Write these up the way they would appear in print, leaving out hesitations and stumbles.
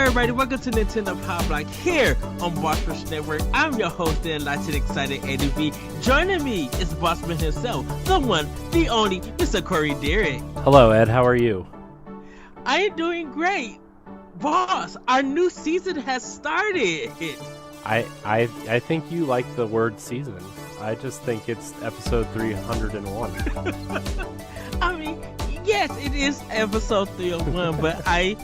everybody, welcome to Nintendo Pow Block here on Bossman Network. I'm your host and delighted, excited Eddie V. Joining me is Bossman himself, the one, the only, Mr. Corey Dirrig. Hello, Ed. How are you? I am doing great. Boss, our new season has started. I think you like the word season. I just think it's episode 301. I mean, yes, it is episode 301, but I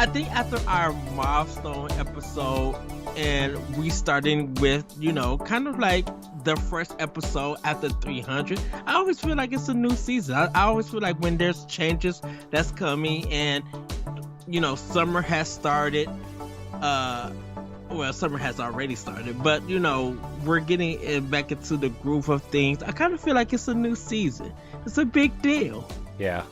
think after our milestone episode and we starting with, kind of like the first episode after 300, I always feel like it's a new season. I always feel like when there's changes that's coming and, summer has started, well, summer has already started, but, we're getting back into the groove of things. I kind of feel like it's a new season. It's a big deal. Yeah.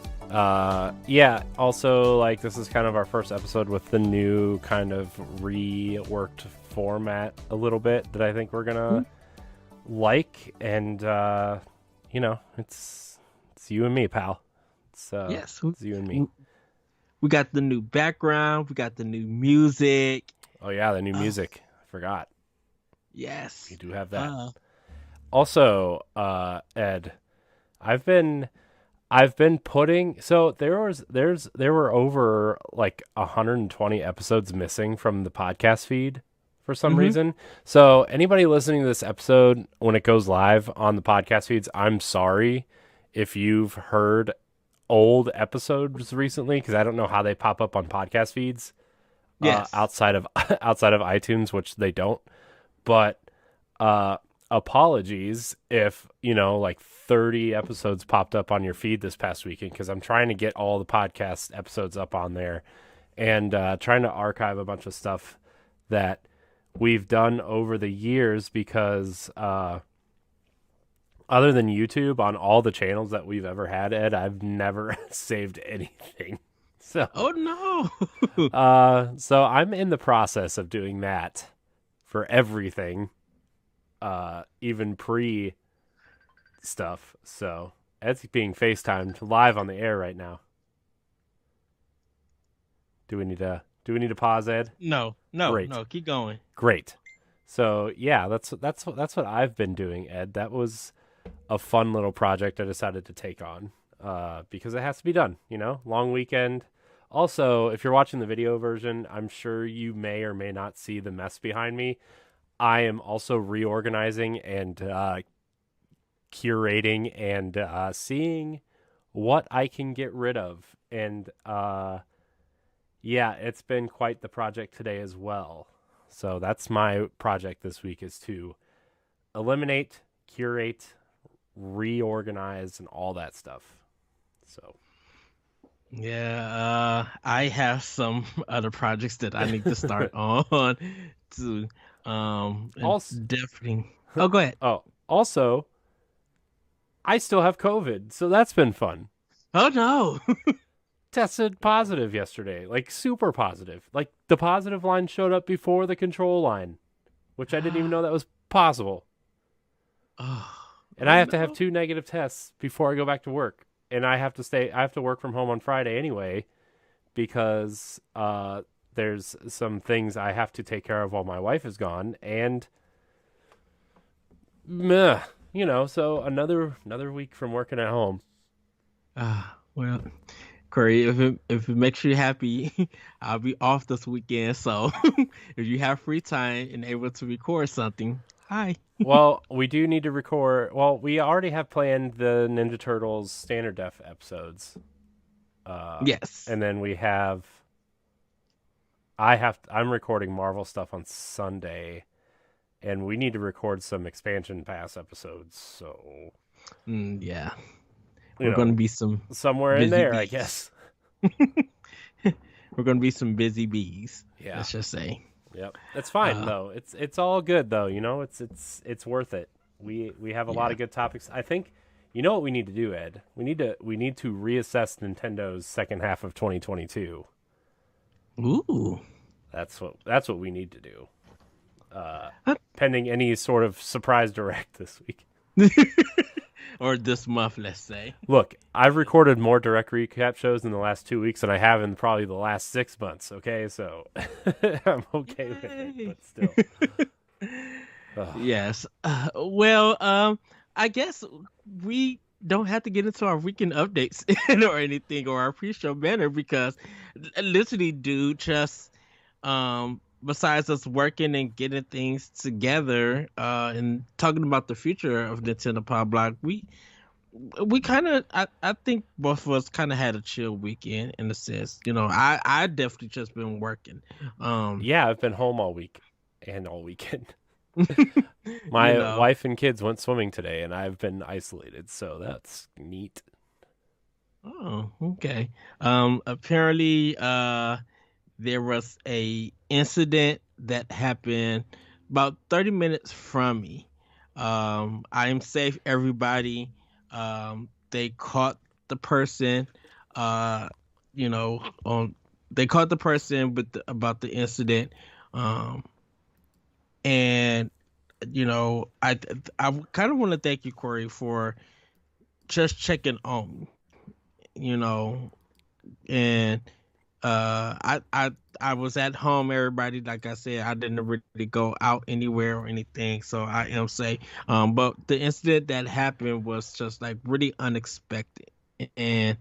Also, like, this is kind of our first episode with the new kind of reworked format a little bit that I think we're gonna like, and it's you and me, pal. Yes, it's you and me. We got the new background, we got the new music. Oh yeah, the new music. I forgot. Yes, you do have that. Also, Ed, I've been putting, so there were over like 120 episodes missing from the podcast feed for some reason. So anybody listening to this episode when it goes live on the podcast feeds, I'm sorry if you've heard old episodes recently, because I don't know how they pop up on podcast feeds. Yes. outside of iTunes, which they don't. But apologies if, like 30 episodes popped up on your feed this past weekend, because I'm trying to get all the podcast episodes up on there and trying to archive a bunch of stuff that we've done over the years, because other than YouTube, on all the channels that we've ever had, Ed, I've never saved anything. So, oh no. So I'm in the process of doing that for everything, even pre stuff. So Ed's being FaceTimed live on the air right now. Do we need to pause, Ed? No, Great. No, keep going. Great. So yeah, that's what I've been doing, Ed. That was a fun little project I decided to take on, because it has to be done, long weekend. Also, if you're watching the video version, I'm sure you may or may not see the mess behind me. I am also reorganizing and curating and seeing what I can get rid of. And it's been quite the project today as well. So that's my project this week, is to eliminate, curate, reorganize, and all that stuff. So... yeah, I have some other projects that I need to start on to also, definitely. Oh, go ahead. Oh, also, I still have COVID, so that's been fun. Oh no. Tested positive yesterday, like super positive. Like the positive line showed up before the control line, which I didn't even know that was possible. And I have to have 2 negative tests before I go back to work. And I have to work from home on Friday anyway, because there's some things I have to take care of while my wife is gone, and so another week from working at home. Well, Corey, if it makes you happy, I'll be off this weekend. So if you have free time and able to record something, hi. Well, we do need to record. Well, we already have planned the Ninja Turtles standard def episodes. Yes. And then I'm recording Marvel stuff on Sunday, and we need to record some expansion pass episodes. So, yeah. We're going to be somewhere in there, bees. I guess. We're going to be some busy bees. Yeah. Let's just say. Yep, that's fine though. It's all good though. It's worth it. We have a lot of good topics. I think what we need to do, Ed. We need to reassess Nintendo's second half of 2022. Ooh, that's what we need to do. Pending any sort of surprise direct this week. or this month, let's say. Look, I've recorded more direct recap shows in the last 2 weeks than I have in probably the last 6 months. Okay, so I'm okay with it, but still. Ugh. Yes. Well, I guess we don't have to get into our weekend updates or anything or our pre-show banner because literally, dude, just besides us working and getting things together, and talking about the future of Nintendo Pow Block, we kind of I think both of us kind of had a chill weekend in a sense. I definitely just been working. Yeah, I've been home all week and all weekend. you My know. wife and kids went swimming today, and I've been isolated, so that's neat. Oh, okay. Apparently, there was a incident that happened about 30 minutes from me. I am safe, everybody. They caught the person, uh, they caught the person about the incident. Um, and I kind of want to thank you, Corey, for just checking on me, you know, and I was at home, everybody. Like I said, I didn't really go out anywhere or anything, so I am safe. But the incident that happened was just like really unexpected, and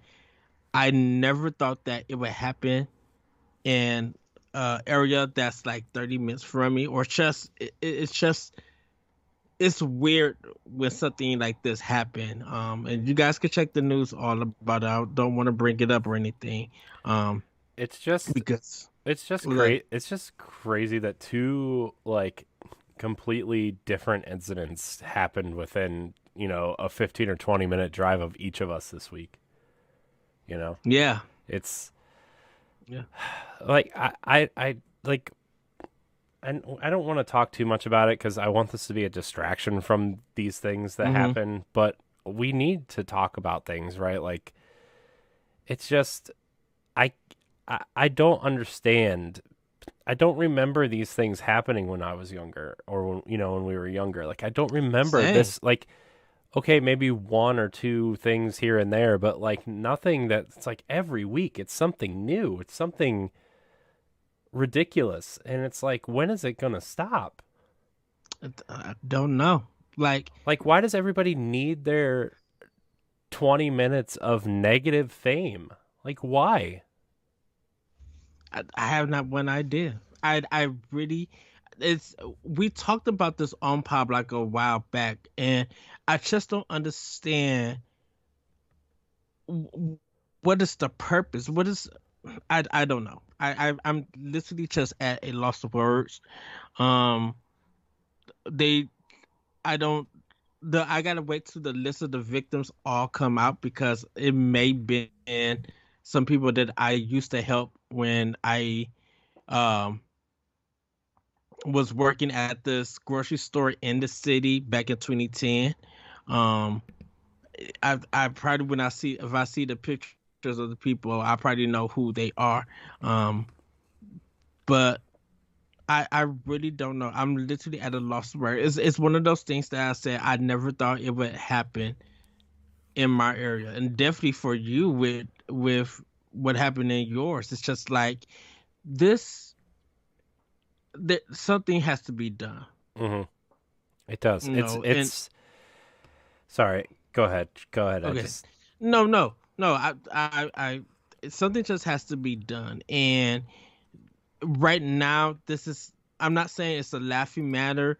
I never thought that it would happen in area that's like 30 minutes from me, or just it's just it's weird when something like this happen. And you guys can check the news all about it. I don't want to bring it up or anything. Um, It's just because it's just like great. It's just crazy that two like completely different incidents happened within, a 15 or 20-minute drive of each of us this week. You know, yeah, it's yeah. like I like I don't want to talk too much about it because I want this to be a distraction from these things that Hmm. happen, but we need to talk about things, right? Like it's just I I don't understand. I don't remember these things happening when I was younger or when we were younger. Like I don't remember Same. this like okay, maybe one or two things here and there, but like nothing that's like every week it's something new. It's something ridiculous. And it's like when is it going to stop? I don't know. Like Like why does everybody need their 20 minutes of negative fame? Like why? I have not one idea. I really it's we talked about this on Pop like a while back, and I just don't understand w- what is the purpose. What is I don't know. I'm literally just at a loss of words. Um, they I don't the I gotta wait till the list of the victims all come out because it may be in some people that I used to help when I um was working at this grocery store in the city back in 2010. Um, I probably when I see if I see the pictures of the people, I probably know who they are. Um, but I really don't know. I'm literally at a loss where it's one of those things that I said I never thought it would happen in my area, and definitely for you with what happened in yours. It's just like this. That something has to be done. Mhm. It does. It's And it's sorry. Go ahead. Go ahead. I okay, just no. Something just has to be done. And right now, this is. I'm not saying it's a laughing matter.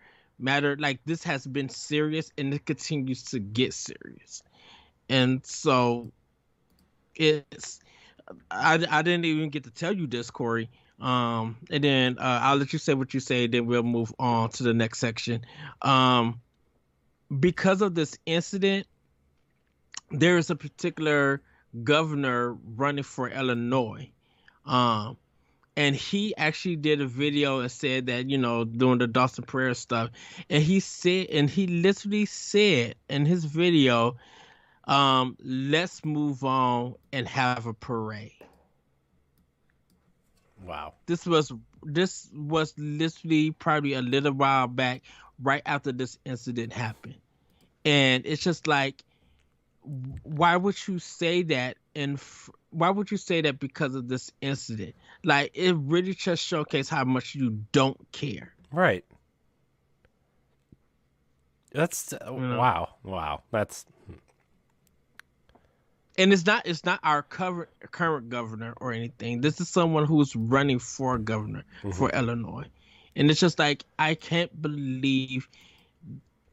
Like this has been serious, and it continues to get serious. And so it's. I didn't even get to tell you this, Corey. And then I'll let you say what you say. Then we'll move on to the next section. Um, because of this incident, there is a particular governor running for Illinois. Um, and he actually did a video and said that, doing the Dawson Prayer stuff. And he literally said in his video, let's move on and have a parade. wow. This was literally probably a little while back, right after this incident happened. And it's just like why would you say that? And why would you say that because of this incident? Like, it really just showcased how much you don't care. Right. That's You know? wow. That's And it's not our current governor or anything. This is someone who's running for governor mhm. for Illinois. And it's just like, I can't believe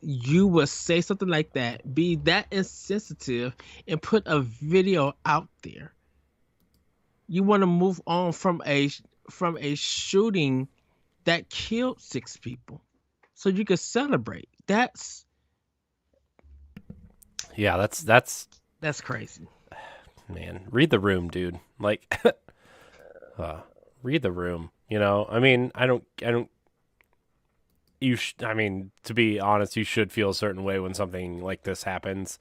you would say something like that, be that insensitive, and put a video out there. You want to move on from a shooting that killed 6 people, so you could celebrate. Yeah, that's That's crazy. man. Read the room, dude. Like, read the room. I mean, I don't. I mean, to be honest, you should feel a certain way when something like this happens.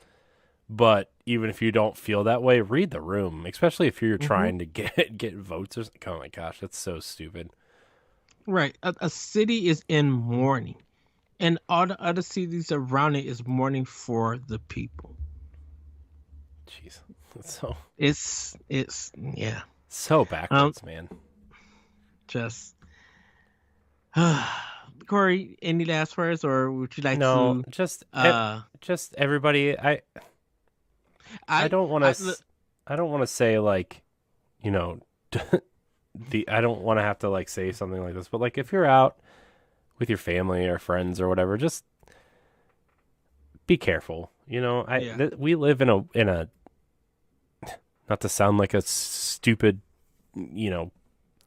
But even if you don't feel that way, read the room, especially if you're Hmm. trying to get votes or something. Oh my gosh, that's so stupid. Right. A city is in mourning, and all the other cities around it is mourning for the people. Jeez, that's so Yeah. so Um. backwards, man. Just Corey, any last words, or would you like No, to? uh, just everybody. I I don't want I to. I don't want to say like, you know, I don't want to have to like say something like this, but like if you're out with your family or friends or whatever, just be careful. Yeah. We live in a not to sound like a stupid, you know,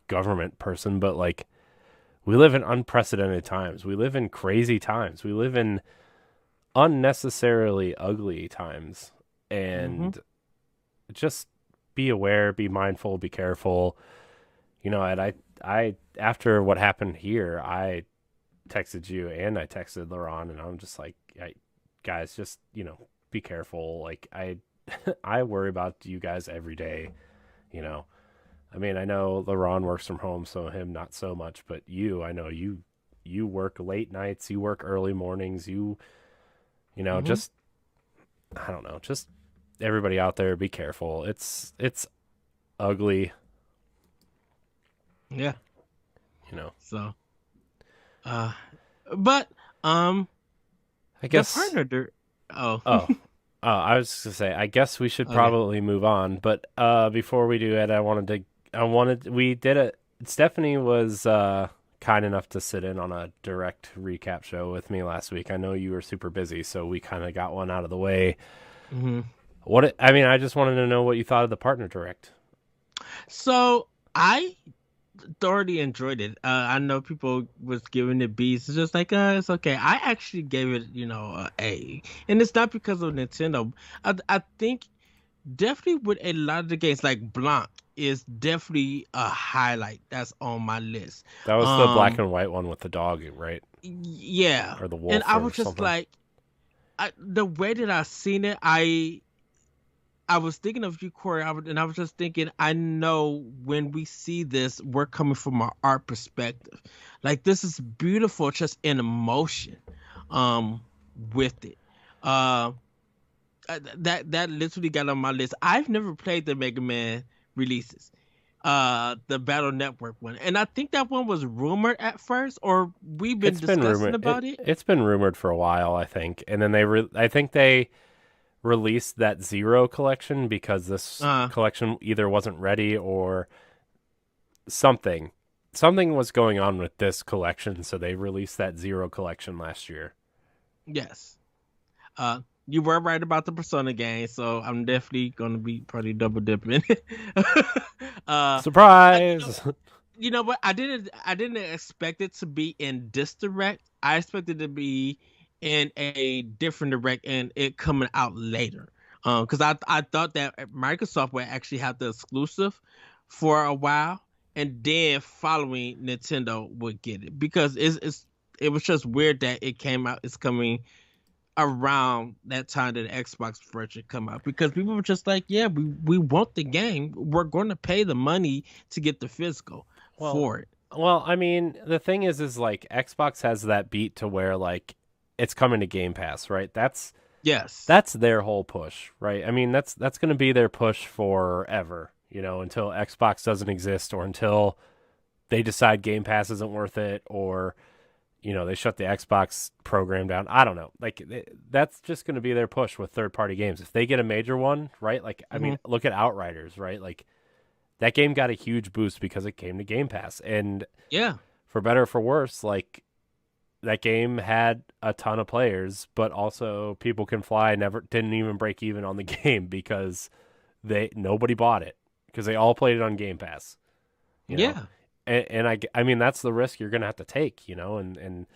government person, but like we live in unprecedented times. We live in crazy times. We live in unnecessarily ugly times. Hmm. And just be aware, be mindful, be careful. And I after what happened here, I texted you and I texted Laron, and I'm just like, guys, just be careful. Like I worry about you guys every day. You know, I mean, I know Laron works from home, so him not so much, but I know you work late nights, you work early mornings, Hmm. just I don't know, just everybody out there, be careful. It's ugly, Yeah. you know. So, uh, but I the guess. partner. Oh. Oh, I was just gonna say. I guess we should Okay. probably move on. But before we do it, we did it. Stephanie was kind enough to sit in on a direct recap show with me last week. I know you were super busy, so we kind of got one out of the way. Hmm. I mean, I just wanted to know what you thought of the partner direct. So I thoroughly enjoyed it. I know people was giving it B's. It's just like, it's okay. I actually gave it, a A, and it's not because of Nintendo. I think definitely with a lot of the games, like Blanc is definitely a highlight that's on my list. That was the black Um, and white one with the dog, right? yeah, Or the and wolf I or was just something. like, the way that I seen it, I was thinking of you, Corey, and I was just thinking, I know when we see this, we're coming from an art perspective. Like, this is beautiful, just in emotion, um, with it. Uh, that literally got on my list. I've never played the Mega Man releases, the Battle Network one, and I think that one was rumored at first, or we've been It's been discussing rumored. about it. It's been rumored for a while, I think, and then I think they released that Zero collection because this Uh, collection either wasn't ready or something. Something was going on with this collection, so they released that Zero collection last year. yes. You were right about the Persona game, so I'm definitely gonna be probably double dipping. I, Surprise! what? I didn't expect it to be in this direct. I expected it to be in a different direct and it coming out later. Because I thought that Microsoft would actually have the exclusive for a while, and then following Nintendo would get it, because it was just weird that it came out. It's coming around that time that the Xbox version come out, because people were just like, yeah, we want the game. We're going to pay the money to get the physical well, for it. I mean, the thing is like Xbox has that beat to where like it's coming to Game Pass, right? Yes. That's their whole push, right? I mean, that's going to be their push forever, until Xbox doesn't exist or until they decide Game Pass isn't worth it or they shut the Xbox program down. I don't know. Like that's just going to be their push with third-party games. If they get a major one, right? Like I mean, look at Outriders, right? Like that game got a huge boost because it came to Game Pass. And Yeah. for better or for worse, like that game had a ton of players, but also People Can Fly never didn't even break even on the game because nobody bought it because they all played it on Game Pass. Yeah. And I mean that's the risk you're gonna have to take, and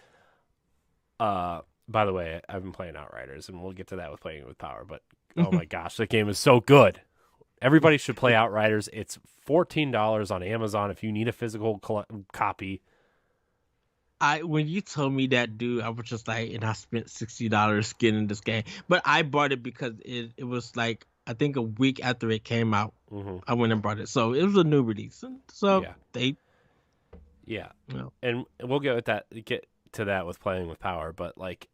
by the way, I've been playing Outriders, and we'll get to that with Playing with Power. But oh my gosh, that game is so good. Everybody should play Outriders. It's $14 on Amazon if you need a physical copy. When you told me that, dude, I was just like, and I spent $60 getting this game, but I bought it because it was like I think a week after it came out. Mm-hmm. I went and bought it, so it was a new release. So yeah, well. And we'll get to that with Playing with Power, but like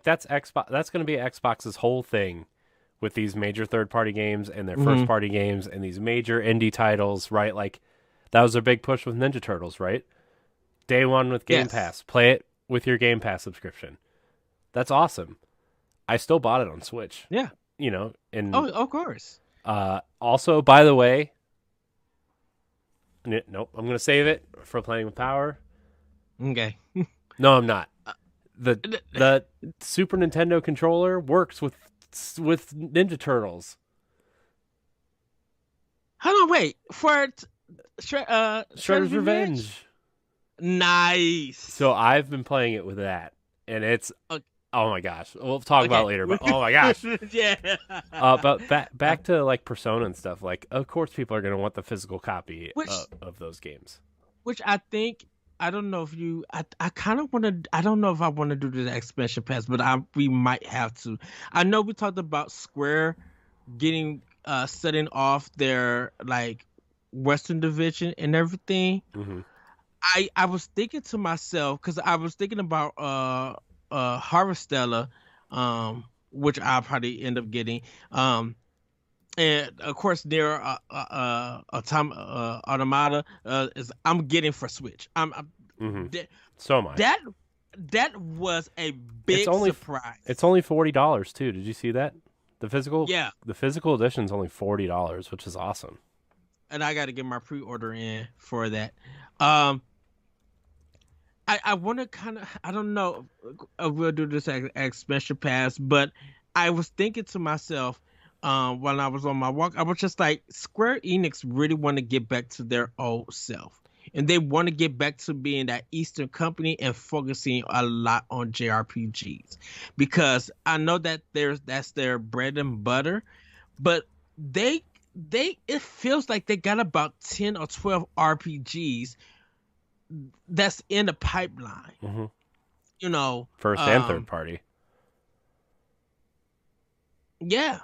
that's Xbox. That's going to be Xbox's whole thing with these major third-party games and their first-party games and these major indie titles, right? Like that was their big push with Ninja Turtles, right? Day one with Game Pass. Play it with your Game Pass subscription. That's awesome. I still bought it on Switch. Yeah. And of course. Also, by the way, nope, I'm going to save it for Playing with Power. Okay. No, I'm not. The Super Nintendo controller works with Ninja Turtles. Hold on, wait. For Shredder's Revenge. Nice. So I've been playing it with that, and it's oh my gosh. We'll talk about it later. But oh my gosh. Yeah. But back to like Persona and stuff. Like, of course, people are gonna want the physical copy of those games. Which I think I don't know if you. I kind of want to. I don't know if I want to do the expansion pass, but we might have to. I know we talked about Square getting setting off their like Western division and everything. Mm-hmm. I was thinking to myself because I was thinking about Harvestella, which I'll probably end up getting. And of course, there Automata is I'm getting for Switch. So much. That was a big surprise. It's only $40 too. Did you see that? The physical edition is only $40, which is awesome. And I got to get my pre-order in for that. I want to kind of, I don't know if we'll do this expansion pass, but I was thinking to myself when I was on my walk, I was just like, Square Enix really want to get back to their old self. And they want to get back to being that Eastern company and focusing a lot on JRPGs. Because I know that that's their bread and butter, but it feels like they got about 10 or 12 RPGs that's in the pipeline. Mm-hmm. First and third party. Yeah.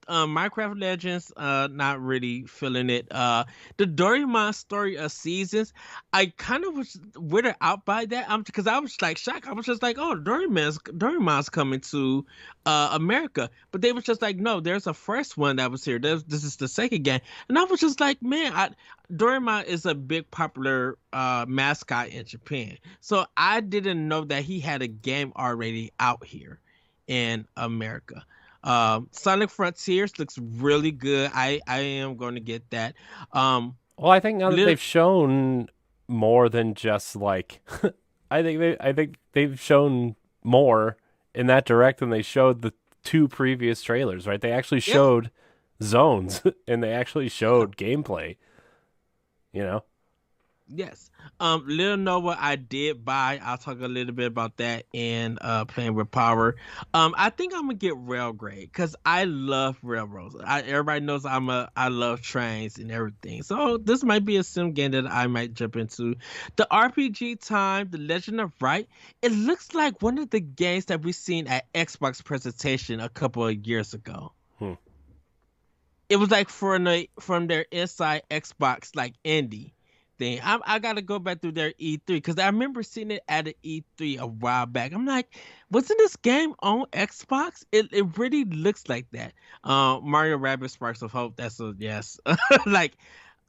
Minecraft Legends, not really feeling it. The Doraemon Story of Seasons, I kind of was weirded out by that. Because I was like shocked. I was just like, oh, Doraemon's coming to America, but they was just like, no, there's a first one that was here. This is the second game, and I was just like, man, Doraemon is a big popular mascot in Japan, so I didn't know that he had a game already out here in America. Sonic Frontiers looks really good. I am going to get that. Well, I think now that they've shown more than just like, I think they've shown more in that direct than they showed the two previous trailers. Right? They actually showed zones and they actually showed gameplay. Yes. Little Nova I did buy. I'll talk a little bit about that and Playing with Power. I think I'm gonna get Railgrade because I love railroads. Everybody knows I love trains and everything. So this might be a sim game that I might jump into. The RPG Time, The Legend of Wright. It looks like one of the games that we seen at Xbox presentation a couple of years ago. It was like from their Inside Xbox like indie thing. I got to go back through their E3 because I remember seeing it at an E3 a while back. I'm like, wasn't this game on Xbox? It really looks like that. Mario Rabbids Sparks of Hope. That's a yes. Like,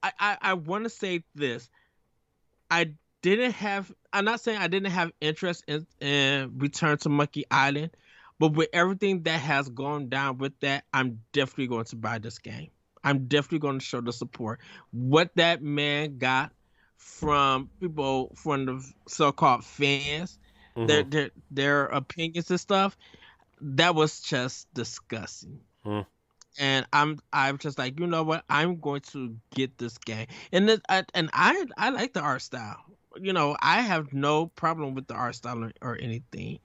I want to say this. I didn't have. I'm not saying I didn't have interest in Return to Monkey Island, but with everything that has gone down with that, I'm definitely going to buy this game. I'm definitely going to show the support. What that man got from people, from the so-called fans, Mm-hmm. their opinions and stuff, that was just disgusting. Mm. And I'm just like, you know what? I'm going to get this game, and I like the art style. You know, I have no problem with the art style or anything.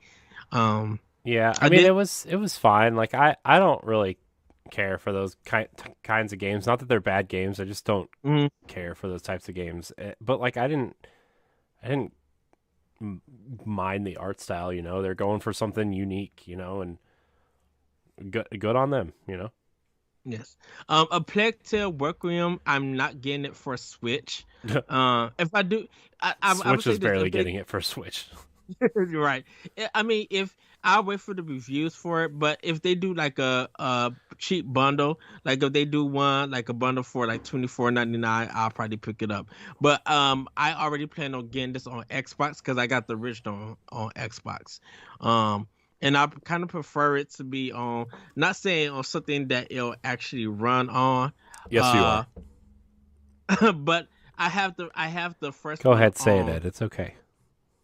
Um, Yeah, I I mean did. it was fine. Like I don't really care for those kinds of games. Not that they're bad games. I just don't Mhm. care for those types of games. But like I didn't mind the art style. You know, they're going for something unique. You know, and good on them. You know. Yes. A Plague Tale Requiem. I'm not getting it for Switch. If I do, I would Switch say is this. barely If they getting it for Switch. You're right. I mean, if I'll wait for the reviews for it, but if they do like a cheap bundle, like if they do one like a bundle for like 24.99, I'll probably pick it up. But I already plan on getting this on Xbox because I got the original on Xbox. Um, and I kind of prefer it to be on, not saying on something that it'll actually run on, Yes, you uh, are. but I have the first Go one ahead, say it, on. Ed. It's okay.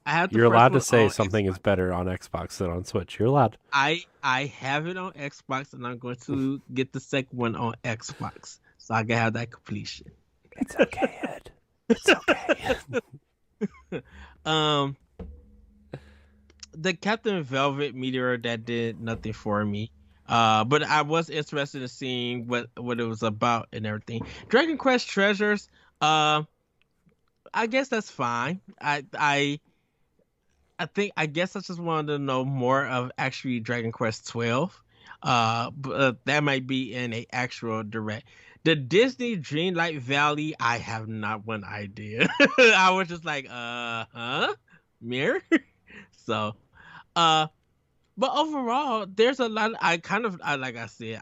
I have the You're first allowed to one say on something is Xbox. better on Xbox than on Switch. You're allowed. I have it on Xbox, and I'm going to get the second one on Xbox, so I can have that completion. It's okay, Ed. It's okay. Um, the Captain Velvet meteor that did nothing for me. But I was interested in seeing what it was about and everything. Dragon Quest Treasures. Uh, I guess that's fine. I guess I just wanted to know more of actually Dragon Quest 12. But that might be in a actual direct. The Disney Dreamlight Valley, I have not one idea. I was just like, huh? Mirror? So, uh, but overall, there's a lot. Like I said,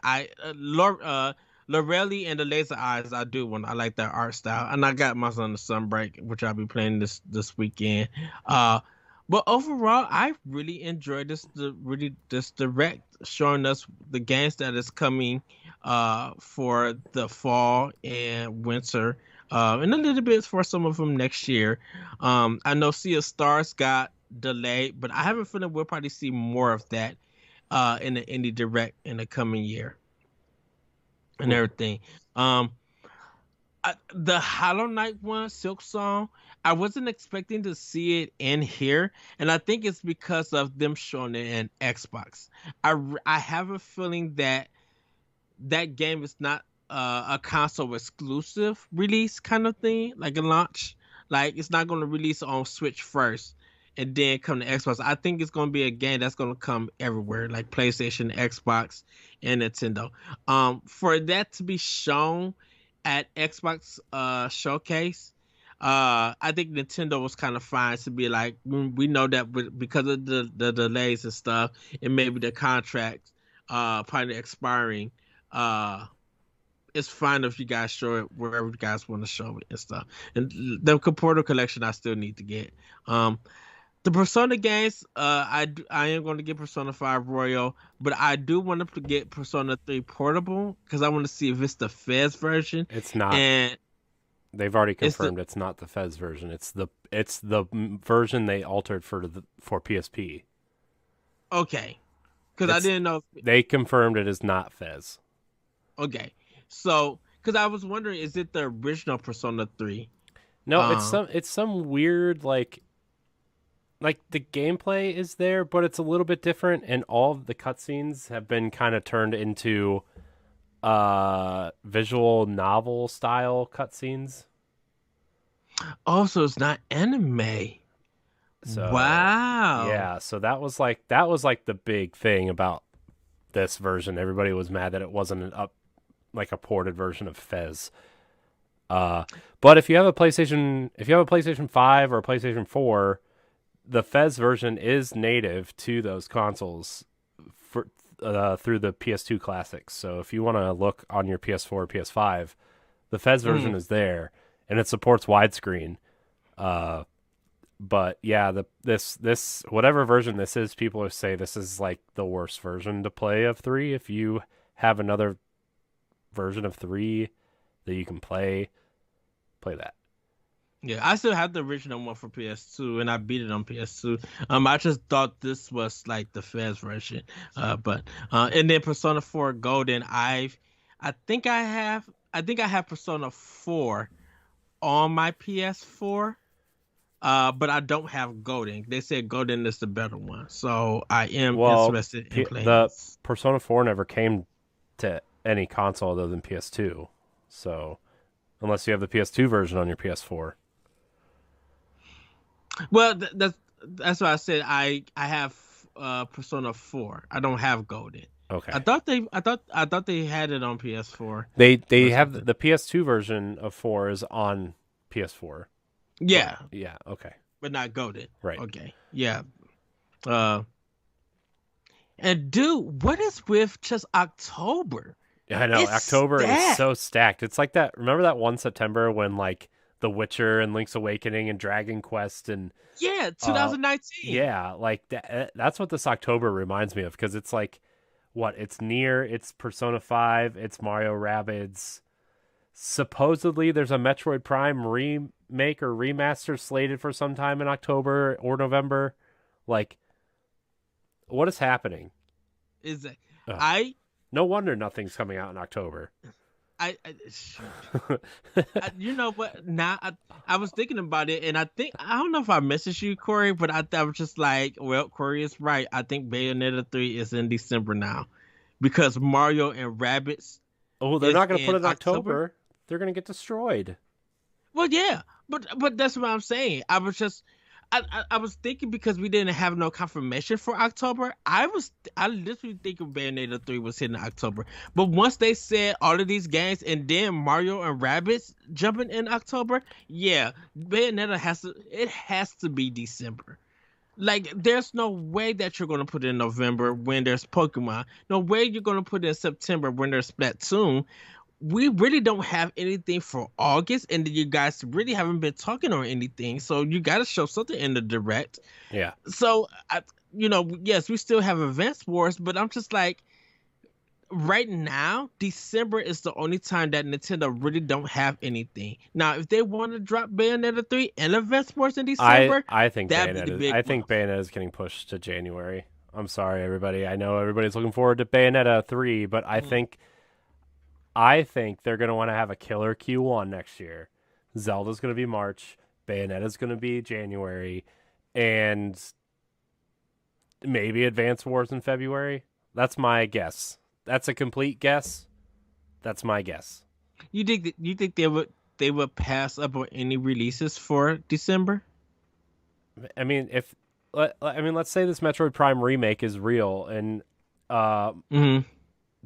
Lorelli and the Laser Eyes, I do want. I like that art style, and I got my son the Sunbreak, which I'll be playing this weekend. Uh, but overall, I really enjoyed this direct showing us the games that is coming, for the fall and winter. And a little bit for some of them next year. I know Sea of Stars got delayed, but I have a feeling we'll probably see more of that in the indie direct in the coming year and everything. Um, the Hollow Knight one, Silk Song, I wasn't expecting to see it in here, and I think it's because of them showing it in Xbox. I have a feeling that that game is not a console exclusive release kind of thing, like a launch. Like it's not going to release on Switch first and then come to Xbox. I think it's going to be a game that's going to come everywhere, like PlayStation, Xbox, and Nintendo. For that to be shown at Xbox showcase, I think Nintendo was kind of fine to be like, we know that because of the delays and stuff, and maybe the contracts probably expiring. Uh, it's fine if you guys show it wherever you guys want to show it and stuff. And the Portal collection I still need to get. The Persona games, I am going to get Persona 5 Royal, but I do want to get Persona 3 Portable because I want to see if it's the Fez version. It's not. And They've already it's the confirmed it's not the Fez version. It's the version they altered for PSP. okay, because I It's didn't know. they confirmed it is not Fez. Okay, so because I was wondering, is it the original Persona 3? No, Um, it's some weird like the gameplay is there, but it's a little bit different, and all of the cutscenes have been kind of turned into visual novel style cutscenes. also, it's not anime. So Wow. yeah, so that was like the big thing about this version. Everybody was mad that it wasn't an up like a ported version of Fez. But if you have a PlayStation 5 or a PlayStation 4, the Fez version is native to those consoles for through the PS2 classics. So if you want to look on your PS4 or PS5, the Fez version is there, and it supports widescreen. But yeah, this whatever version this is, people say this is like the worst version to play of 3. If you have another version of 3 that you can play that. Yeah, I still have the original one for PS2, and I beat it on PS2. I just thought this was like the Fez version. But and then Persona 4 Golden, I think I have Persona 4 on my PS4. But I don't have Golden. They said Golden is the better one, so I am interested in playing the this. Persona 4 never came to any console other than PS2. So unless you have the PS2 version on your PS4. Well, that's why I said I have Persona 4. I don't have Golden. Okay. I thought they had it on PS4. They have the PS2 version of 4 is on PS4. Yeah. Yeah, okay. But not Golden. Right. Okay. Yeah. And dude, what is with just October? I know, It's October stacked. is so stacked. It's like that. Remember that one September when like The Witcher and Link's Awakening and Dragon Quest and Yeah, 2019. yeah, like that's what this October reminds me of, because it's like it's Nier, it's Persona 5, it's Mario Rabbids. Supposedly there's a Metroid Prime remake or remaster slated for sometime in October or November. Like, what is happening? Is that Ugh. No wonder nothing's coming out in October. I you know what? Now I was thinking about it, and I don't know if I messaged you, Corey, but I was just like, well, Corey is right. I think Bayonetta 3 is in December now, because Mario and Rabbids. Oh, they're not going to put it in October. They're going to get destroyed. Well, yeah, but that's what I'm saying. I was thinking, because we didn't have no confirmation for October. I literally thinking Bayonetta 3 was hitting October. But once they said all of these games and then Mario and Rabbids jumping in October, yeah, Bayonetta has to be December. Like, there's no way that you're gonna put it in November when there's Pokemon. No way you're gonna put it in September when there's Splatoon. We really don't have anything for August, and you guys really haven't been talking on anything. So you got to show something in the direct. Yeah. So, yes, we still have Advance Wars, but I'm just like, right now, December is the only time that Nintendo really don't have anything. Now, if they want to drop Bayonetta 3 and Advance Wars in December, I think Bayonetta is getting pushed to January. I'm sorry, everybody. I know everybody's looking forward to Bayonetta 3, but I think they're going to want to have a killer Q1 next year. Zelda's going to be March. Bayonetta's going to be January. And maybe Advance Wars in February. That's my guess. That's a complete guess. That's my guess. You think they would pass up on any releases for December? I mean, let's say this Metroid Prime remake is real, and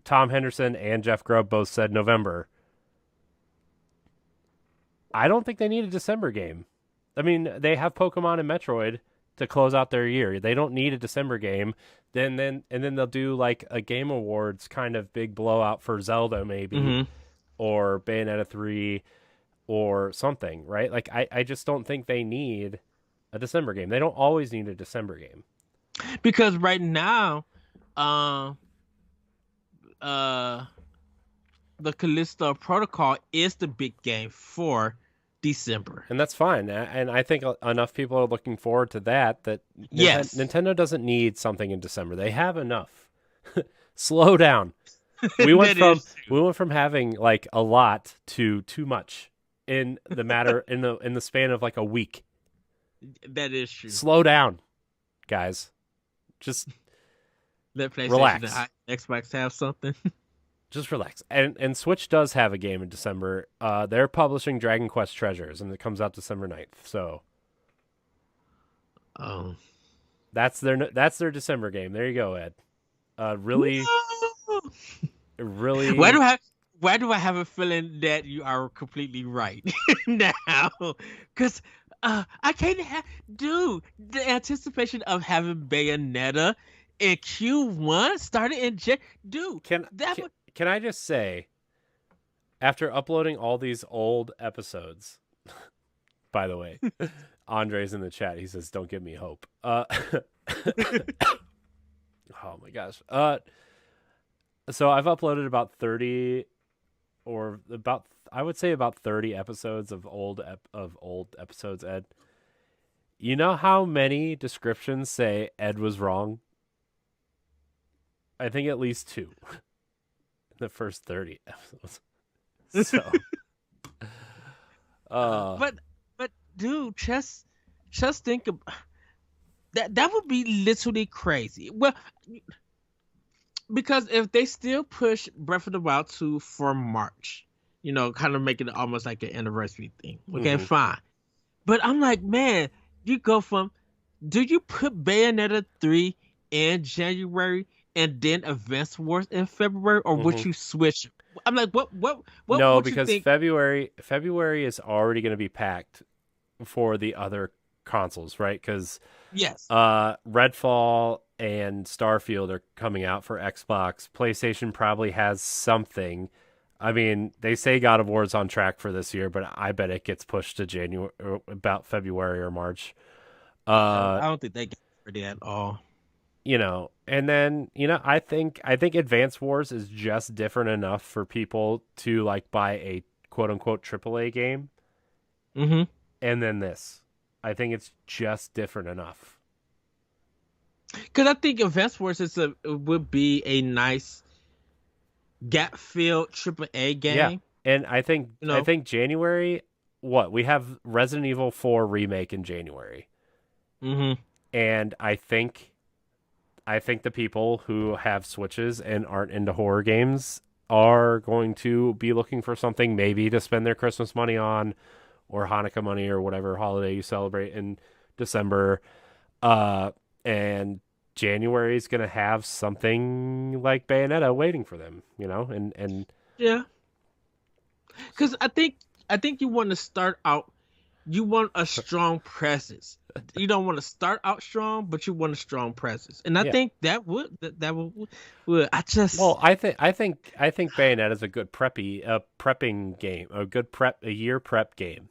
Tom Henderson and Jeff Grubb both said November. I don't think they need a December game. I mean, they have Pokemon and Metroid to close out their year. They don't need a December game. Then they'll do like a Game Awards kind of big blowout for Zelda maybe, or Bayonetta 3 or something, right? Like I just don't think they need a December game. They don't always need a December game. Because right now, the Callisto Protocol is the big game for December, and that's fine. And I think enough people are looking forward to that. Yes, Nintendo doesn't need something in December. They have enough. Slow down. We went from having like a lot to too much in the matter in the span of like a week. That is true. Slow down, guys. Just let PlayStation relax. And Xbox have something. Just relax. And Switch does have a game in December. They're publishing Dragon Quest Treasures, and it comes out December 9th. So, that's their December game. There you go, Ed. Really. Why why do I have a feeling that you are completely right now? Because I can't have, dude, the anticipation of having Bayonetta in Q1 started in dude, Can, that can would. can I just say, after uploading all these old episodes, by the way, Andre's in the chat. He says, "Don't give me hope." Oh my gosh. So I've uploaded about 30, or about, I would say about 30 episodes of old episodes. Ed, you know how many descriptions say Ed was wrong? I think at least two in the first 30 episodes. So, uh, But dude, just think of that. That would be literally crazy. Well, because if they still push Breath of the Wild 2 for March, kind of making it almost like an anniversary thing. Okay, mhm. fine. But I'm like, man, you go from, do you put Bayonetta 3 in January and then Advance Wars in February, or would Mhm. you switch? I'm like, what No, would you because think? February is already going to be packed for the other consoles, right? Because Yes. Redfall and Starfield are coming out for Xbox. PlayStation probably has something. I mean, they say God of War is on track for this year, but I bet it gets pushed to January, or about February or March. I don't think they get ready at all. And then, I think Advance Wars is just different enough for people to like buy a quote unquote AAA game, Mm-hmm. and then this. I think it's just different enough. Because I think Advance Wars would be a nice gap filled AAA Yeah. game. And I think You I know, think January, what? We have Resident Evil 4 remake in January. mm-hmm. And I think the people who have Switches and aren't into horror games are going to be looking for something maybe to spend their Christmas money on, or Hanukkah money, or whatever holiday you celebrate in December. And January is going to have something like Bayonetta waiting for them, and Yeah. Because I think you want to start out. You want a strong presence. You don't want to start out strong, but you want a strong presence. And I yeah. think that would. I just. Well, I think Bayonetta is a good prepping game, a good a year prep game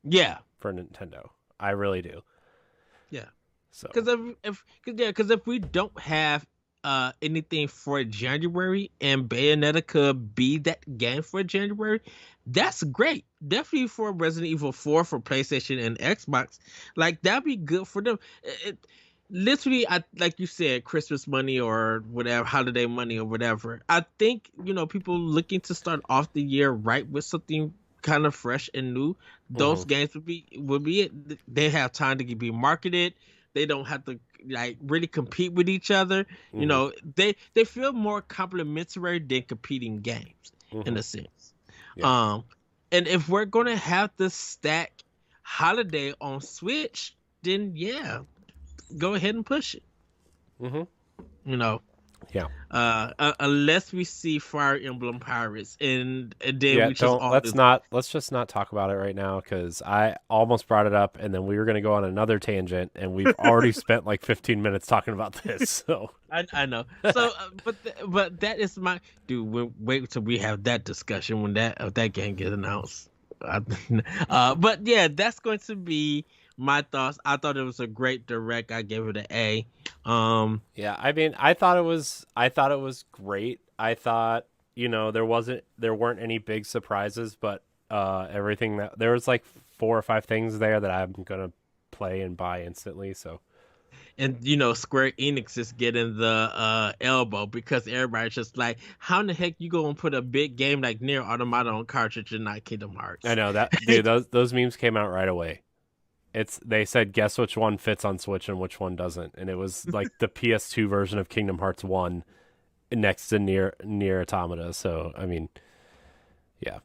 Yeah. for Nintendo. I really do. Yeah. So, Because if we don't have anything for January, and Bayonetta could be that game for January, that's great. Definitely for Resident Evil 4 for PlayStation and Xbox, like that'd be good for them. Literally, I like you said, Christmas money or whatever, holiday money or whatever. I think people looking to start off the year right with something kind of fresh and new. Those mhm, games would be it. They have time to be marketed. They don't have to like really compete with each other. mhm, They feel more complementary than competing games in mhm. a sense. Yeah. Um, and if we're gonna have to stack holiday on Switch, then yeah, go ahead and push it. Mhm. You know, Yeah. unless we see Fire Emblem Pirates, and then Yeah, we just don't all just let's just not talk about it right now, cuz I almost brought it up and then we were going to go on another tangent and we've already spent like 15 minutes talking about this. So, I know. So, but that is my dude. Wait till we have that discussion when that game gets announced. I- but yeah, that's going to be my thoughts. I thought it was a great direct. I gave it an A. yeah, I mean, I thought it was great. I thought, there weren't any big surprises, but everything that there was like 4 or 5 things there that I'm going to play and buy instantly, so. and Square Enix is getting the elbow because everybody's just like, how in the heck you gonna put a big game like Near Automata on cartridge and not Kingdom I Hearts? know that, dude, those memes came out right away. They said guess which one fits on Switch and which one doesn't, and it was like the PS2 version of Kingdom Hearts 1 next to Near Automata. So, I mean, yeah.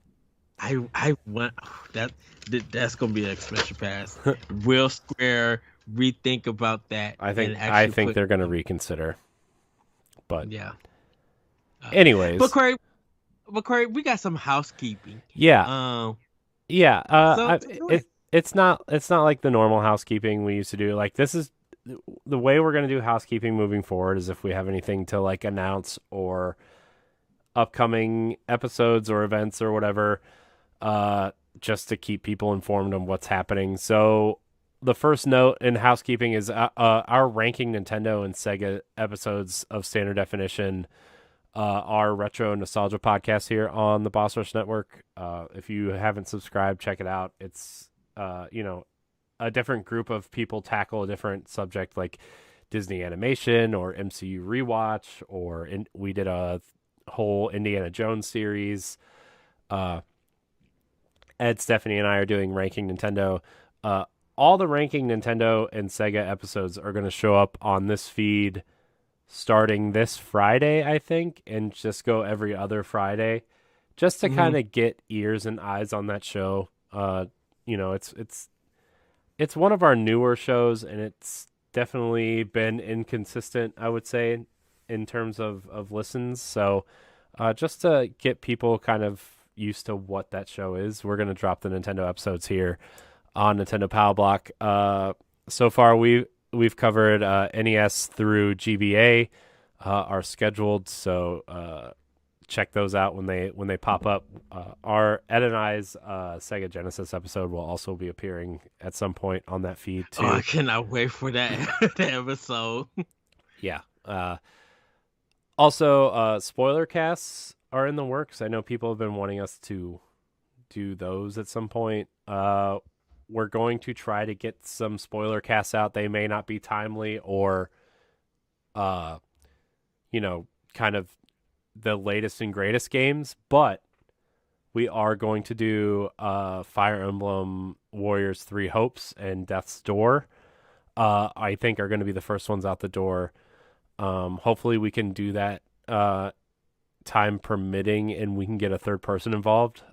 I want that's gonna be an expansion pass. Will Square rethink about that I and think I actually think put they're going to reconsider. But yeah. Uh, but anyways, Corey, but Corey, we got some housekeeping. Yeah. Um, Yeah. so go ahead. It's not like the normal housekeeping we used to do. Like this is the way we're gonna do housekeeping moving forward is if we have anything to like announce or upcoming episodes or events or whatever, just to keep people informed on what's happening. So the first note in housekeeping is our ranking Nintendo and Sega episodes of Standard Definition, our retro nostalgia podcast here on the Boss Rush Network. If you haven't subscribed, check it out. It's a different group of people tackle a different subject like Disney animation or MCU rewatch, we did a whole Indiana Jones series. Ed, Stephanie, and I are doing Ranking Nintendo. All the Ranking Nintendo and Sega episodes are going to show up on this feed starting this Friday, I think, and just go every other Friday, just to kind of get ears and eyes on that show. It's one of our newer shows, and it's definitely been inconsistent, I would say, in terms of listens. So just to get people kind of used to what that show is, we're going to drop the Nintendo episodes here on Nintendo Pow Block. So far, we've covered NES through GBA, are scheduled. So check those out when they pop up. Our Ed and I's Sega Genesis episode will also be appearing at some point on that feed too. Oh, I cannot wait for that episode. Yeah. Also, spoiler casts are in the works. I know people have been wanting us to do those at some point. We're going to try to get some spoiler casts out. They may not be timely or, kind of the latest and greatest games, but we are going to do Fire Emblem Warriors 3 Hopes and Death's Door. I think are going to be the first ones out the door. Hopefully we can do that time permitting, and we can get a third person involved.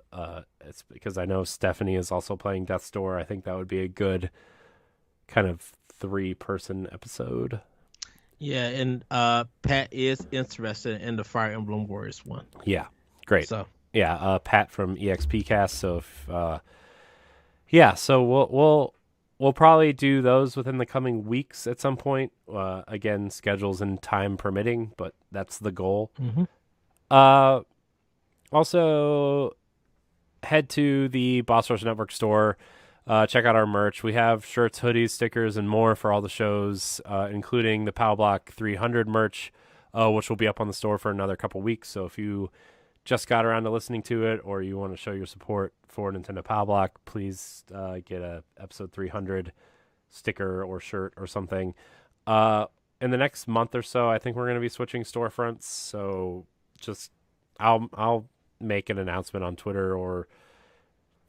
It's because I know Stephanie is also playing Death's Door. I think that would be a good kind of 3-person episode. Yeah, and Pat is interested in the Fire Emblem Warriors one. Yeah, great. So yeah, Pat from EXP Cast. So so we'll probably do those within the coming weeks at some point. Again, schedules and time permitting, but that's the goal. Also, head to the Boss Rush Network store. Check out our merch. We have shirts, hoodies, stickers, and more for all the shows, including the Pow Block 300 merch, which will be up on the store for another couple weeks. So if you just got around to listening to it, or you want to show your support for Nintendo Pow Block, please get a episode 300 sticker or shirt or something. In the next month or so, I think we're going to be switching storefronts. So just I'll make an announcement on Twitter or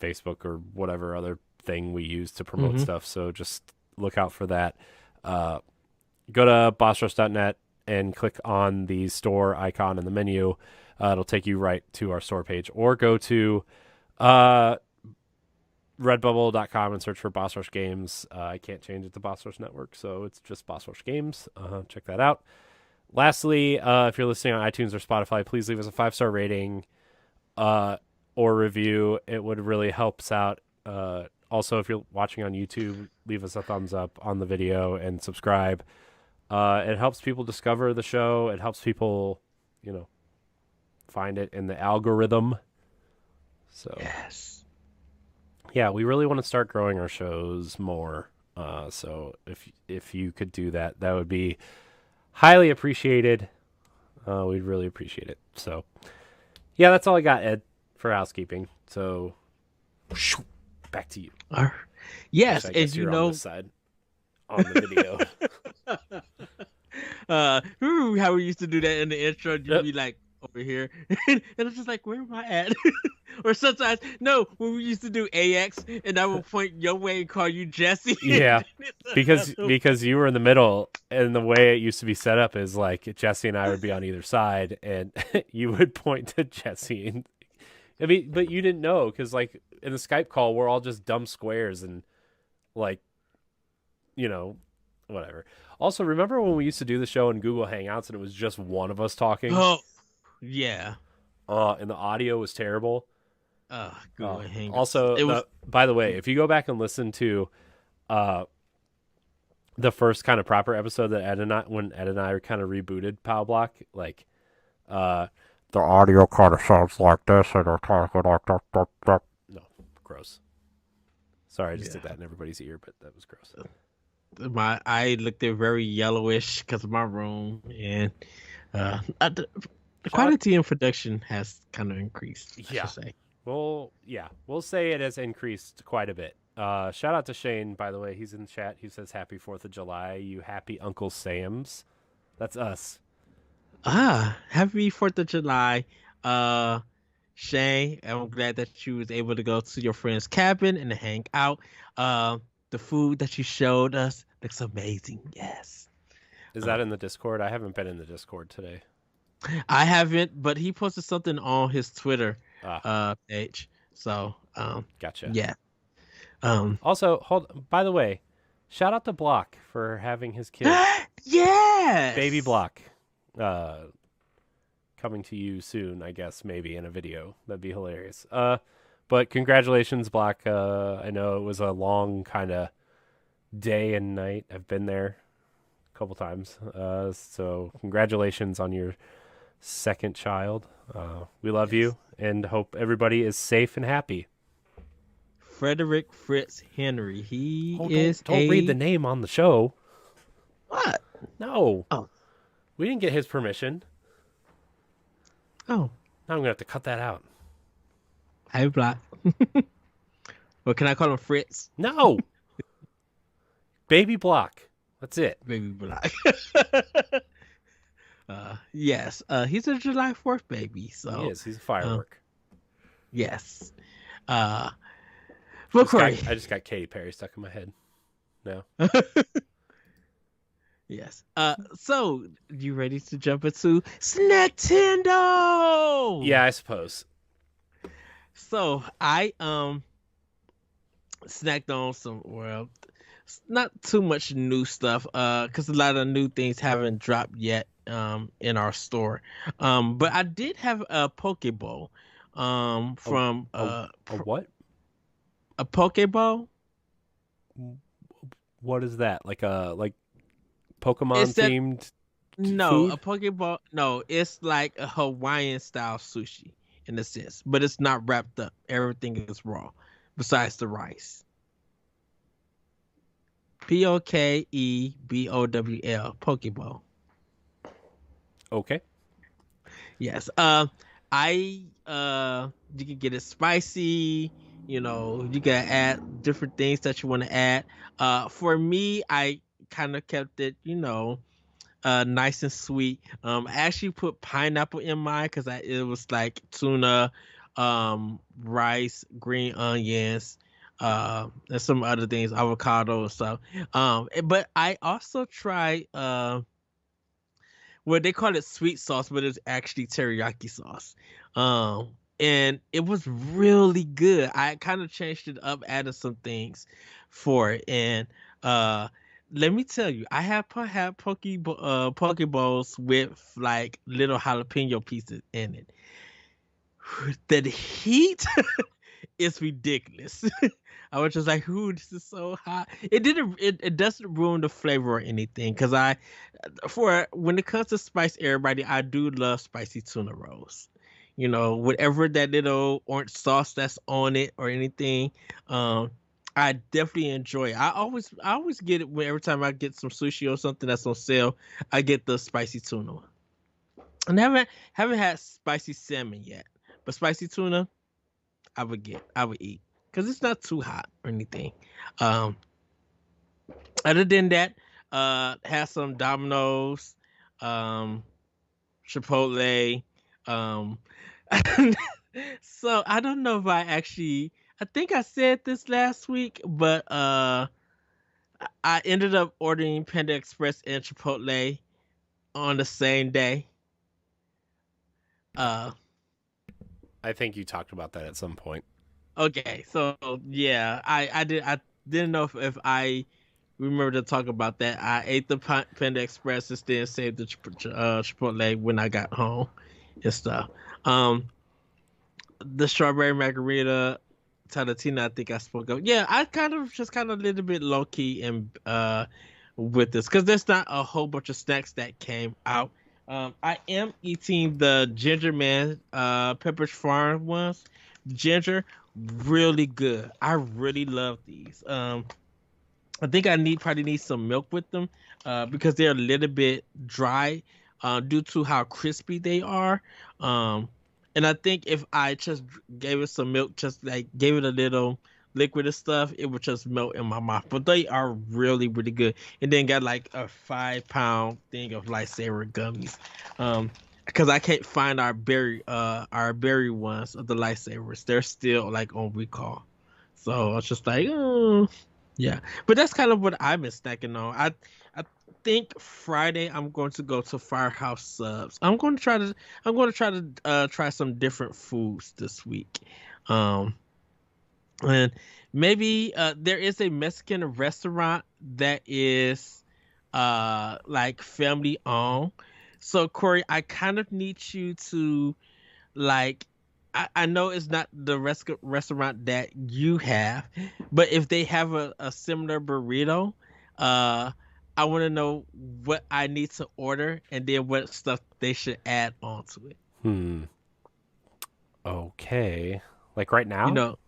Facebook or whatever other thing we use to promote stuff. So just look out for that. Go to bossrush.net and click on the store icon in the menu. It'll take you right to our store page, or go to redbubble.com and search for Boss Rush Games. I can't change it to Boss Rush Network, so it's just Boss Rush Games. Check that out. Lastly, if you're listening on iTunes or Spotify, please leave us a 5-star rating or review. It would really help us out. Also, if you're watching on YouTube, leave us a thumbs up on the video and subscribe. It helps people discover the show. It helps people, find it in the algorithm. So yes, yeah, we really want to start growing our shows more. So if you could do that, that would be highly appreciated. We'd really appreciate it. So yeah, that's all I got, Ed, for housekeeping. So back to you. Yes, I guess as you're you know, on this side on the video. Remember how we used to do that in the intro? You'd be like over here, and it's just like, where am I at? Or sometimes, no, when we used to do AX, and I would point your way and call you Jesse. Yeah, because you were in the middle, and the way it used to be set up is like Jesse and I would be on either side, and you would point to Jesse. And, I mean, but you didn't know, because like in the Skype call, we're all just dumb squares and like, whatever. Also, remember when we used to do the show in Google Hangouts and it was just one of us talking? Oh, yeah. and the audio was terrible. Google Hangouts. Also, by the way, if you go back and listen to the first kind of proper episode that when Ed and I kind of rebooted Pow Block, like the audio kind of sounds like this, and they're talking like that. No, gross. Sorry, I just did that in everybody's ear, but that was gross. My eye looked very yellowish because of my room, and the quality in production has kind of increased. I should say. Well, yeah, we'll say it has increased quite a bit. Shout out to Shane, by the way. He's in the chat. He says, "Happy 4th of July, you happy Uncle Sam's." That's us. Happy 4th of July. Shane, I'm glad that you was able to go to your friend's cabin and hang out. The food that you showed us looks amazing. Yes. Is that in the Discord? I haven't been in the Discord today. I haven't, but he posted something on his Twitter page. So, gotcha. Yeah. Also, by the way, shout out to Block for having his kid. Yes. Baby Block. Coming to you soon, I guess, maybe in a video. That'd be hilarious. But congratulations, Block. I know it was a long kind of day and night. I've been there a couple times. So congratulations on your second child. We love you and hope everybody is safe and happy. Frederick Fritz Henry. Don't read the name on the show. What? No. Oh. We didn't get his permission. Oh. Now I'm going to have to cut that out. Hey, Block. Well, can I call him Fritz? No. Baby Block. That's it. Baby Block. Yes. He's a July 4th baby. So he is. He's a firework. Yes. I just got Katy Perry stuck in my head. No. Yes. So you ready to jump into Nintendo? Yeah, I suppose. So I snacked on some not too much new stuff because a lot of new things haven't dropped yet in our store. But I did have a Pokeball from a what? A Pokeball? What is that? Like Pokemon themed? No, food? a Pokeball. No, it's like a Hawaiian style sushi in a sense, but it's not wrapped up. Everything is raw, besides the rice. Pokeball. Pokeball. Okay. Yes. You can get it spicy. You know, you can add different things that you want to add. For me, I kind of kept it, nice and sweet. I actually put pineapple in mine because it was like tuna, rice, green onions, and some other things, avocado and stuff. But I also tried they call it sweet sauce, but it's actually teriyaki sauce. And it was really good. I kind of changed it up, added some things for it, and let me tell you, I have Pokeballs with like little jalapeno pieces in it. The heat is ridiculous. I was just like, "Ooh, this is so hot." It doesn't ruin the flavor or anything because when it comes to spice, everybody, I do love spicy tuna rolls. Whatever that little orange sauce that's on it or anything, I definitely enjoy it. I always get it every time I get some sushi or something that's on sale. I get the spicy tuna one. And I haven't had spicy salmon yet, but spicy tuna, I would eat because it's not too hot or anything. Other than that, had some Domino's, Chipotle. So I don't know if I think I said this last week, but I ended up ordering Panda Express and Chipotle on the same day. I think you talked about that at some point. Okay, so yeah, I didn't know if I remember to talk about that. I ate the Panda Express and then saved the Chipotle when I got home and stuff. the strawberry margarita, Tadatina, I think I spoke of. Yeah, I kind of a little bit low key and with this because there's not a whole bunch of snacks that came out. I am eating the Ginger Man Pepperidge Farm ones. Ginger, really good. I really love these. I think I probably need some milk with them because they're a little bit dry due to how crispy they are. Um, and I think if I just gave it some milk, just like gave it a little liquid and stuff, it would just melt in my mouth. But they are really, really good. And then got like a 5 pound thing of lightsaber gummies. Because I can't find our berry ones of the lightsabers. They're still like on recall. So I was just like, oh. Yeah, but that's kind of what I've been snacking on. I think Friday I'm going to go to Firehouse Subs. I'm going to try to try some different foods this week. Um and maybe there is a Mexican restaurant that is like family owned. So Corey, I kind of need you to like I know it's not the restaurant that you have, but if they have a similar burrito, uh, I want to know what I need to order and then what stuff they should add onto it. Hmm. Okay. Like right You now? know,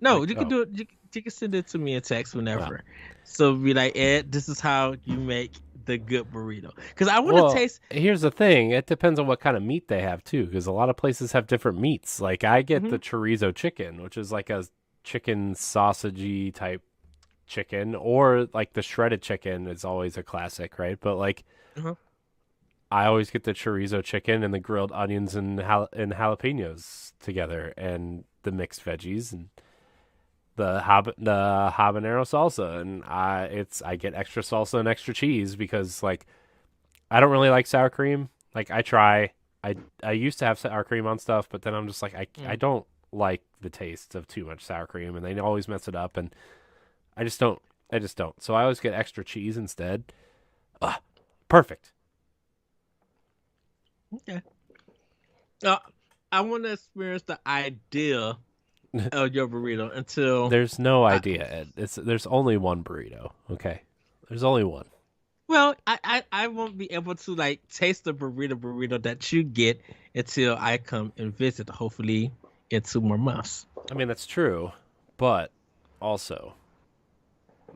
no, Like you can oh. do it. You can send it to me in text Wow. whenever. So be like, Ed, this is how you make the good burrito. Because I want to Well, taste. here's the thing. It depends on what kind of meat they have too, because a lot of places have different meats. Like I get the Mhm, chorizo chicken, which is like a chicken sausagey type chicken, or like the shredded chicken is always a classic, right? But like uh-huh. I always get the chorizo chicken and the grilled onions and and jalapenos together, and the mixed veggies and the habanero salsa, and I get extra salsa and extra cheese because like I don't really like sour cream. Like I try, I used to have sour cream on stuff, but then I'm just like I Mm. don't like the taste of too much sour cream, and they always mess it up, and I just don't. I just don't. So I always get extra cheese instead. Ah, perfect. Okay. Uh, I want to experience the idea of your burrito until There's no I, idea, Ed. There's only one burrito. Okay, there's only one. well, I won't be able to like taste the burrito that you get until I come and visit, hopefully in 2 more months. I mean that's true, but also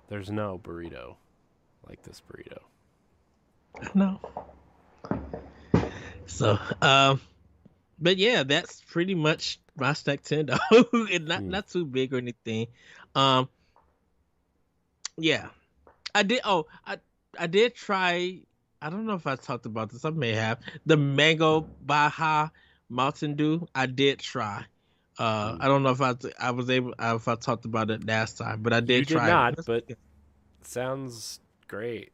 there's no burrito like this burrito. I know. So, but yeah, that's pretty much my snack tendo. And Hmm. not too big or anything. Um, yeah, I did. Oh, I did try. I don't know if I talked about this. I may have the mango Baja Mountain Dew. I did try. Hmm. I don't know if I was able if I talked about it last time, but I You did did try it. not, but sounds great.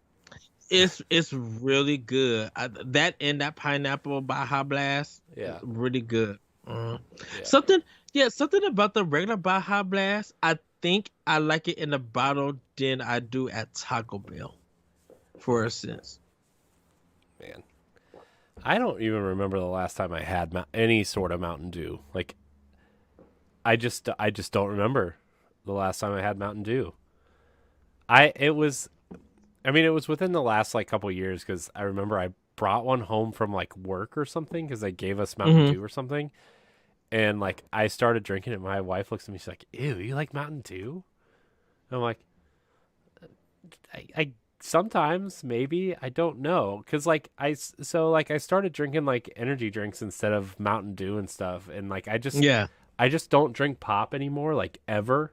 It's really good. That and that pineapple Baja Blast, Yeah, really good. Uh, yeah. something, yeah, something about the regular Baja Blast. I think I like it in the bottle than I do at Taco Bell, for Hmm. a sense. Man, I don't even remember the last time I had any sort of Mountain Dew. Like I just don't remember the last time I had Mountain Dew. I it was I mean it was within the last like couple years because I remember I brought one home from like work or something because they gave us Mountain Hmm. Dew or something, and like I started drinking it. My wife looks at me, she's like, "Ew, you like Mountain Dew?" And I'm like, I sometimes maybe I don't know because like so like I started drinking like energy drinks instead of Mountain Dew and stuff, and like Yeah. I just don't drink pop anymore, like ever,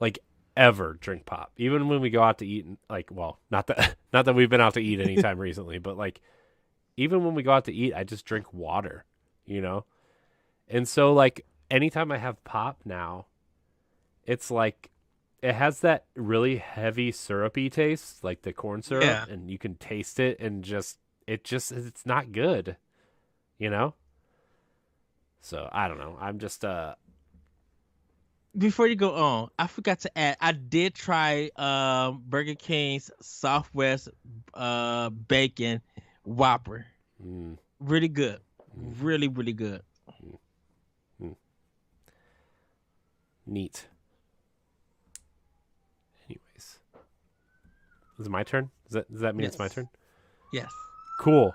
like ever drink pop. Even when we go out to eat, like well, not that not that we've been out to eat anytime recently, but like even when we go out to eat, I just drink water, you know. And so like anytime I have pop now, it's like it has that really heavy syrupy taste, like the corn syrup, Yeah. and you can taste it and just it's not good, you know? So I don't know. I'm just Before you go on, I forgot to add. I did try Burger King's Southwest bacon Whopper. mm, Really good. mm, Really, really good. mm, mm. Neat. Anyways, is it my turn? Does that mean it's my turn? Yes. Cool.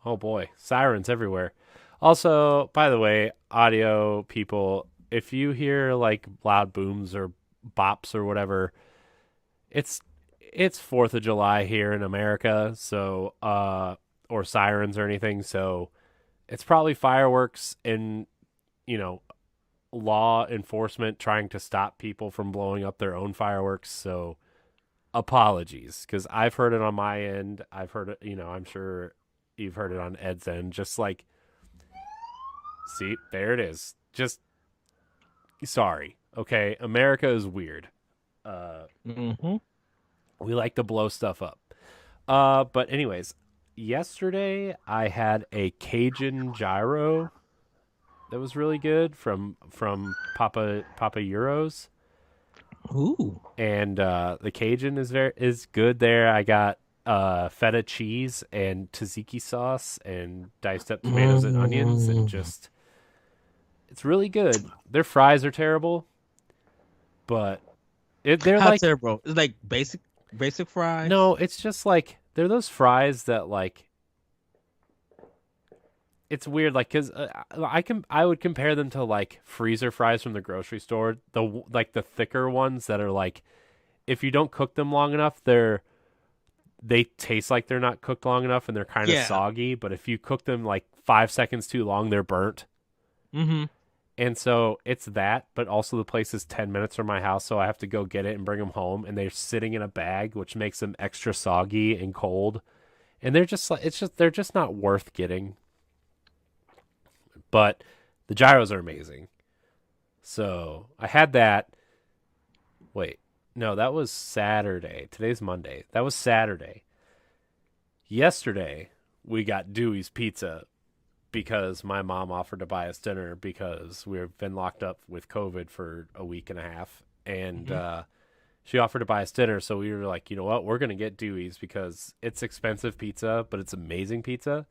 Oh boy, sirens everywhere. Also, by the way, audio people, if you hear like loud booms or bops or whatever, it's 4th of July here in America, so or sirens or anything, so it's probably fireworks and law enforcement trying to stop people from blowing up their own fireworks. So apologies, because I've heard it on my end. I've heard it, I'm sure you've heard it on Ed's end. Just like, see, there it is. Just sorry. Okay, America is weird. We like to blow stuff up. But anyways, yesterday I had a Cajun gyro that was really good from Papa Euros. Ooh. And the Cajun is good there. I got feta cheese and tzatziki sauce and diced up tomatoes and onions, and just it's really good. Their fries are terrible, but they're How like terrible? It's like basic fries. no, it's just like they're those fries that like it's weird, like because I would compare them to like freezer fries from the grocery store, the thicker ones that are like if you don't cook them long enough, they taste like they're not cooked long enough and they're kind of soggy. But if you cook them like 5 seconds too long, they're burnt. Mm-hmm. And so it's that, but also the place is 10 minutes from my house, so I have to go get it and bring them home, and they're sitting in a bag, which makes them extra soggy and cold. And they're just like they're just not worth getting. But the gyros are amazing. So I had that. Wait, no, that was Saturday. Today's Monday. That was Saturday. Yesterday, we got Dewey's Pizza because my mom offered to buy us dinner because we've been locked up with COVID for a week and a half. And she offered to buy us dinner. So we were like, you know what? We're going to get Dewey's because it's expensive pizza, but it's amazing pizza.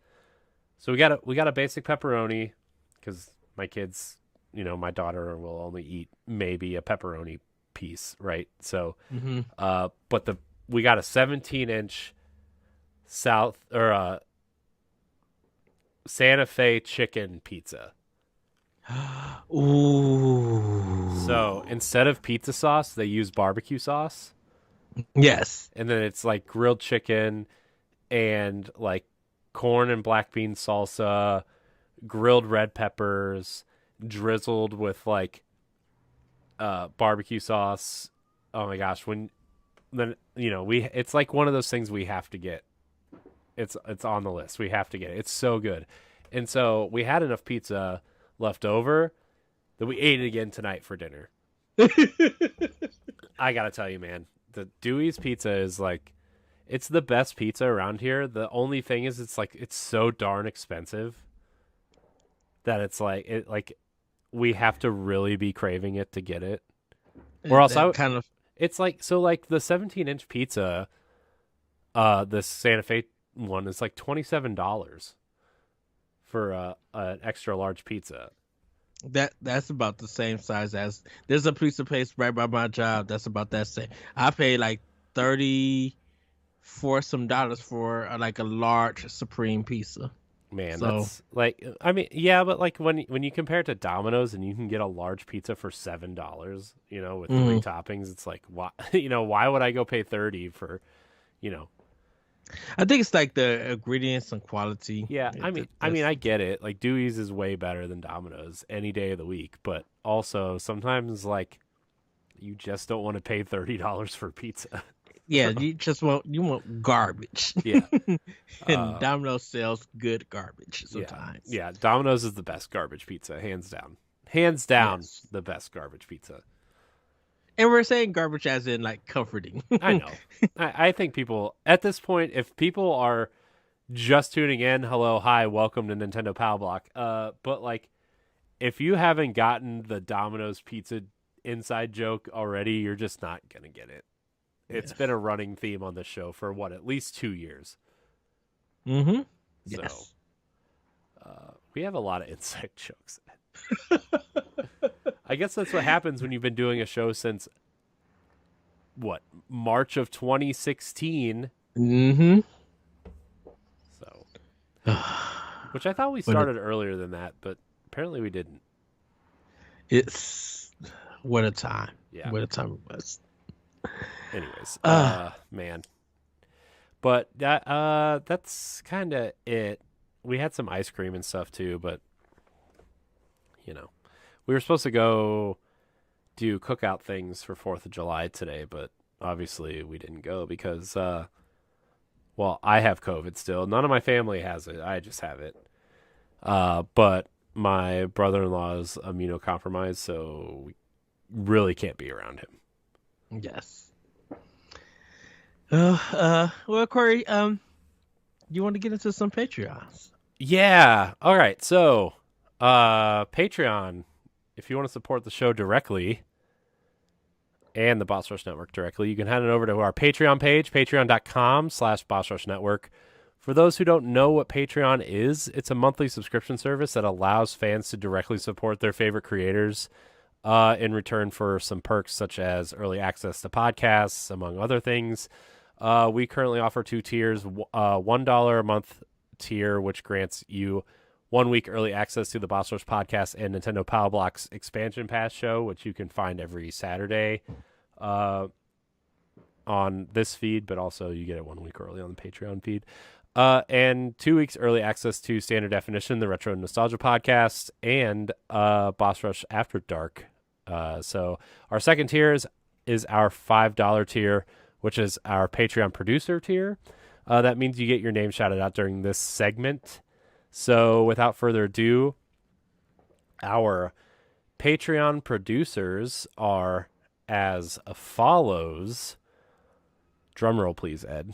So we got a basic pepperoni because my kids, my daughter will only eat maybe a pepperoni piece, right? So, but we got a 17-inch Santa Fe chicken pizza. Ooh. So instead of pizza sauce, they use barbecue sauce. Yes. And then it's like grilled chicken and like corn and black bean salsa, grilled red peppers, drizzled with like barbecue sauce. Oh my gosh, it's like one of those things we have to get. It's on the list. We have to get it. It's so good. And so we had enough pizza left over that we ate it again tonight for dinner. I got to tell you, man, the Dewey's Pizza is like, it's the best pizza around here. The only thing is it's so darn expensive that it's like we have to really be craving it to get it. Or else it's like, so like the 17-inch pizza, the Santa Fe one is like $27 for an extra large pizza. That's about the same size as there's a pizza place right by my job that's about that same. I paid like $30 for like a large supreme pizza. Man, that's like, I mean, yeah, but like when you compare it to Domino's and you can get a large pizza for $7, with 3 toppings, it's like, why, why would I go pay 30 for, I think it's like the ingredients and quality. Yeah, I mean, I get it. Like Dewey's is way better than Domino's any day of the week, but also sometimes like you just don't want to pay $30 for pizza. Yeah, you want garbage. Yeah. And Domino's sells good garbage sometimes. Yeah, Domino's is the best garbage pizza, hands down. Hands down, yes. The best garbage pizza. And we're saying garbage as in like comforting. I know. I think people at this point, if people are just tuning in, hello, hi, welcome to Nintendo Pow Block. But like, if you haven't gotten the Domino's pizza inside joke already, you're just not gonna get it. It's been a running theme on the show for at least 2 years. Mm-hmm. Yes. So, we have a lot of inside jokes. I guess that's what happens when you've been doing a show since March of 2016. Mm-hmm. So, which I thought we started earlier than that, but apparently we didn't. It's what a time. Yeah. What a time it was. Anyways, man. But that's kind of it. We had some ice cream and stuff too, but we were supposed to go do cookout things for 4th of July today, but obviously we didn't go because I have COVID still. None of my family has it. I just have it. But my brother-in-law is immunocompromised, so we really can't be around him. Yes. Well, Corey, you want to get into some Patreons? Yeah. All right. So, Patreon, if you want to support the show directly and the Boss Rush Network directly, you can head on over to our Patreon page, patreon.com/Boss Rush Network. For those who don't know what Patreon is, it's a monthly subscription service that allows fans to directly support their favorite creators in return for some perks such as early access to podcasts, among other things. We currently offer 2 tiers, $1 a month tier, which grants you 1 week early access to the Boss Rush podcast and Nintendo Pow Block's expansion pass show, which you can find every Saturday on this feed, but also you get it 1 week early on the Patreon feed. And 2 weeks early access to Standard Definition, the Retro Nostalgia podcast, and Boss Rush After Dark. So our second tier is our $5 tier, which is our Patreon producer tier. That means you get your name shouted out during this segment. So without further ado, our Patreon producers are as follows. Drum roll, please, Ed.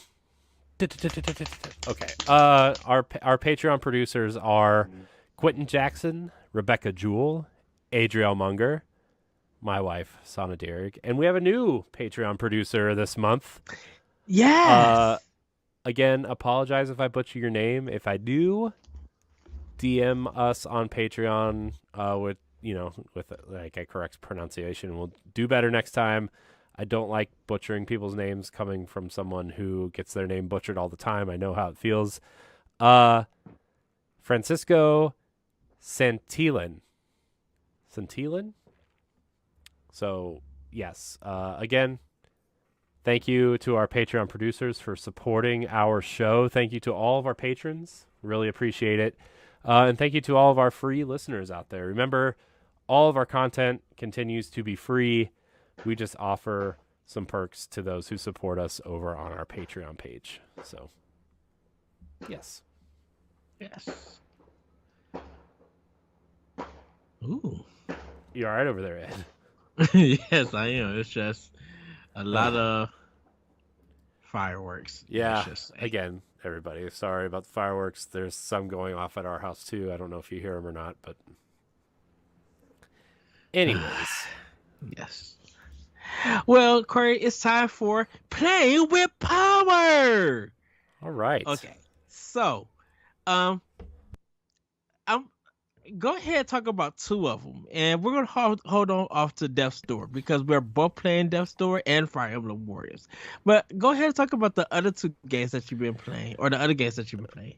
Okay. Our Patreon producers are Quentin Jackson, Rebecca Jewell, Adriel Munger, my wife, Sana Dirrig, and we have a new Patreon producer this month. Yes. Again, apologize if I butcher your name. If I do, DM us on Patreon with like a correct pronunciation. We'll do better next time. I don't like butchering people's names coming from someone who gets their name butchered all the time. I know how it feels. Francisco Santillan. Santillan? So, yes. Again, thank you to our Patreon producers for supporting our show. Thank you to all of our patrons. Really appreciate it. And thank you to all of our free listeners out there. Remember, all of our content continues to be free. We just offer some perks to those who support us over on our Patreon page. So, yes. Yes. Ooh. You all right over there, Ed? Yes, I am. It's just a lot of fireworks. Yeah. Again, everybody, sorry about the fireworks. There's some going off at our house, too. I don't know if you hear them or not, but anyways. Yes. Well, Corey, it's time for Playing with Power. All right. Okay. So, I'm go ahead and talk about 2 of them, and we're gonna hold on off to Death's Door because we're both playing Death's Door and Fire Emblem Warriors. But go ahead and talk about the other 2 games that you've been playing, or the other games that you've been playing.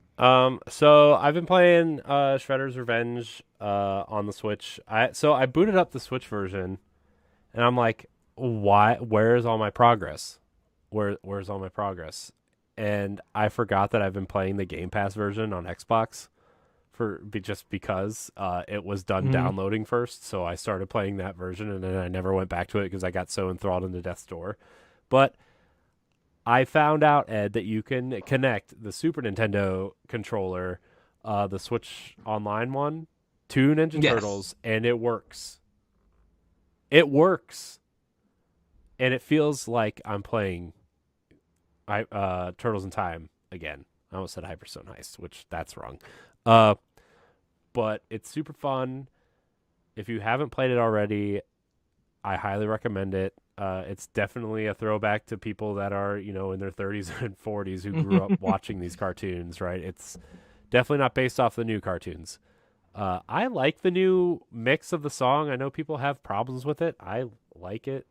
So I've been playing Shredder's Revenge on the Switch. I booted up the Switch version, and I'm like, why? Where's all my progress? Where's all my progress? And I forgot that I've been playing the Game Pass version on Xbox just because it was done downloading first. So I started playing that version, and then I never went back to it because I got so enthralled into Death's Door. But I found out, Ed, that you can connect the Super Nintendo controller, the Switch Online one, to Ninja Turtles, and it works. It works. And it feels like I'm playing Turtles in Time again. I almost said Hyperstone Heist, which that's wrong. But it's super fun. If you haven't played it already, I highly recommend it. It's definitely a throwback to people that are, in their 30s and 40s who grew up watching these cartoons, right? It's definitely not based off the new cartoons. I like the new mix of the song. I know people have problems with it. I like it.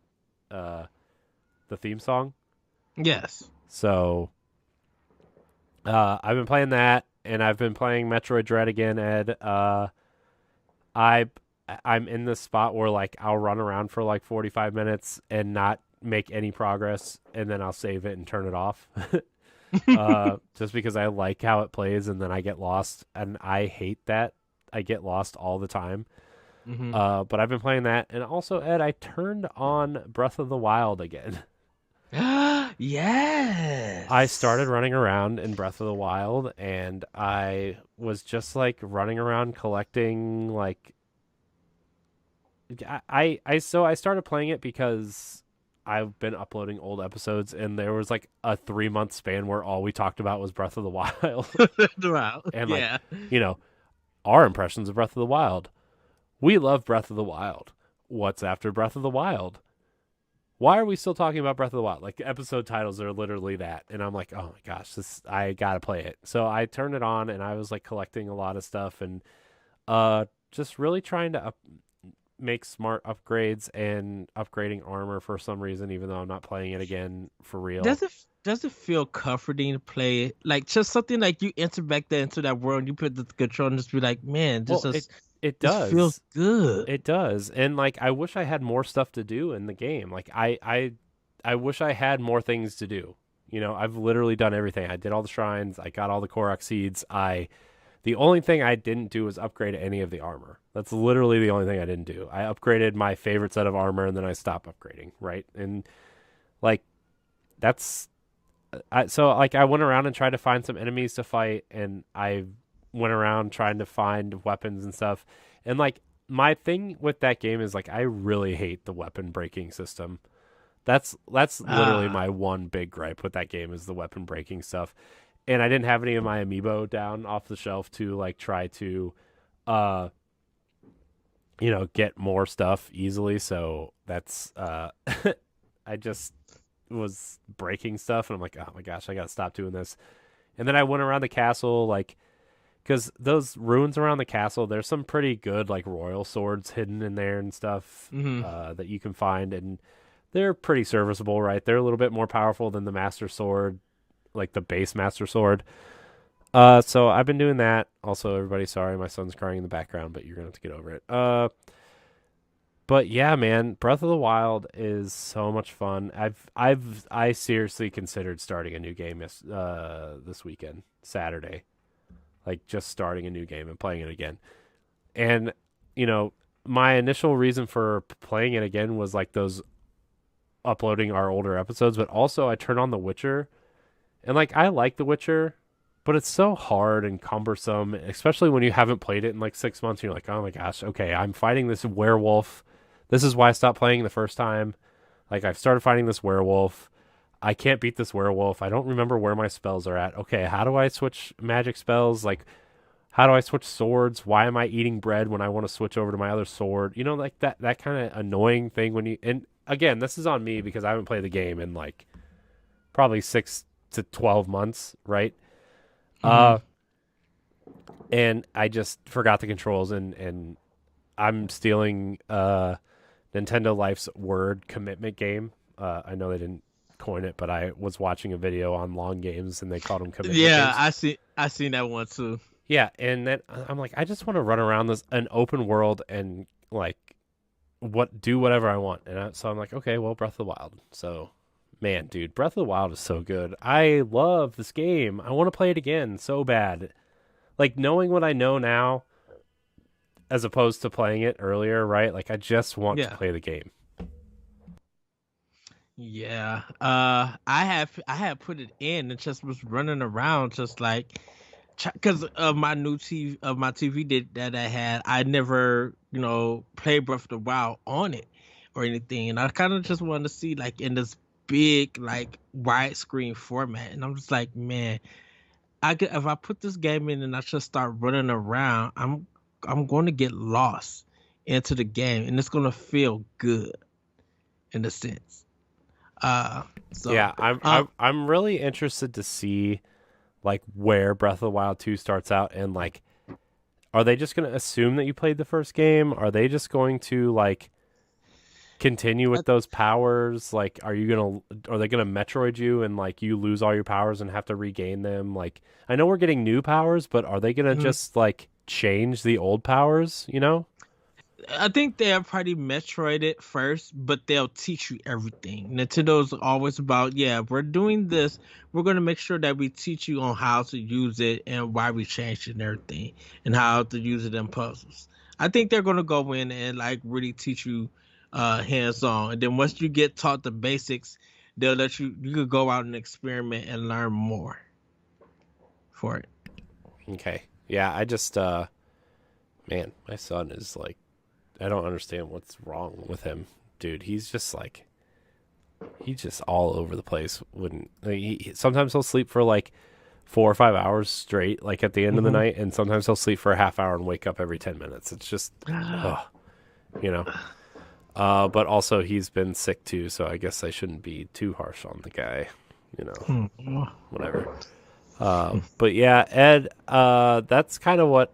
The theme song. Yes. So I've been playing that, and I've been playing Metroid Dread again, Ed. I I'm in this spot where like I'll run around for like 45 minutes and not make any progress, and then I'll save it and turn it off. Just because I like how it plays, and then I get lost, and I hate that. I get lost all the time. Hmm. But I've been playing that, and also Ed, I turned on Breath of the Wild again. I started Yes. running around in Breath of the Wild, and I was just like running around collecting like so I started playing it because I've been uploading old episodes, and there was like a 3 month span where all we talked about was Breath of the Wild. Wow. And like, Yeah. you know, our impressions of Breath of the Wild. We love Breath of the Wild. What's after Breath of the Wild? Why are we still talking about Breath of the Wild? Like, episode titles are literally that. And I'm like, oh my gosh, this I gotta play it. So I turned it on, and I was like collecting a lot of stuff, and just really trying to make smart upgrades and upgrading armor for some reason, even though I'm not playing it again for real. Does it feel comforting to play it? Like just something like you enter back there into that world, you put the control and just be like, man, Well, it this feels does. good. It does. And like I wish I had more stuff to do in the game. Like I wish I had more things to do. You know, I've literally done everything. I did all the shrines, I got all the Korok seeds. The only thing I didn't do was upgrade any of the armor. That's literally the only thing I didn't do. I upgraded my favorite set of armor, and then I stopped upgrading, right? And like that's so like I went around and tried to find some enemies to fight, and I went around trying to find weapons and stuff. And like my thing with that game is like I really hate the weapon breaking system. That's literally Ah, my one big gripe with that game is the weapon breaking stuff. And I didn't have any of my amiibo down off the shelf to like try to uh get more stuff easily, so that's I just was breaking stuff, and I'm like, oh my gosh, I gotta stop doing this. And then I went around the castle, like, because those ruins around the castle, there's some pretty good like royal swords hidden in there and stuff hmm. that you can find, and they're pretty serviceable, right? They're a little bit more powerful than the master sword, like the base master sword. So I've been doing that. Also, everybody, sorry, my son's crying in the background, but you're gonna have to get over it. But yeah, man, Breath of the Wild is so much fun. I seriously considered starting a new game this weekend, Saturday, like just starting a new game and playing it again. And you know, my initial reason for playing it again was like those uploading our older episodes, but also I turned on The Witcher, and like I like The Witcher, but it's so hard and cumbersome, especially when you haven't played it in like 6 months. You're like, oh my gosh, okay, I'm fighting this werewolf. This is why I stopped playing the first time. Like I've started fighting this werewolf. I can't beat this werewolf. I don't remember where my spells are at. Okay, how do I switch magic spells? Like, how do I switch swords? Why am I eating bread when I want to switch over to my other sword? You know, like that kind of annoying thing when you. And again, this is on me because I haven't played the game in like probably 6 to 12 months, right? Hmm. Uh, and I just forgot the controls, and I'm stealing Nintendo Life's word commitment game. I know they didn't coin it, but I was watching a video on long games, and they called them commitment Yeah, games. I seen that one too. Yeah, and then I'm like, I just want to run around this an open world and like do whatever I want. And so I'm like, okay, well, Breath of the Wild. So, man, dude, Breath of the Wild is so good. I love this game. I want to play it again so bad. Like knowing what I know now, as opposed to playing it earlier, right? Like I just want to Yeah. play the game. Yeah. I have put it in and just was running around just like because of my new TV of my TV that I had. I never, played Breath of the Wild on it or anything. And I kind of just wanted to see like in this big like widescreen format. And I'm just like, man, if I put this game in and I just start running around, I'm going to get lost into the game and it's going to feel good in a sense. Uh, Yeah, so, I'm um, I'm I'm really interested to see like where Breath of the Wild 2 starts out, and like are they just going to assume that you played the first game? Are they just going to like continue with those powers? Like, are they gonna Metroid you and like you lose all your powers and have to regain them? Like, I know we're getting new powers, but are they gonna just like change the old powers? You know? I think they'll probably Metroid it first, but they'll teach you everything. Nintendo's always about, yeah, we're doing this. We're going to make sure that we teach you on how to use it and why we changed it and everything and how to use it in puzzles. I think they're going to go in and like really teach you hands on. And then once you get taught the basics, they'll let you could go out and experiment and learn more for it. Okay. Yeah, I just man, my son is like, I don't understand what's wrong with him, dude. He's just all over the place. Sometimes he'll sleep for like 4 or 5 hours straight, like at the end of the night, and sometimes he'll sleep for a half hour and wake up every 10 minutes. It's just, you know. But also he's been sick too, so I guess I shouldn't be too harsh on the guy, you know. Whatever. But yeah, Ed, that's kind of what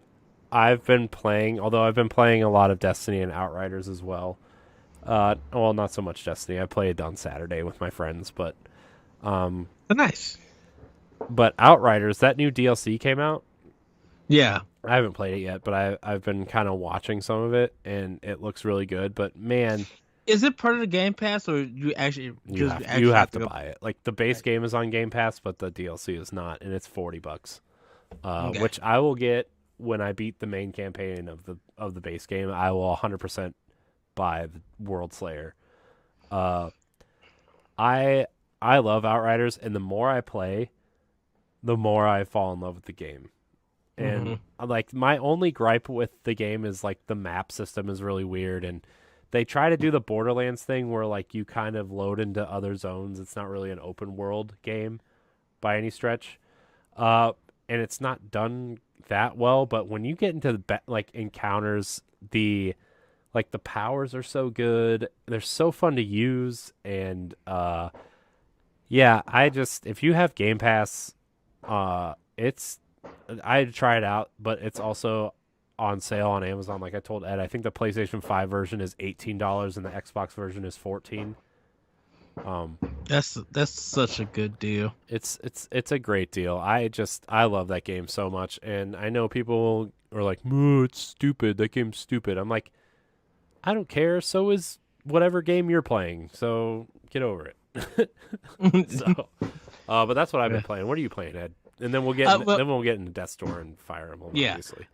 I've been playing, although I've been playing a lot of Destiny and Outriders as well. Well, not so much Destiny. I played on Saturday with my friends, but nice. But Outriders, that new DLC came out. Yeah. I haven't played it yet, but I've been kind of watching some of it, and it looks really good. But man, is it part of the Game Pass, or you have to buy it? Like the base game is on Game Pass, but the DLC is not, and it's $40, which I will get when I beat the main campaign of the base game. I will 100% buy the World Slayer. I love Outriders, and the more I play, the more I fall in love with the game. And like my only gripe with the game is like the map system is really weird, and they try to do the Borderlands thing where like you kind of load into other zones. It's not really an open world game by any stretch, and it's not done that well. But when you get into the like encounters, the powers are so good. They're so fun to use, and yeah, if you have Game Pass, I'd try it out, but it's also on sale on Amazon. Like I told Ed, I think the PlayStation 5 version is $18 and the Xbox version is $14. That's such a good deal. It's a great deal. I love that game so much, and I know people are like, "Moo, it's stupid. That game's stupid." I'm like, I don't care. So is whatever game you're playing. So get over it. But that's what I've been playing. What are you playing, Ed? And then we'll get into Death's Door and Fire Emblem, obviously.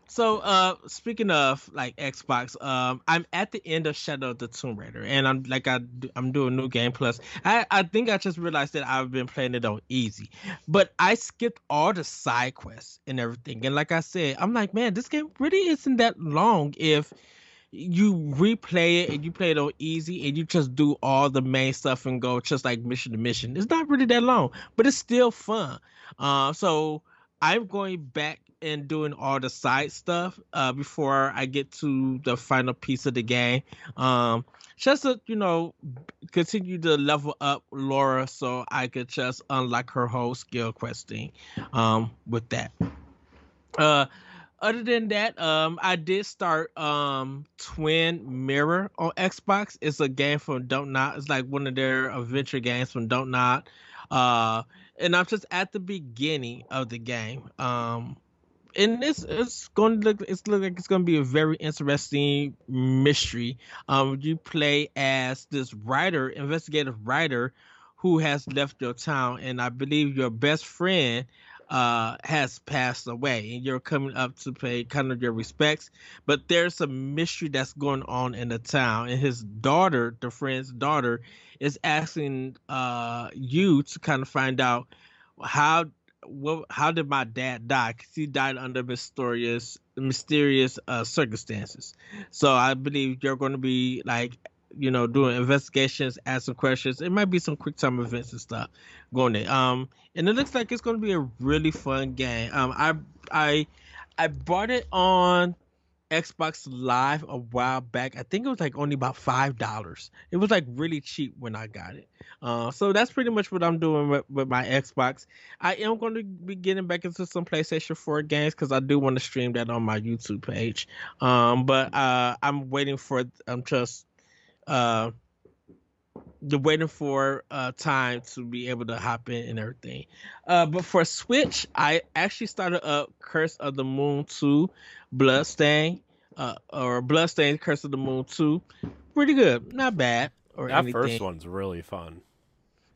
So speaking of like Xbox, I'm at the end of Shadow of the Tomb Raider, and I'm doing New Game Plus. I think I just realized that I've been playing it on easy, but I skipped all the side quests and everything. And like I said, I'm like, man, this game really isn't that long if you replay it and you play it on easy and you just do all the main stuff and go just like mission to mission. It's not really that long, but it's still fun. So I'm going back and doing all the side stuff before I get to the final piece of the game. Just to, continue to level up Laura so I could just unlock her whole skill questing with that. Other than that, I did start Twin Mirror on Xbox. It's a game from Don't Not. It's like one of their adventure games from Don't Not. And I'm just at the beginning of the game. And it's look like it's going to be a very interesting mystery. You play as this investigative writer who has left your town, and I believe your best friend has passed away, and you're coming up to pay kind of your respects. But there's a mystery that's going on in the town, and his daughter, the friend's daughter, is asking you to kind of find out how did my dad die? Because he died under mysterious circumstances. So I believe you're going to be like, doing investigations, asking questions. It might be some quick time events and stuff going there. And it looks like it's going to be a really fun game. I bought it on Xbox Live a while back. I think it was like only about $5. It was like really cheap when I got it. So that's pretty much what I'm doing with my Xbox. I am going to be getting back into some PlayStation 4 games because I do want to stream that on my YouTube page. But I'm waiting for I'm just uh the waiting for time to be able to hop in and everything. But for Switch, I actually started up Curse of the Moon 2 Bloodstain, or Bloodstain Curse of the Moon 2. Pretty good, not bad or That first anything. one's really fun.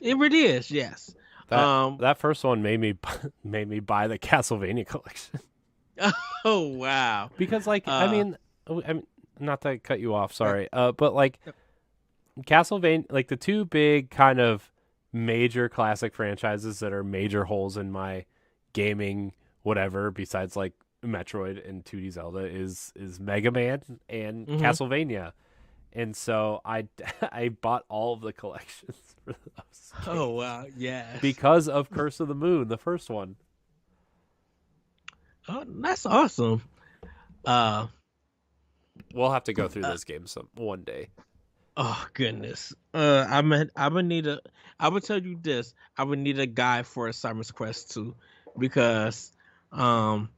It really is, yes. That Um, that first one made me made me buy the Castlevania collection oh wow. because, like, Uh, I mean, not to cut you off, sorry, but like Castlevania, like the two big kind of major classic franchises that are major holes in my gaming whatever, besides like Metroid and 2D Zelda, is Mega Man and mhm. Castlevania. And so I I bought all of the collections for those Oh games wow, yes. because of Curse of the Moon, the first one. Oh, that's awesome. Uh, We'll have to go through uh those games one day. Oh goodness. I would need a. I would tell you this. I would need a guide for Simon's Quest 2 because um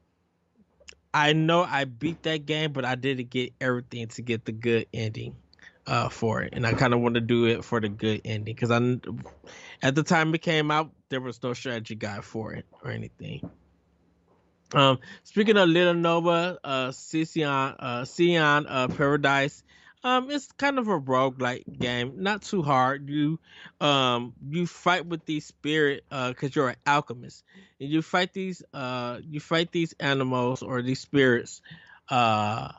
I know I beat that game, but I didn't get everything to get the good ending for it, and I kind of want to do it for the good ending because at the time it came out there was no strategy guide for it or anything. Speaking of Little Nova, Sion, Paradise, it's kind of a roguelike game, not too hard. You fight with these spirit, cause you're an alchemist, and you fight these animals or these spirits, uh,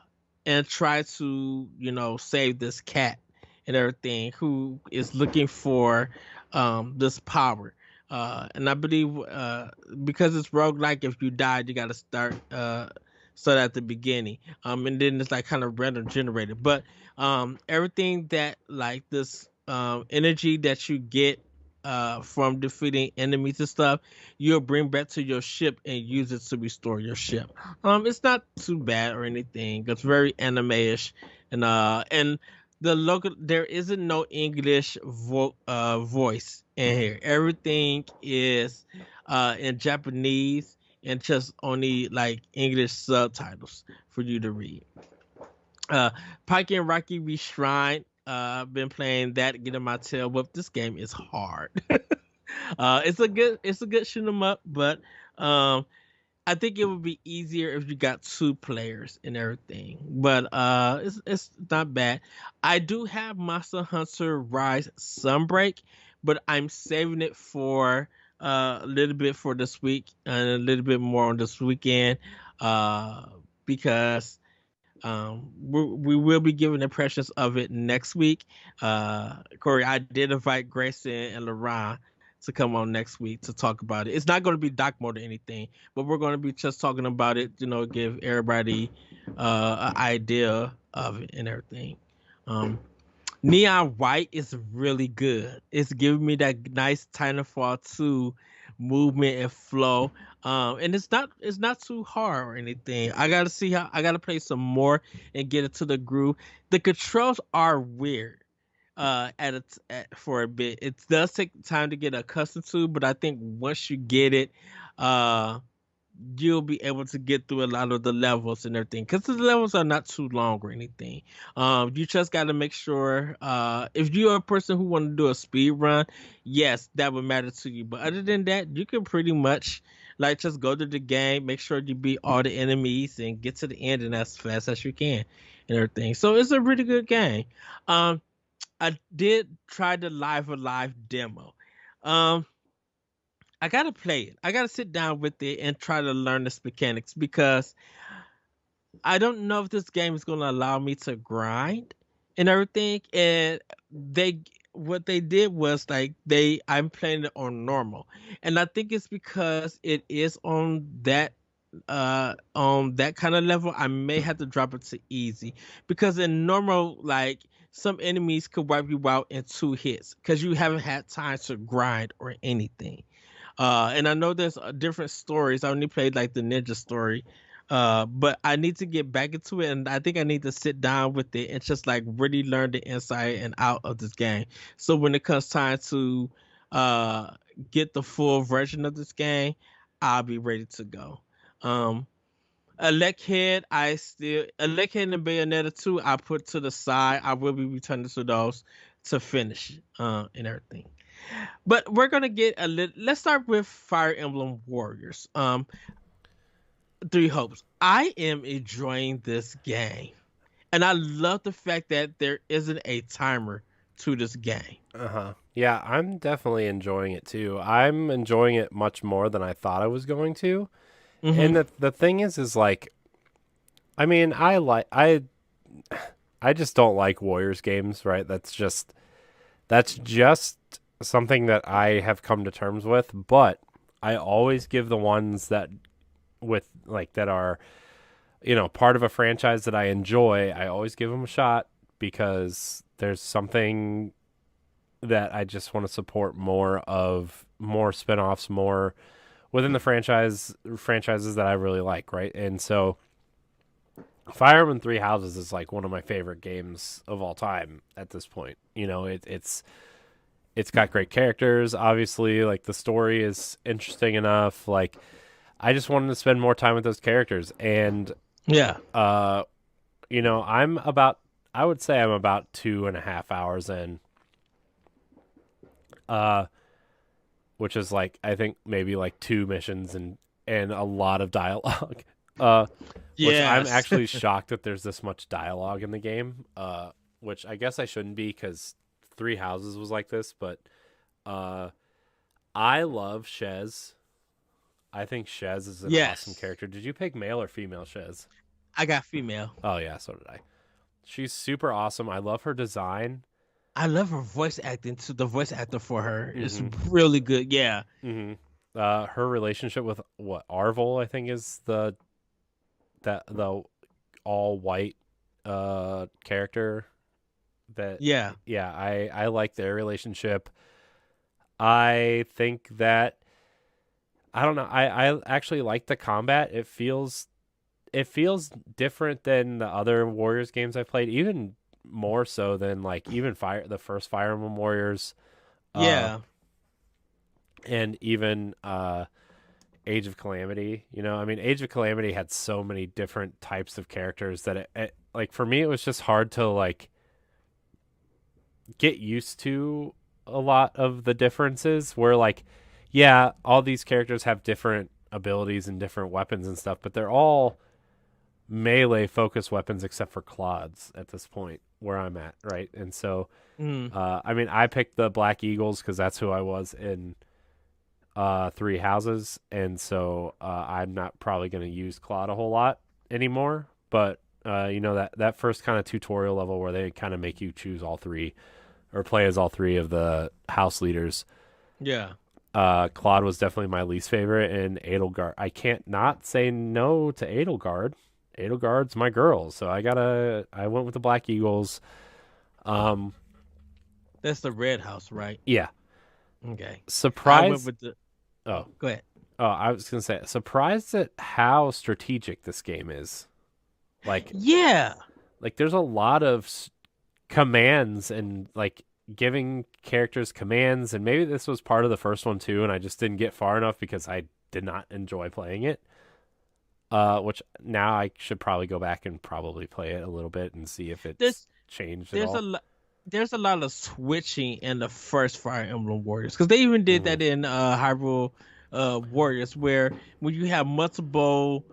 and try to, save this cat and everything who is looking for, this power. And I believe because it's roguelike, if you died, you got to start at the beginning. And then it's like kind of random generated. But everything that like this energy that you get from defeating enemies and stuff, you'll bring back to your ship and use it to restore your ship. It's not too bad or anything. It's very anime-ish, and the local there isn't no English voice in here. Everything is in Japanese and just only like English subtitles for you to read. Uh, Pike and Rocky Reshrine. I've been playing that, getting my tail whooped. This game is hard. It's a good shoot 'em up, but um, I think it would be easier if you got two players and everything. But it's not bad. I do have Monster Hunter Rise Sunbreak, but I'm saving it for a little bit for this week and a little bit more on this weekend. Because we will be giving impressions of it next week. Corey, I did invite Grayson and Laron to come on next week to talk about it. It's not going to be doc mode or anything, but we're going to be just talking about it. Give everybody an idea of it and everything. Neon White is really good. It's giving me that nice Titanfall 2 movement and flow. And it's not too hard or anything. I gotta play some more and get into the groove. The controls are weird for a bit. It does take time to get accustomed to, but I think once you get it, uh you'll be able to get through a lot of the levels and everything because the levels are not too long or anything. You just got to make sure if you're a person who want to do a speed run, yes, that would matter to you. But other than that, you can pretty much like just go to the game, make sure you beat all the enemies and get to the end and as fast as you can and everything. So it's a really good game. Um, I did try the Live Alive demo. Um, I gotta play it. I gotta sit down with it and try to learn this mechanics because I don't know if this game is gonna allow me to grind and everything. And they what they did was like I'm playing it on normal, and I think it's because it is on that kind of level. I may have to drop it to easy because in normal like some enemies could wipe you out in 2 hits because you haven't had time to grind or anything. And I know there's different stories. I only played like the ninja story, But I need to get back into it, and I think I need to sit down with it and just like really learn the inside and out of this game. So when it comes time to uh get the full version of this game, I'll be ready to go. Um, Elect Head and Bayonetta 2 I put to the side. I will be returning to those to finish and everything. But we're gonna get a little. Let's start with Fire Emblem Warriors. Three Hopes. I am enjoying this game, and I love the fact that there isn't a timer to this game. Uh-huh. Yeah, I'm definitely enjoying it too. I'm enjoying it much more than I thought I was going to. And Hmm. the thing is like, I mean, I just don't like Warriors games, right? That's just something that I have come to terms with, but I always give the ones that with like that are, part of a franchise that I enjoy, I always give them a shot because there's something that I just want to support more spin-offs, more within the franchises that I really like, right? And so Fire Emblem Three Houses is like one of my favorite games of all time at this point. It's got great characters, obviously, like the story is interesting enough. Like I just wanted to spend more time with those characters. And Yeah. uh I would say I'm about 2.5 hours in. Uh which is like I think maybe like two missions and a lot of dialogue. Uh, which I'm Yes. actually shocked that there's this much dialogue in the game. Which I guess I shouldn't be because Three Houses was like this, but uh, I love Shez. I think Shez is an awesome Yes. character. Did you pick male or female Shez? I got female. Oh yeah, so did I. She's super awesome. I love her design. I love her voice acting too. The voice actor for her is Mm-hmm. really good. Yeah. Mm-hmm. Her relationship with what Arvel, I think, is the all white character that Yeah. yeah, I like their relationship. I think that I don't know, I actually like the combat. It feels different than the other Warriors games I've played, even more so than like even the first Fire Emblem Warriors, uh Yeah. and even Age of Calamity. I mean, Age of Calamity had so many different types of characters that like for me it was just hard to like get used to a lot of the differences where like yeah, all these characters have different abilities and different weapons and stuff, but they're all melee focused weapons except for Claude's at this point where I'm at, right? And so Mm. I mean, I picked the Black Eagles because that's who I was in Three Houses, and so I'm not probably going to use Claude a whole lot anymore. But that first kind of tutorial level where they kind of make you choose all three or play as all three of the house leaders. Yeah. Claude was definitely my least favorite, and Edelgard. I can't not say no to Edelgard. Edelgard's my girl, so I went with the Black Eagles. Um, That's the Red House, right? yeah, Okay. I went surprised. with the. Oh, Oh, go ahead. oh, I was gonna say surprised at how strategic this game is. Like, Yeah. there's a lot of commands and like giving characters commands, and maybe this was part of the first one too, and I just didn't get far enough because I did not enjoy playing it. Which now I should probably go back and probably play it a little bit and see if it's There's changed at there's a all. lot. There's a lot of switching in the first Fire Emblem Warriors because they even did Hmm. that in Hyrule Warriors, where when you have multiple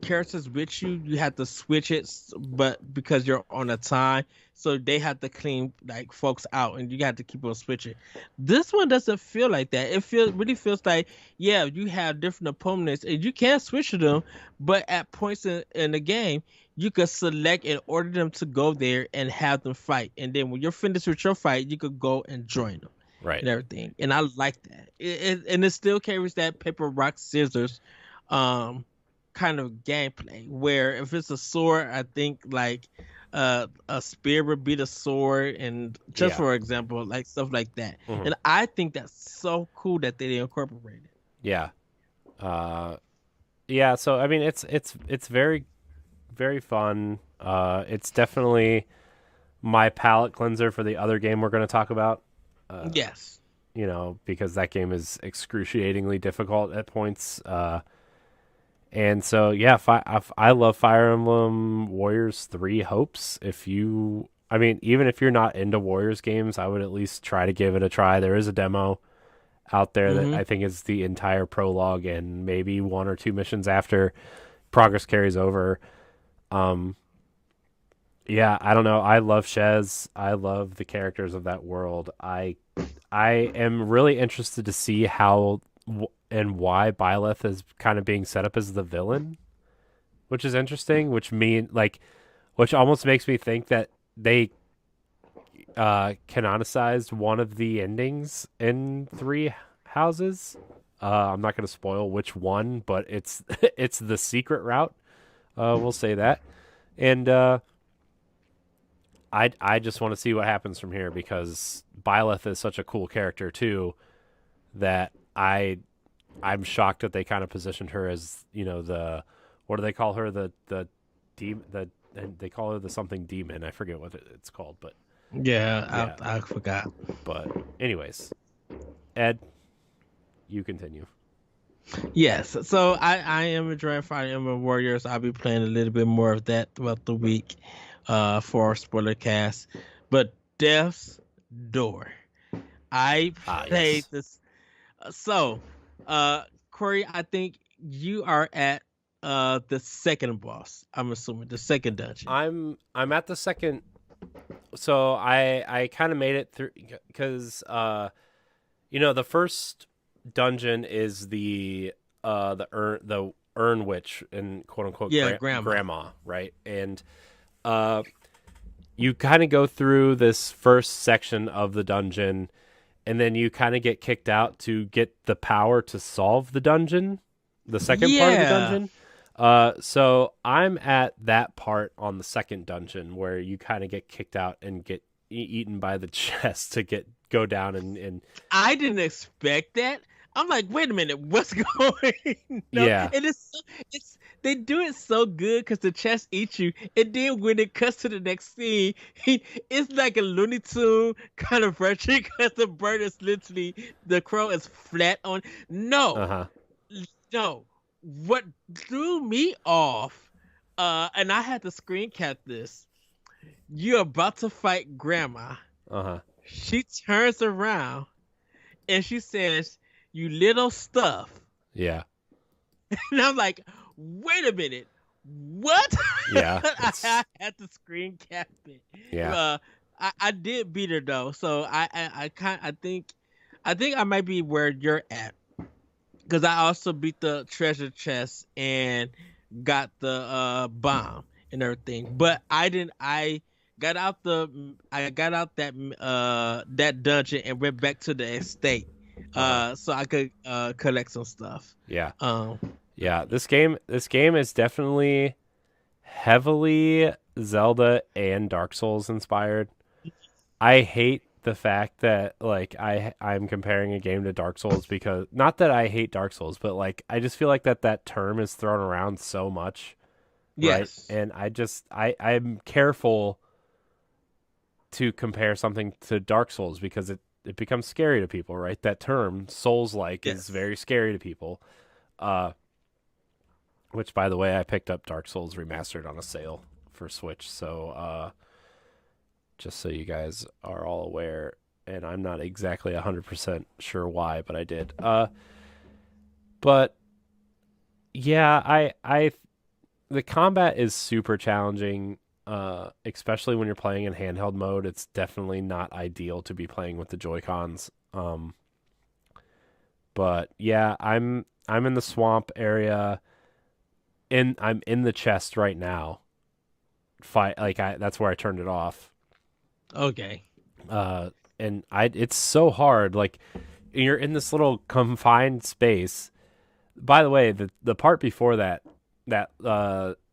characters with you, you have to switch it, but because you're on a time, so they have to clean like folks out, and you got to keep on switching. This one doesn't feel like that. It really feels like yeah, you have different opponents, and you can switch to them, but at points in the game you could select and order them to go there and have them fight. And then when you're finished with your fight, you could go and join them Right. and everything. And I like that. And it still carries that paper, rock, scissors um, kind of gameplay where if it's a sword, I think like a spear would be the sword. And just Yeah. for example, like stuff like that. Hmm. And I think that's so cool that they incorporated. Yeah. Uh, yeah, so I mean it's very very fun. It's definitely my palate cleanser for the other game we're going to talk about. Yes. You know, because that game is excruciatingly difficult at points. And so yeah, I love Fire Emblem Warriors 3 Hopes. I mean, even if you're not into Warriors games, I would at least try to give it a try. There is a demo out there that Mm-hmm. I think is the entire prologue and maybe one or two missions after progress carries over. Yeah, I don't know. I love Shez. I love the characters of that world. I am really interested to see how and why Byleth is kind of being set up as the villain, which is interesting. Which almost makes me think that they canonicized one of the endings in Three Houses. I'm not going to spoil which one, but it's it's the secret route. We'll say that, and I just want to see what happens from here because Byleth is such a cool character too that I'm shocked that they kind of positioned her as, you know, the, what do they call her, and they call her the something demon. I forget what it's called, but Yeah, yeah. I forgot. But anyways, Ed, you continue. Yes, so I am enjoying Fire Emblem Warriors. I'll be playing a little bit more of that throughout the week, for our spoiler cast. But Death's Door, I played Yes. this. So, Corey, I think you are at the second boss. I'm assuming the second dungeon. I'm at the second. So I kind of made it through because you know, the first dungeon is the urn witch and quote unquote Yeah, grandma. grandma, right? And uh you kind of go through this first section of the dungeon and then you kind of get kicked out to get the power to solve the dungeon, the second part of the Yeah, dungeon. So I'm at that part on the second dungeon where you kind of get kicked out and get eaten by the chest to go down and I didn't expect that. I'm like, wait a minute, what's going? No, yeah. and it's they do it so good because the chest eats you, and then when it cuts to the next scene, it's like a Looney Tune kind of version because the bird is literally the crow is flat on. No, Uh-huh. no, what threw me off, and I had to screen cap this. You're about to fight Grandma. Uh-huh. She turns around and she says, "You little stuff." Yeah. And I'm like, "Wait a minute, what?" Yeah. I had to screen cap it. Yeah. I did beat her though, so I think I might be where you're at because I also beat the treasure chest and got the bomb and everything. But I didn't. I got out that dungeon and went back to the estate, so I could collect some stuff. Yeah. Um, Yeah. This game is definitely heavily Zelda and Dark Souls inspired. I hate the fact that like I'm comparing a game to Dark Souls because not that I hate Dark Souls, but like I just feel like that term is thrown around so much, right? yes, And I'm careful to compare something to Dark Souls because it becomes scary to people, right? That term Souls like is yes. very scary to people. Uh which by the way, I picked up Dark Souls Remastered on a sale for Switch, so just so you guys are all aware, and I'm not exactly 100% sure why, but I did. But yeah, I the combat is super challenging, especially when you're playing in handheld mode. It's definitely not ideal to be playing with the Joy-Cons. But yeah, I'm in the swamp area, and I'm in the chest right now. That's where I turned it off. Okay. Uh, and it's so hard. Like you're in this little confined space. By the way, the part before that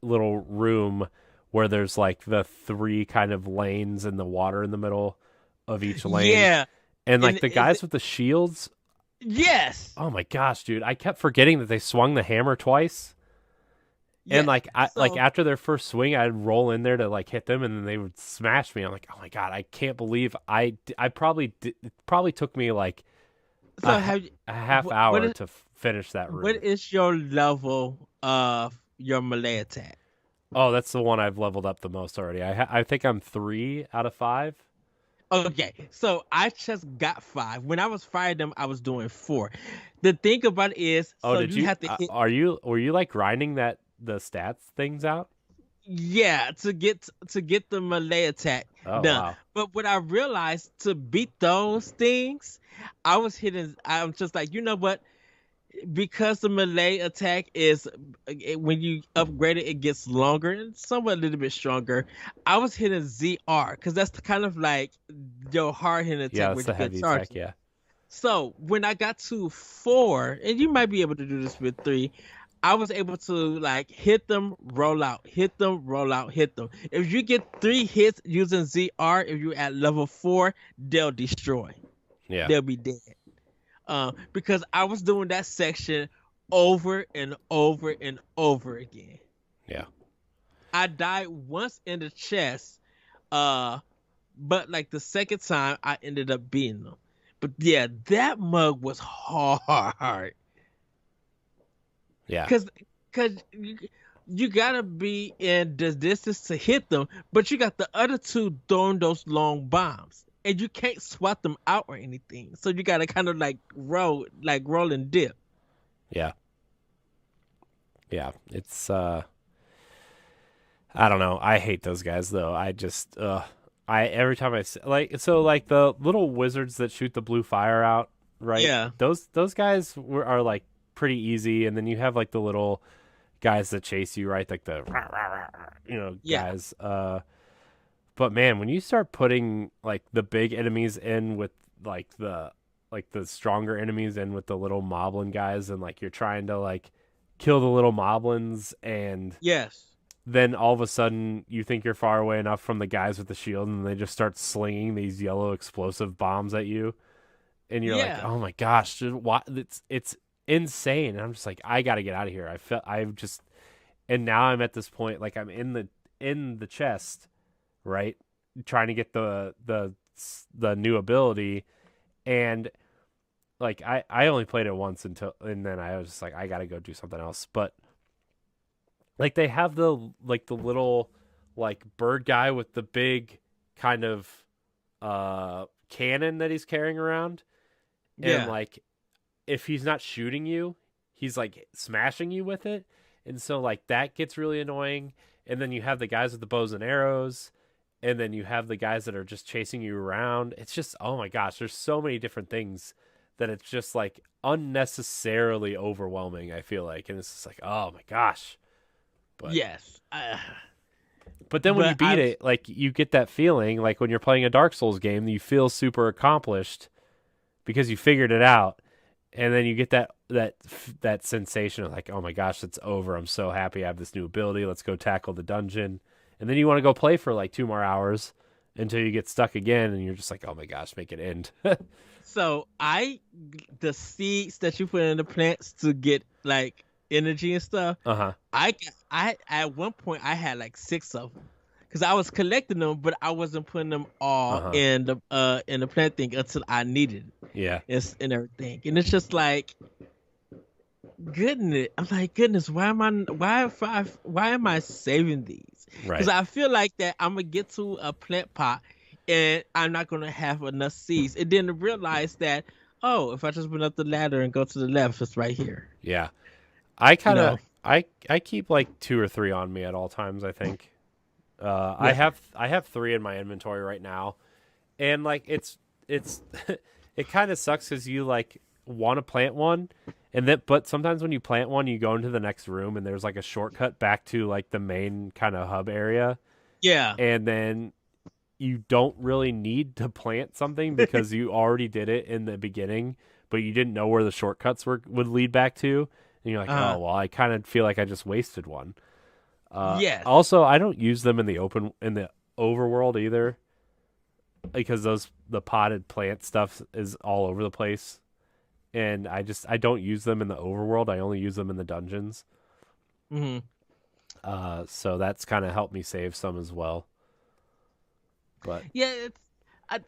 little room where there's like the three kind of lanes and the water in the middle of each lane, Yeah. and like And the guys with the shields. yes. Oh my gosh, dude! I kept forgetting that they swung the hammer twice. And Yeah. like like So after their first swing, I'd roll in there to like hit them, and then they would smash me. I'm like, oh my god, I can't believe I probably it probably took me like so have you, a half what hour is to finish that what room. is your level of your melee attack? Oh, that's the one I've leveled up the most already. I think I'm 3 out of 5. Okay, so I just got 5. When I was firing them, I was doing 4. The thing about it is, Oh, so did you you? have to hit, Were you like grinding the stats things out? yeah, to get the melee attack Oh done. wow. But what I realized to beat those things, I was hitting. I'm just like, you know what? Because the melee attack is when you upgrade it, it gets longer and somewhat a little bit stronger. I was hitting ZR because that's the kind of like your hard hitting Yeah, attack where that's the you can heavy charge attack. it. Yeah. So when I got to 4, and you might be able to do this with 3, I was able to like hit them, roll out, hit them, roll out, hit them. If you get 3 hits using ZR, if you're at level 4, they'll destroy. Yeah. They'll be dead. Because I was doing that section over and over and over again. Yeah. I died once in the chest, but like the second time I ended up beating them. But yeah, that mug was hard. Yeah. Cause you gotta be in the distance to hit them, but you got the other two throwing those long bombs. And you can't swat them out or anything. So you gotta kind of like roll and dip. Yeah. Yeah. It's I don't know. I hate those guys though. I just I every time like so like the little wizards that shoot the blue fire out, right? Yeah. Those guys are like pretty easy, and then you have like the little guys that chase you, right? Like the Yeah. guys. But man, when you start putting like the big enemies in with like the stronger enemies in with the little moblin guys, and like you're trying to like kill the little moblins, and Yes. then all of a sudden you think you're far away enough from the guys with the shield, and they just start slinging these yellow explosive bombs at you, and you're like, Yeah. oh my gosh, it's insane. And I'm just like, I gotta get out of here. And now I'm at this point, like I'm in the chest, right, trying to get the new ability, and like I only played it once and then I was just like, I gotta go do something else. But like they have the little like bird guy with the big kind of cannon that he's carrying around, and Yeah. like if he's not shooting you, he's like smashing you with it. And so like that gets really annoying. And then you have the guys with the bows and arrows, and then you have the guys that are just chasing you around. It's just, oh my gosh, there's so many different things that it's just like unnecessarily overwhelming, I feel like. And it's just like, oh my gosh. But Yes. but then when you But beat it, like you get that feeling like when you're playing a Dark Souls game, you feel super accomplished because you figured it out. And then you get that sensation of like, oh my gosh, it's over. I'm so happy I have this new ability. Let's go tackle the dungeon. And then you want to go play for like 2 more hours until you get stuck again, and you're just like, oh my gosh, make it end. so the seeds that you put in the plants to get like energy and stuff. Uh-huh. I at one point I had like 6 of them because I was collecting them, but I wasn't putting them all Uh-huh. in the plant thing until I needed Yeah. it and everything. And it's just like, goodness, I'm like, goodness, why am I saving these? Because Right. I feel like that I'm gonna get to a plant pot and I'm not gonna have enough seeds, and then to realize that, oh, if I just went up the ladder and go to the left, it's right here. Yeah. I You kind of know? I keep like 2 or 3 on me at all times, I think. I Yeah. have 3 in my inventory right now. And like it's it kind of sucks cuz you like want to plant one, and then but sometimes when you plant one, you go into the next room and there's like a shortcut back to like the main kind of hub area, Yeah. and then you don't really need to plant something because you already did it in the beginning, but you didn't know where the shortcuts would lead back to, and you're like, Uh-huh. oh well, I kind of feel like I just wasted one. Yes. Also, I don't use them in the overworld either, because the potted plant stuff is all over the place, and I don't use them in the overworld. I only use them in the dungeons. Hmm. So that's kind of helped me save some as well. But Yeah, I,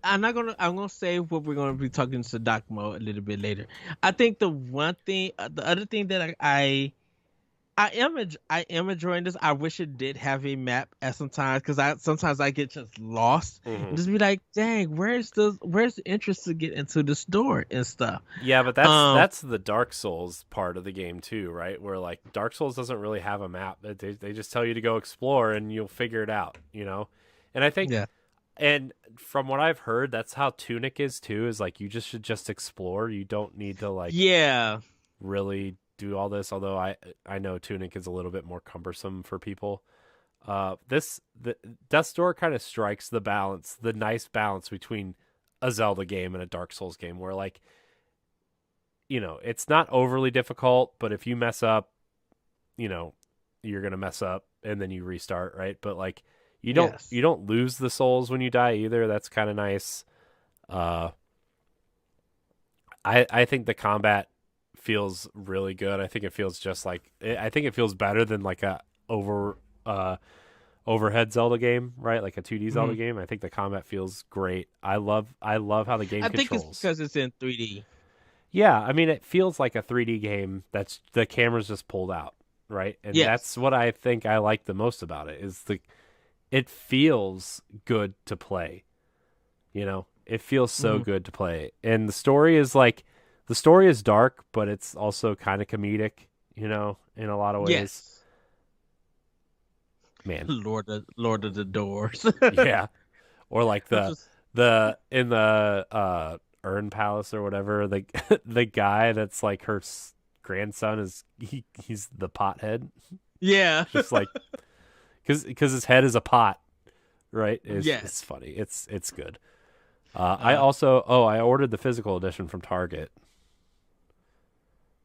I'm gonna say what we're gonna be talking to Doc Mo a little bit later. I think the one thing, the other thing that I am enjoying this. I wish it did have a map at sometimes because I sometimes I get just lost and mhm. just be like, dang, where's the interest to get into the store and stuff. Yeah, but Um, that's the Dark Souls part of the game too, right? Where like Dark Souls doesn't really have a map. They just tell you to go explore and you'll figure it out, you know? And I think yeah, and from what I've heard, that's how Tunic is too, is like you just should just explore. You don't need to like yeah, really do all this, although I know Tunic is a little bit more cumbersome for people. The Death's Door kind of strikes the nice balance between a Zelda game and a Dark Souls game where like it's not overly difficult, but if you mess up, you know, you're going to mess up and then you restart, right? But like yes. you don't lose the souls when you die either. That's kind of nice. Uh I think the combat feels really good. I think it feels just like I think it feels better than like a uh overhead Zelda game, right? Like a 2D Zelda Hmm. game. I think the combat feels great. I love how the game I think it's controls. because it's in 3D. Yeah, I mean, it feels like a 3D game that's the camera's just pulled out, right? And Yes. that's what I think I like the most about it is it feels good to play. It feels so Hmm. good to play. And the story is dark, but it's also kind of comedic, in a lot of ways. Yes. Man, Lord of the Doors. yeah. Or like I'm the just the in the Urn Palace or whatever, the the guy that's like her grandson he's the pothead, yeah. just like because his head is a pot, right? It's Yes. funny. It's good. Uh, I ordered the physical edition from Target,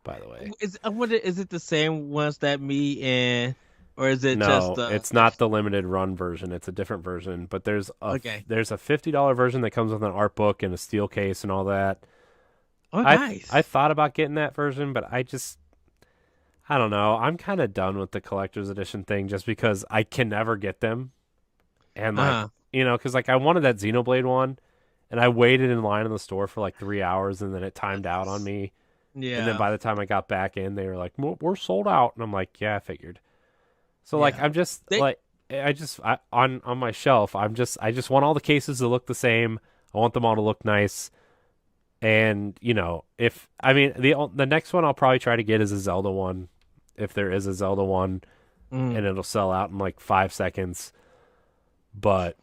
by the way. I wonder, is it the same ones that me and, or is it just No, it's not the limited run version. It's a different version, but okay? there's a $50 version that comes with an art book and a steel case and all that. Oh, I nice. thought about getting that version, but I don't know. I'm kind of done with the collector's edition thing just because I can never get them. And like, Uh-huh. because like I wanted that Xenoblade one and I waited in line in the store for like 3 hours and then it timed out on me. And then Yeah. by the time I got back in, they were like, we're sold out. And I'm like, yeah, I figured. So like, Yeah. I'm just They like, on my shelf, I just want all the cases to look the same. I want them all to look nice. And if I mean the next one I'll probably try to get is a Zelda one, if there is a Zelda one, mm, and it'll sell out in like 5 seconds. But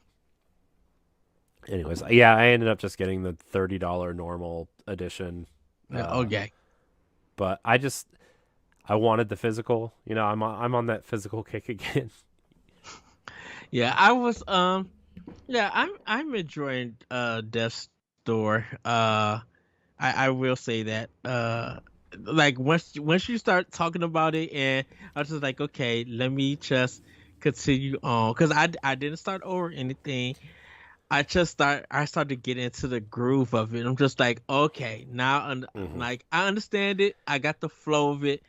anyways, yeah, I ended up just getting the $30 normal edition. yeah, Uh, okay. but I wanted the physical. I'm on that physical kick again. Yeah, I was yeah, I'm enjoying Death's Door. I will say that. Like once you start talking about it, and I was just like, okay, let me just continue on because I didn't start over anything. I started to get into the groove of it. I'm just like, okay, now Hmm. like I understand it. I got the flow of it.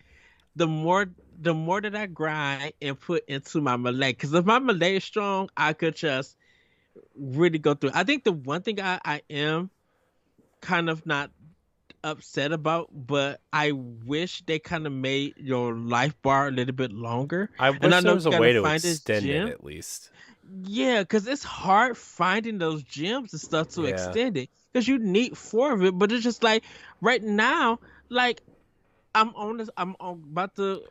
The more the more that I grind and put into my Malay, because if my Malay is strong, I could just really go through. I think the one thing I am kind of not upset about, but I wish they kind of made your life bar a little bit longer. I And I wish there know you was a gotta way to find this extend it gym. at least. Yeah, because it's hard finding those gyms and stuff to Yeah. extend it. Because you need four of it, but it's just like right now, like about to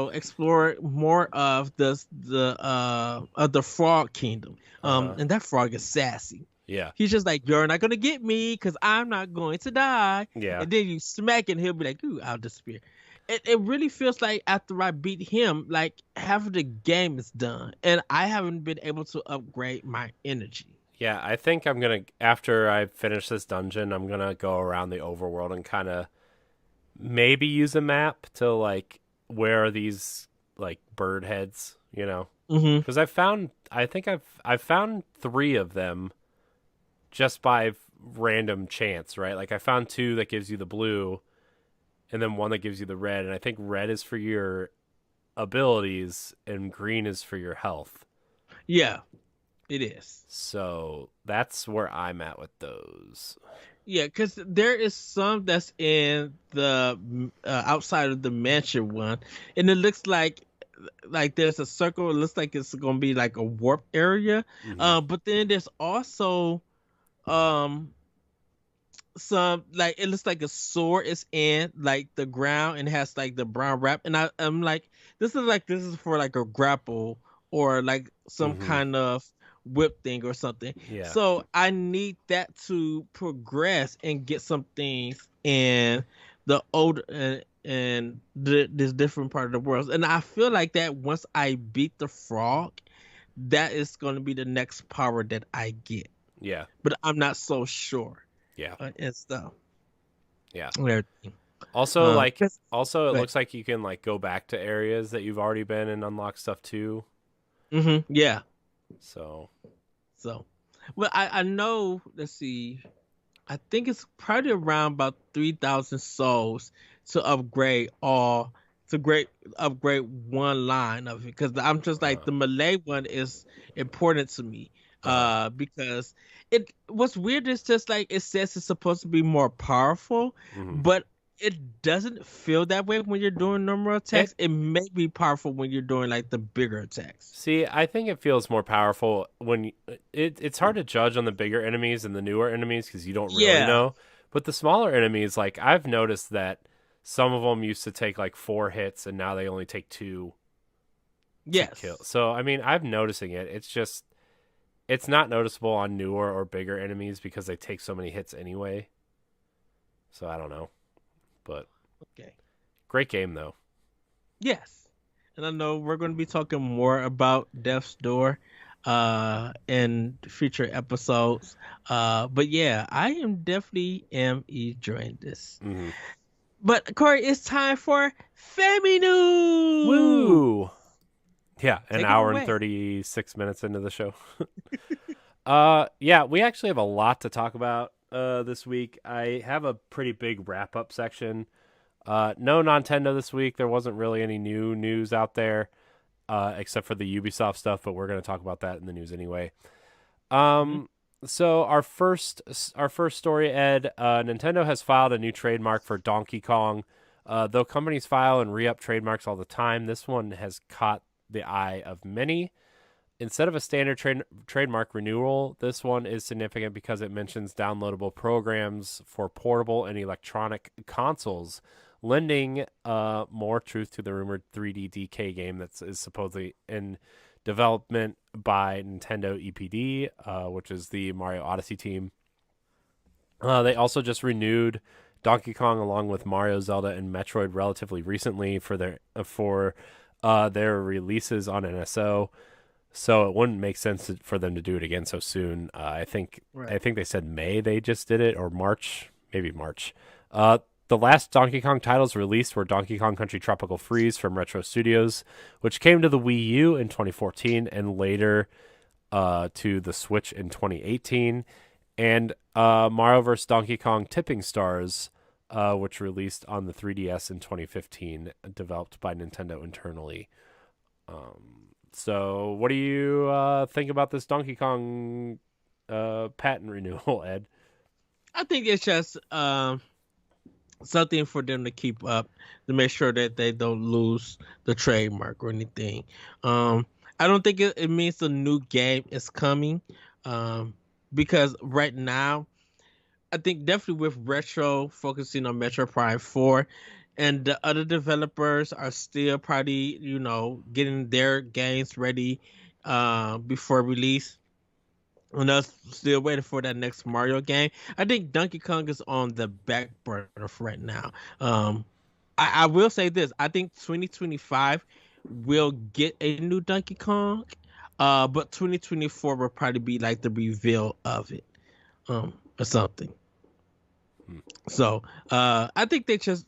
explore more of the frog kingdom. Uh huh. And that frog is sassy. Yeah. He's just like, you're not gonna get me because I'm not going to die. Yeah. And then you smack and he'll be like, ooh, I'll disappear. It really feels like after I beat him, like half of the game is done, and I haven't been able to upgrade my energy. Yeah. I think I'm gonna after I finish this dungeon, I'm gonna go around the overworld and kind of maybe use a map to like where are these like bird heads, Hmm. because I think I've found three of them just by random chance, right? Like I found two that gives you the blue, and then one that gives you the red. And I think red is for your abilities and green is for your health. Yeah, it is. So that's where I'm at with those. Yeah, because there is some that's in the outside of the mansion one, and it looks like there's a circle. It looks like it's gonna be like a warp area. Mm-hmm. But then there's also um some like it looks like a sword is in like the ground and has like the brown wrap, and I'm like this is for like a grapple or like some Mm-hmm. kind of whip thing or something. Yeah. So I need that to progress and get some things in the old and this different part of the world. And I feel like that once I beat the frog, that is going to be the next power that I get. Yeah. But I'm not so sure Yeah. and stuff. Yeah. And everything. Also, like, Yes. also it Right. looks like you can like go back to areas that you've already been and unlock stuff too. Yeah. So, So, well, I know. Let's see. I think it's probably around about 3,000 souls to upgrade all to great upgrade one line of it because I'm just like uh, the Malay one is important to me uh, because it what's weird is just like it says it's supposed to be more powerful, mhm. but it doesn't feel that way when you're doing normal attacks. It may be powerful when you're doing like the bigger attacks. See, I think it feels more powerful when it's hard to judge on the bigger enemies and the newer enemies because you don't really Yeah. know. But the smaller enemies, like I've noticed that some of them used to take like 4 hits and now they only take 2 to kill. Yes. So I mean, I'm noticing it. It's just it's not noticeable on newer or bigger enemies because they take so many hits anyway. So I don't know, but Okay. great game though. Yes. And I know we're going to be talking more about Death's Door in future episodes. But yeah, I am definitely am enjoying this. Mm-hmm. But Corey, it's time for Family News. Woo! Yeah, an Take it hour and away. 36 minutes into the show. Yeah, we actually have a lot to talk about this week. I have a pretty big wrap up section. No Nintendo this week. There wasn't really any new news out there, except for the Ubisoft stuff, but we're going to talk about that in the news anyway. Mhm. So our first story, Ed, Nintendo has filed a new trademark for Donkey Kong. Though companies file and re-up trademarks all the time, this one has caught the eye of many. Instead of a standard trademark renewal, this one is significant because it mentions downloadable programs for portable and electronic consoles, lending more truth to the rumored 3D DK game that is supposedly in development by Nintendo EPD, which is the Mario Odyssey team. They also just renewed Donkey Kong along with Mario, Zelda, and Metroid relatively recently for their releases on NSO. So it wouldn't make sense for them to do it again so soon. I think Right. they said May they just did it, or March, maybe March. The last Donkey Kong titles released were Donkey Kong Country Tropical Freeze from Retro Studios, which came to the Wii U in 2014 and later to the Switch in 2018, and Mario vs. Donkey Kong Tipping Stars, which released on the 3DS in 2015, developed by Nintendo internally. So, what do you think about this Donkey Kong patent renewal, Ed? I think it's just something for them to keep up to make sure that they don't lose the trademark or anything. I don't think it means a new game is coming because right now I think definitely with Retro focusing on Metroid Prime 4 and the other developers are still probably, getting their games ready before release. And us still waiting for that next Mario game. I think Donkey Kong is on the back burner for right now. I will say this. I think 2025 will get a new Donkey Kong. But 2024 will probably be like the reveal of it. Or something. So I think they're just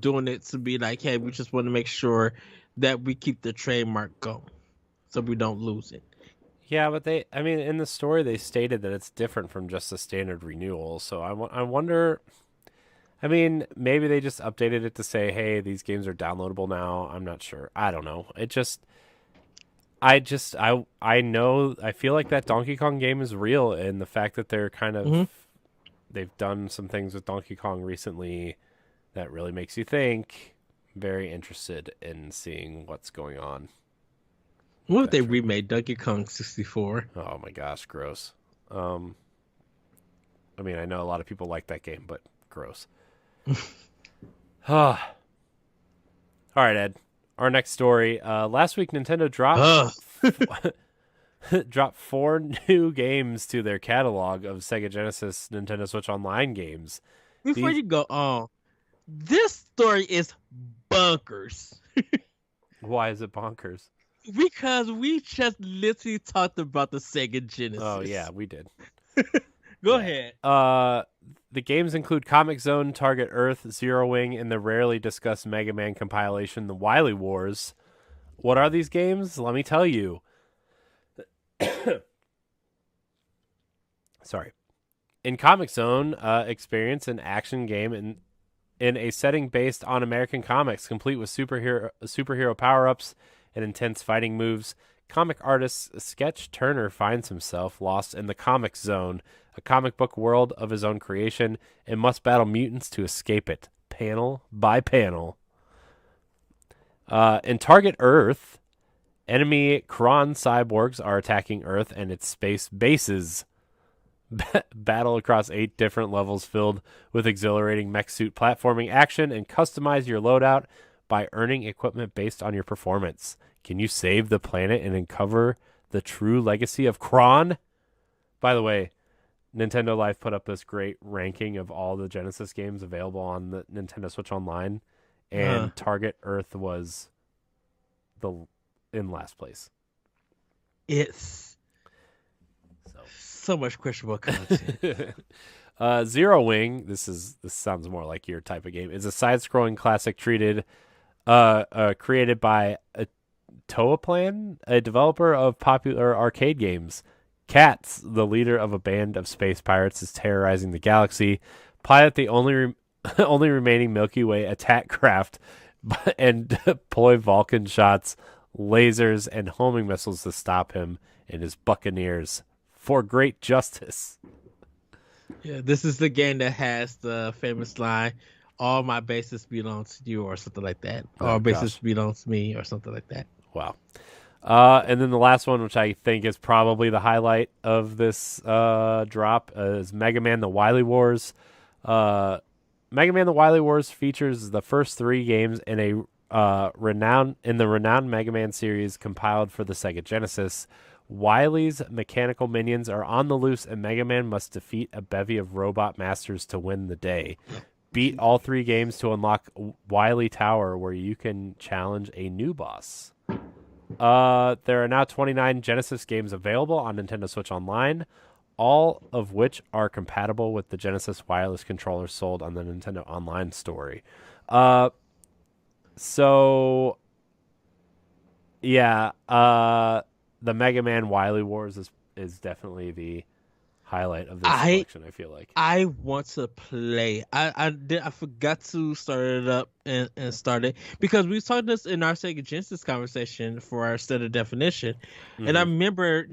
doing it to be like, hey, we just want to make sure that we keep the trademark going, so we don't lose it. Yeah, but I mean, in the story, they stated that it's different from just a standard renewal. So I wonder, I mean, maybe they just updated it to say, "Hey, these games are downloadable now." I'm not sure. I don't know. I know. I feel like that Donkey Kong game is real, and the fact that Hmm. they've done some things with Donkey Kong recently that really makes you think. Very interested in seeing what's going on with What if that they franchise. remade Donkey Kong 64? Oh my gosh, gross. Um, I mean, I know a lot of people like that game, but gross. All right, Ed. Our next story. Last week, Nintendo dropped Ugh. dropped 4 new games to their catalog of Sega Genesis, Nintendo Switch Online games. Before These you go on, this story is bonkers Why is it bonkers? because we just literally talked about the Sega Oh yeah, Genesis. we did. Go Yeah. ahead. The games include Comic Zone, Target Earth, Zero Wing, and the rarely discussed Mega Man compilation, The Wily Wars. What are these games? Let me tell you. Sorry. In Comic Zone, experience an action game in a setting based on American comics, complete with superhero power ups and intense fighting moves. Comic artist Sketch Turner finds himself lost in the Comic Zone, a comic book world of his own creation, and must battle mutants to escape it, panel by panel. In Target Earth, enemy Kron cyborgs are attacking Earth and its space bases. Battle across 8 different levels filled with exhilarating mech suit platforming action and customize your loadout by earning equipment based on your performance. Can you save the planet and uncover the true legacy of Kron? By the way, Nintendo Life put up this great ranking of all the Genesis games available on the Nintendo Switch Online, Uh, and Target Earth was the in last place. it's So so much questionable content. Zero Wing. This sounds more like your type of game. Is a side-scrolling classic created by Toaplan, a developer of popular arcade games. Cats, the leader of a band of space pirates, is terrorizing the galaxy. Pilot the only remaining Milky Way attack craft, and deploy Vulcan shots, lasers, and homing missiles to stop him and his buccaneers for great justice. Yeah, this is the game that has the famous line, "All my bases belong to you," or something like that. Oh "All bases gosh, belong to me," or something like that. wow. And then the last one, which I think is probably the highlight of this drop, is Mega Man: The Wily Wars. Uh, Mega Man: The Wily Wars features the first 3 games in the renowned Mega Man series compiled for the Sega Genesis. Wily's mechanical minions are on the loose, and Mega Man must defeat a bevy of robot masters to win the day. Beat all 3 games to unlock Wily Tower, where you can challenge a new boss. There are now 29 Genesis games available on Nintendo Switch Online, all of which are compatible with the Genesis wireless controller sold on the Nintendo Online Store. Uh, so yeah, the Mega Man Wily Wars is definitely the highlight of this I selection. I feel like. I want to play. I forgot to start it up and start it because we talked this in our Sega Genesis conversation for our standard definition, and I Mm-hmm. remember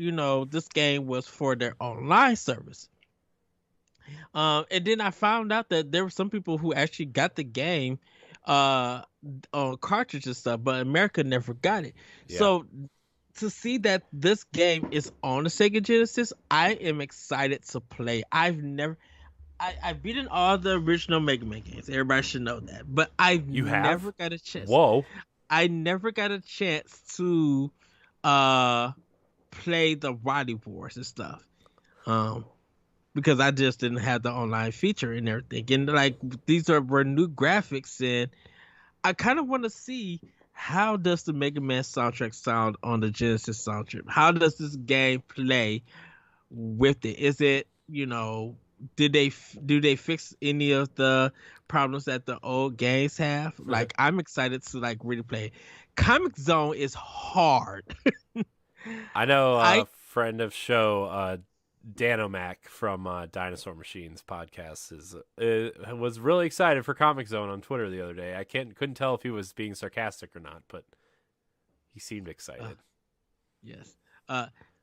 this game was for their online service. And then I found out that there were some people who actually got the game uh on cartridge and stuff, but America never got it. Yeah. So to see that this game is on the Sega Genesis, I am excited to play. I've beaten all the original Mega Man games. Everybody should know that. But I've You have? never got a chance. Whoa. I never got a chance to uh play the Wily Wars and stuff. Um because I just didn't have the online feature and everything. And like were new graphics, and I kind of want to see how does the Mega Man soundtrack sound on the Genesis soundtrack. How does this game play with it? Is it do they fix any of the problems that the old games have? Like I'm excited to like really play it. Comic Zone is hard. I know I a friend of show, Danomac from Dinosaur Machines podcast was really excited for Comic Zone on Twitter the other day. I couldn't tell if he was being sarcastic or not, but he seemed excited. Yes.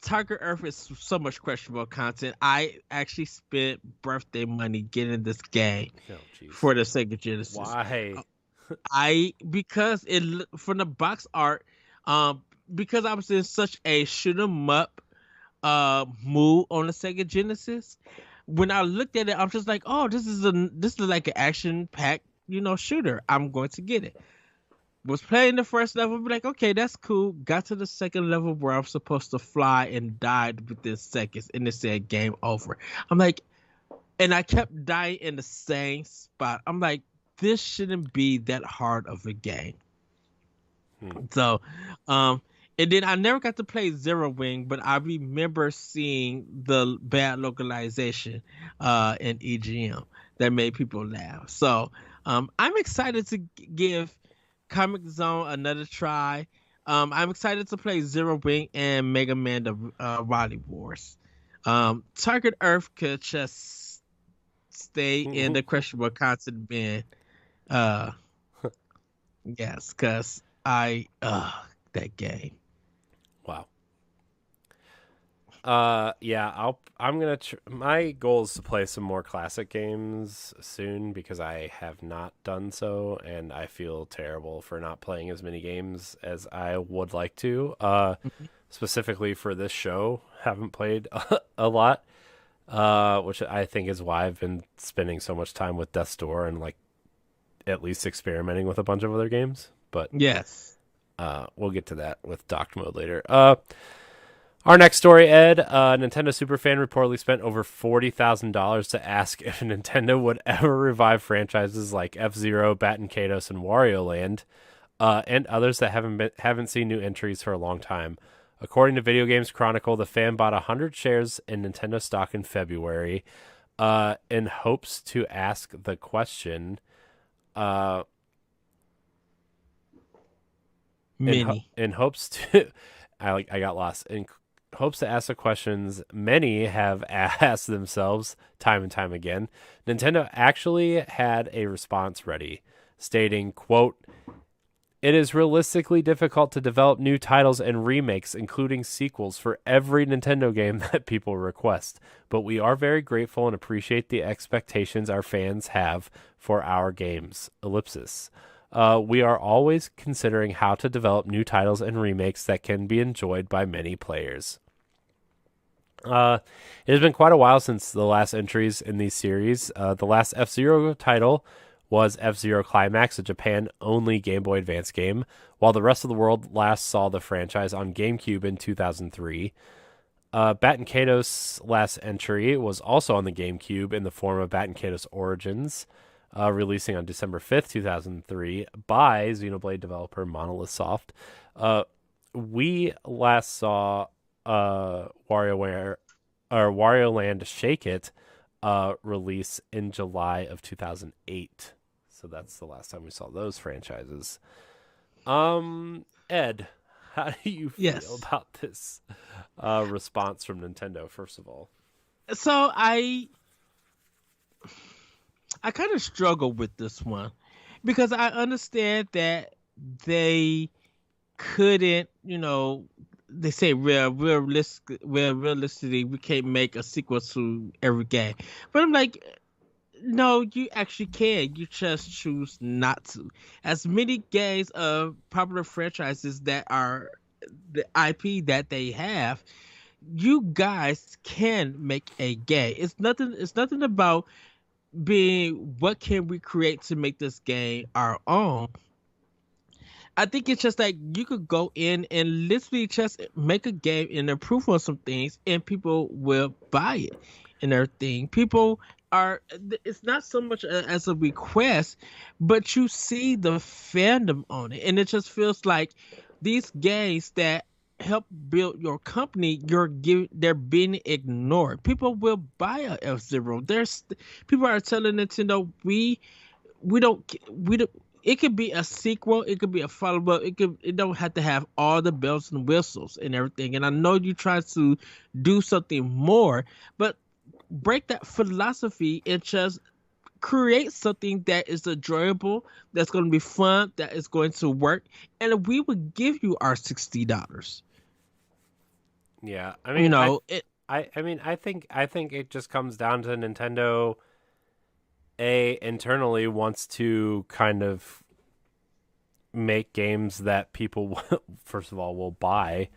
Target Earth is so much questionable content. I actually spent birthday money getting this game for the Sega Genesis. Why? Because from the box art, because I was in such a shoot 'em up mood on the Sega Genesis. When I looked at it, I'm just like, oh, this is like an action packed, shooter. I'm going to get it. Was playing the first level, be like, okay, that's cool. Got to the second level where I'm supposed to fly and died within seconds, and it said game over. I'm like, and I kept dying in the same spot. I'm like, this shouldn't be that hard of a game. So, and then I never got to play Zero Wing, but I remember seeing the bad localization in EGM that made people laugh. So, I'm excited to give Comic Zone another try. I'm excited to play Zero Wing and Mega Man the Wily Wars. Target Earth could just stay in the questionable content bin. Yes, because that game. Wow. Yeah, I'm gonna. My goal is to play some more classic games soon because I have not done so, and I feel terrible for not playing as many games as I would like to. Specifically for this show, haven't played a lot, which I think is why I've been spending so much time with Death's Door and like at least experimenting with a bunch of other games. But yes, we'll get to that with Docked Mode later. Our next story, Ed, Nintendo superfan reportedly spent over $40,000 to ask if Nintendo would ever revive franchises like F-Zero, Baton Kaitos, and Wario Land, and others that haven't seen new entries for a long time. According to Video Games Chronicle, the fan bought 100 shares in Nintendo stock in February in hopes to ask the question. In hopes to... I got lost. In hopes to ask the questions many have asked themselves time and time again, Nintendo actually had a response ready, stating, quote, "It is realistically difficult to develop new titles and remakes, including sequels, for every Nintendo game that people request, but we are very grateful and appreciate the expectations our fans have for our games. Ellipsis. We are always considering how to develop new titles and remakes that can be enjoyed by many players." It has been quite a while since the last entries in these series. The last F-Zero title was F-Zero Climax, a Japan-only Game Boy Advance game, while the rest of the world last saw the franchise on GameCube in 2003. Baton Kaitos' last entry was also on the GameCube in the form of Baton Kaitos Origins, releasing on December 5th, 2003 by Xenoblade developer Monolith Soft. We last saw Wario Land Shake It release in July of 2008. So that's the last time we saw those franchises. Ed, how do you feel about this response from Nintendo, first of all? So I kind of struggle with this one because I understand that they couldn't, they say realistically we can't make a sequel to every game, but I'm like, no, you actually can. You just choose not to. As many games of popular franchises that are the IP that they have, you guys can make a game. It's nothing about being what can we create to make this game our own. I think it's just like you could go in and literally just make a game and improve on some things, and people will buy it and everything. People are. It's not so much as a request, but you see the fandom on it, and it just feels like these games that help build your company, they're being ignored. People will buy a F-Zero. People are telling Nintendo, we don't it could be a sequel, it could be a follow-up, it don't have to have all the bells and whistles and everything. And I know you try to do something more, but break that philosophy and just create something that is enjoyable, that's going to be fun, that is going to work, and we would give you our $60. Yeah, I You mean, know, it I mean, I think it just comes down to Nintendo internally wants to kind of make games that people first of all will buy.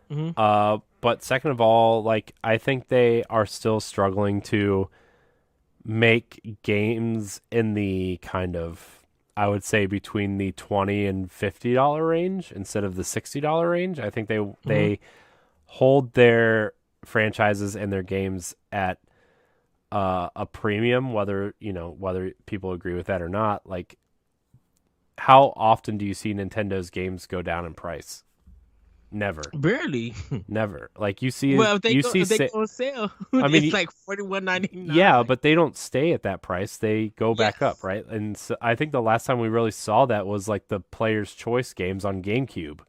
mhm. But second of all, like I think they are still struggling to make games in the kind of, I would say, between the $20 and $50 range instead of the $60 range. I think they hold their franchises and their games at a premium, whether people agree with that or not. Like, how often do you see Nintendo's games go down in price? Never, Barely. never. Like you see, Well, if see. they go on sale, I mean, it's like $41.99. yeah, but they don't stay at that price. They go back up, Yes. right? And so I think the last time we really saw that was like the Player's Choice games on GameCube,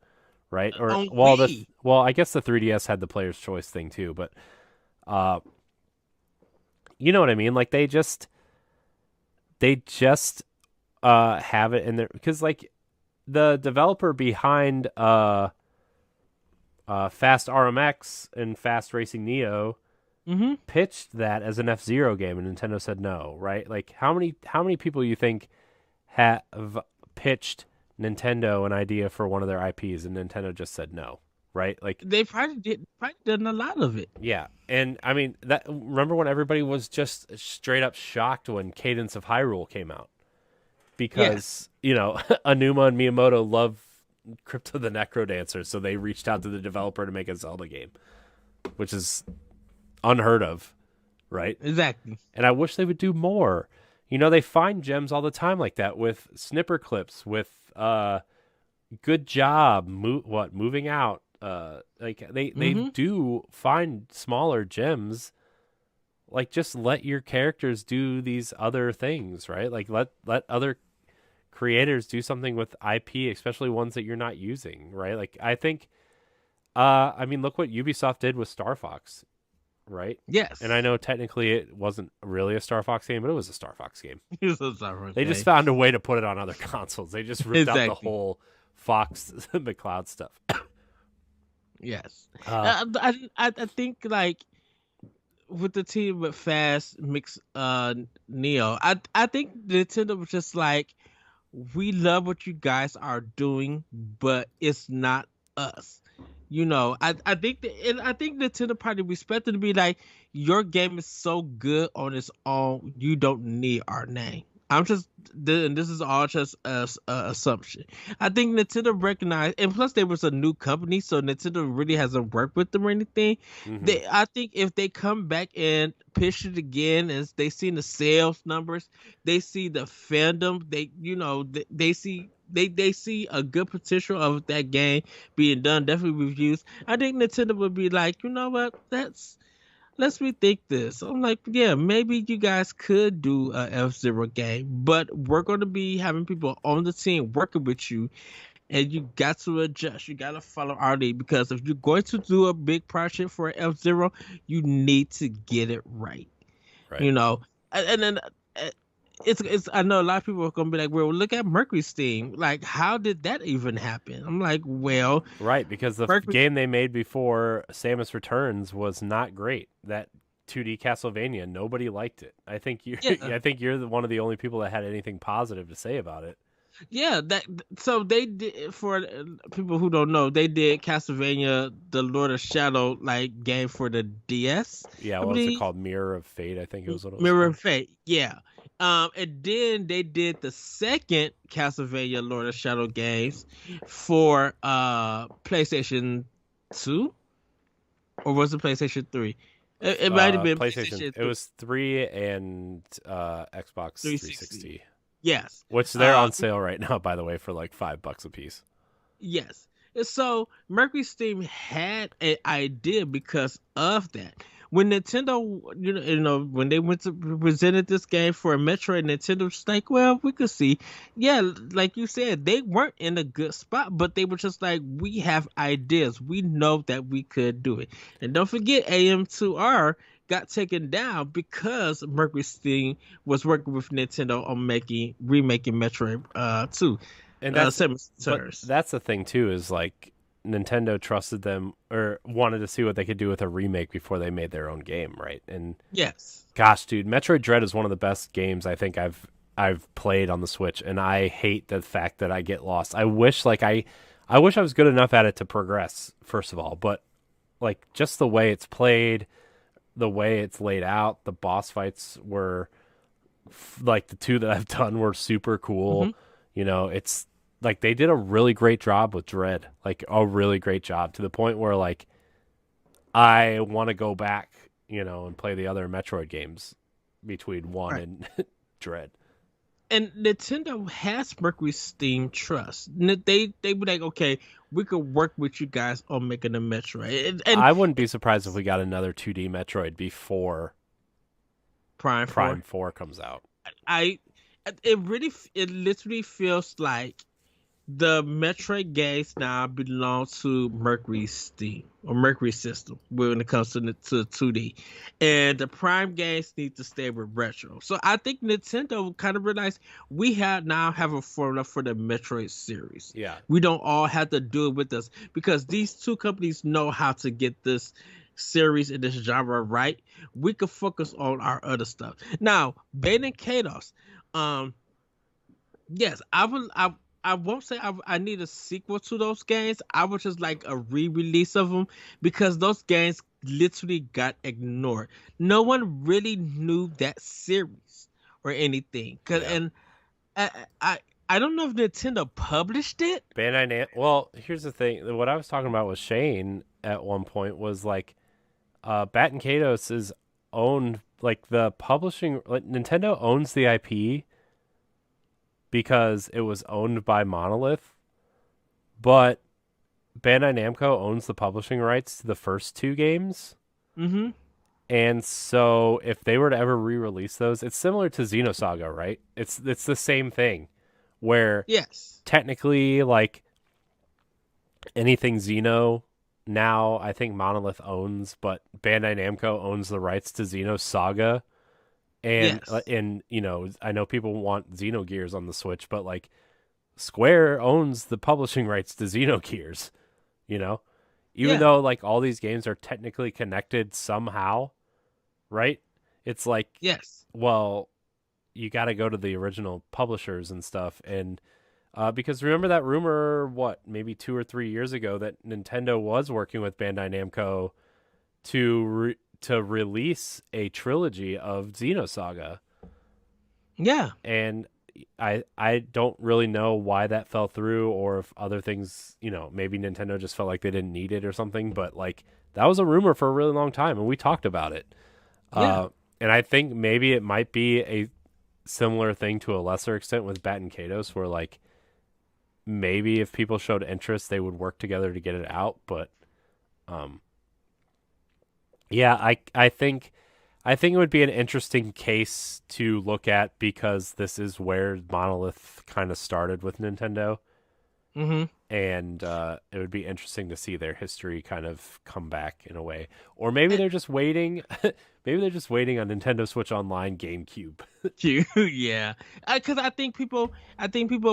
right? Or On Wii. I guess the 3DS had the Player's Choice thing too, but uh, you know what I mean? Like they just have it in there because like the developer behind Fast RMX and Fast Racing Neo Mm-hmm. pitched that as an F-Zero game, and Nintendo said no, right? Like how many people you think have pitched Nintendo an idea for one of their IPs and Nintendo just said no, right? Like They probably done a lot of it. yeah, and I mean that. Remember when everybody was just straight up shocked when Cadence of Hyrule came out because Anuma and Miyamoto love Crypto the Necrodancer, so they reached out to the developer to make a Zelda game, which is unheard of, right? Exactly. And I wish they would do more. They find gems all the time like that with snipper clips, with good job, moving out. Like they do find smaller gems. Like just let your characters do these other things, right? Like let other creators do something with IP, especially ones that you're not using, right? Like I think I mean look what Ubisoft did with Star Fox. Right? Yes. And I know technically it wasn't really a Star Fox game, but it was a Star Fox game. They They just found a way to put it on other consoles. They just ripped out the whole Fox McCloud stuff. Yes. I think like with the team with Fast Mix Neo, I think Nintendo was just like, we love what you guys are doing, but it's not us. I think I think Nintendo probably respected to be like, your game is so good on its own, you don't need our name. And this is all just a assumption. I think Nintendo recognized, and plus they was a new company, so Nintendo really hasn't worked with them or anything. I think if they come back and pitch it again, as they see the sales numbers, they see the fandom, they see a good potential of that game being done, definitely reviews. I think Nintendo would be like, you know what, let's rethink this. I'm like, yeah, maybe you guys could do a F-Zero game, but we're going to be having people on the team working with you, and you got to adjust. You got to follow our lead, because if you're going to do a big project for F-Zero, you need to get it right. Right. And then it's I know a lot of people are gonna be like, well, look at Mercury Steam. Like, how did that even happen? I'm like, well, right, because the game they made before Samus Returns was not great. That 2D Castlevania, nobody liked it. I think I think you're one of the only people that had anything positive to say about it. Yeah, so they did, for people who don't know, they did Castlevania, the Lord of Shadow game for the DS. Yeah, what was it called? Mirror of Fate, I think it was what it was Mirror called. of Fate, yeah. And then they did the second Castlevania Lord of Shadow games for PlayStation 2, or was it PlayStation 3? It might have been PlayStation 3. It was 3 and Xbox 360. Yes. Which they're on sale right now, by the way, for like $5 a piece. Yes. So Mercury Steam had an idea because of that. when Nintendo, when they went to presented this game for a Metroid, Nintendo was like, well, we could see, yeah, like you said, they weren't in a good spot, but they were just like, we have ideas, we know that we could do it, and don't forget, AM2R got taken down because Mercury Steam was working with Nintendo on remaking Metroid 2. And that's Samus but Returns. that's the thing too, is like Nintendo trusted them or wanted to see what they could do with a remake before they made their own game, right? And Yes. gosh, dude, Metroid Dread is one of the best games I think I've played on the Switch, and I hate the fact that I get lost. I wish I wish I was good enough at it to progress, first of all, but like just the way it's played, the way it's laid out, the boss fights were like the two that I've done were super cool. Hmm. It's like they did a really great job with Dread, like a really great job to the point where like I want to go back, and play the other Metroid games between one Right. and Dread. And Nintendo has Mercury Steam trust. They were like, okay, we could work with you guys on making a Metroid. And I wouldn't be surprised if we got another 2D Metroid before Prime 4. Prime 4 comes out. I it literally feels like the Metroid games now belong to Mercury Steam or Mercury System when it comes to 2D, and the Prime games need to stay with Retro. So I think Nintendo kind of realized we now have a formula for the Metroid series. Yeah. We don't all have to do it with us because these two companies know how to get this series in this genre right. We could focus on our other stuff. Now, Bane and Kados, yes, I won't say I need a sequel to those games. I would just like a re-release of them because those games literally got ignored. No one really knew that series or anything. And I don't know if Nintendo published it. Well, here's the thing. What I was talking about with Shane at one point was like, Bat and Kados is owned, like the publishing, like Nintendo owns the IP because it was owned by Monolith, but Bandai Namco owns the publishing rights to the first two games. Mm-hmm. And so if they were to ever re-release those, it's similar to Xenosaga, right? It's the same thing where Yes. technically like anything Xeno now I think Monolith owns, but Bandai Namco owns the rights to Xenosaga. And Yes. I know people want Xenogears on the Switch, but like Square owns the publishing rights to Xenogears, even Yeah. though like all these games are technically connected somehow, right? It's like, Yes. well, you got to go to the original publishers and stuff. And because remember that rumor, maybe 2 or 3 years ago that Nintendo was working with Bandai Namco to release a trilogy of Xenosaga. Yeah. And I don't really know why that fell through or if other things, maybe Nintendo just felt like they didn't need it or something, but like that was a rumor for a really long time and we talked about it. Yeah. And I think maybe it might be a similar thing to a lesser extent with Bat and Kados where like maybe if people showed interest they would work together to get it out, but yeah, I think it would be an interesting case to look at because this is where Monolith kind of started with Nintendo. Mm-hmm. And it would be interesting to see their history kind of come back in a way. Or maybe they're just waiting. Maybe they're just waiting on Nintendo Switch Online GameCube. Yeah, because I think people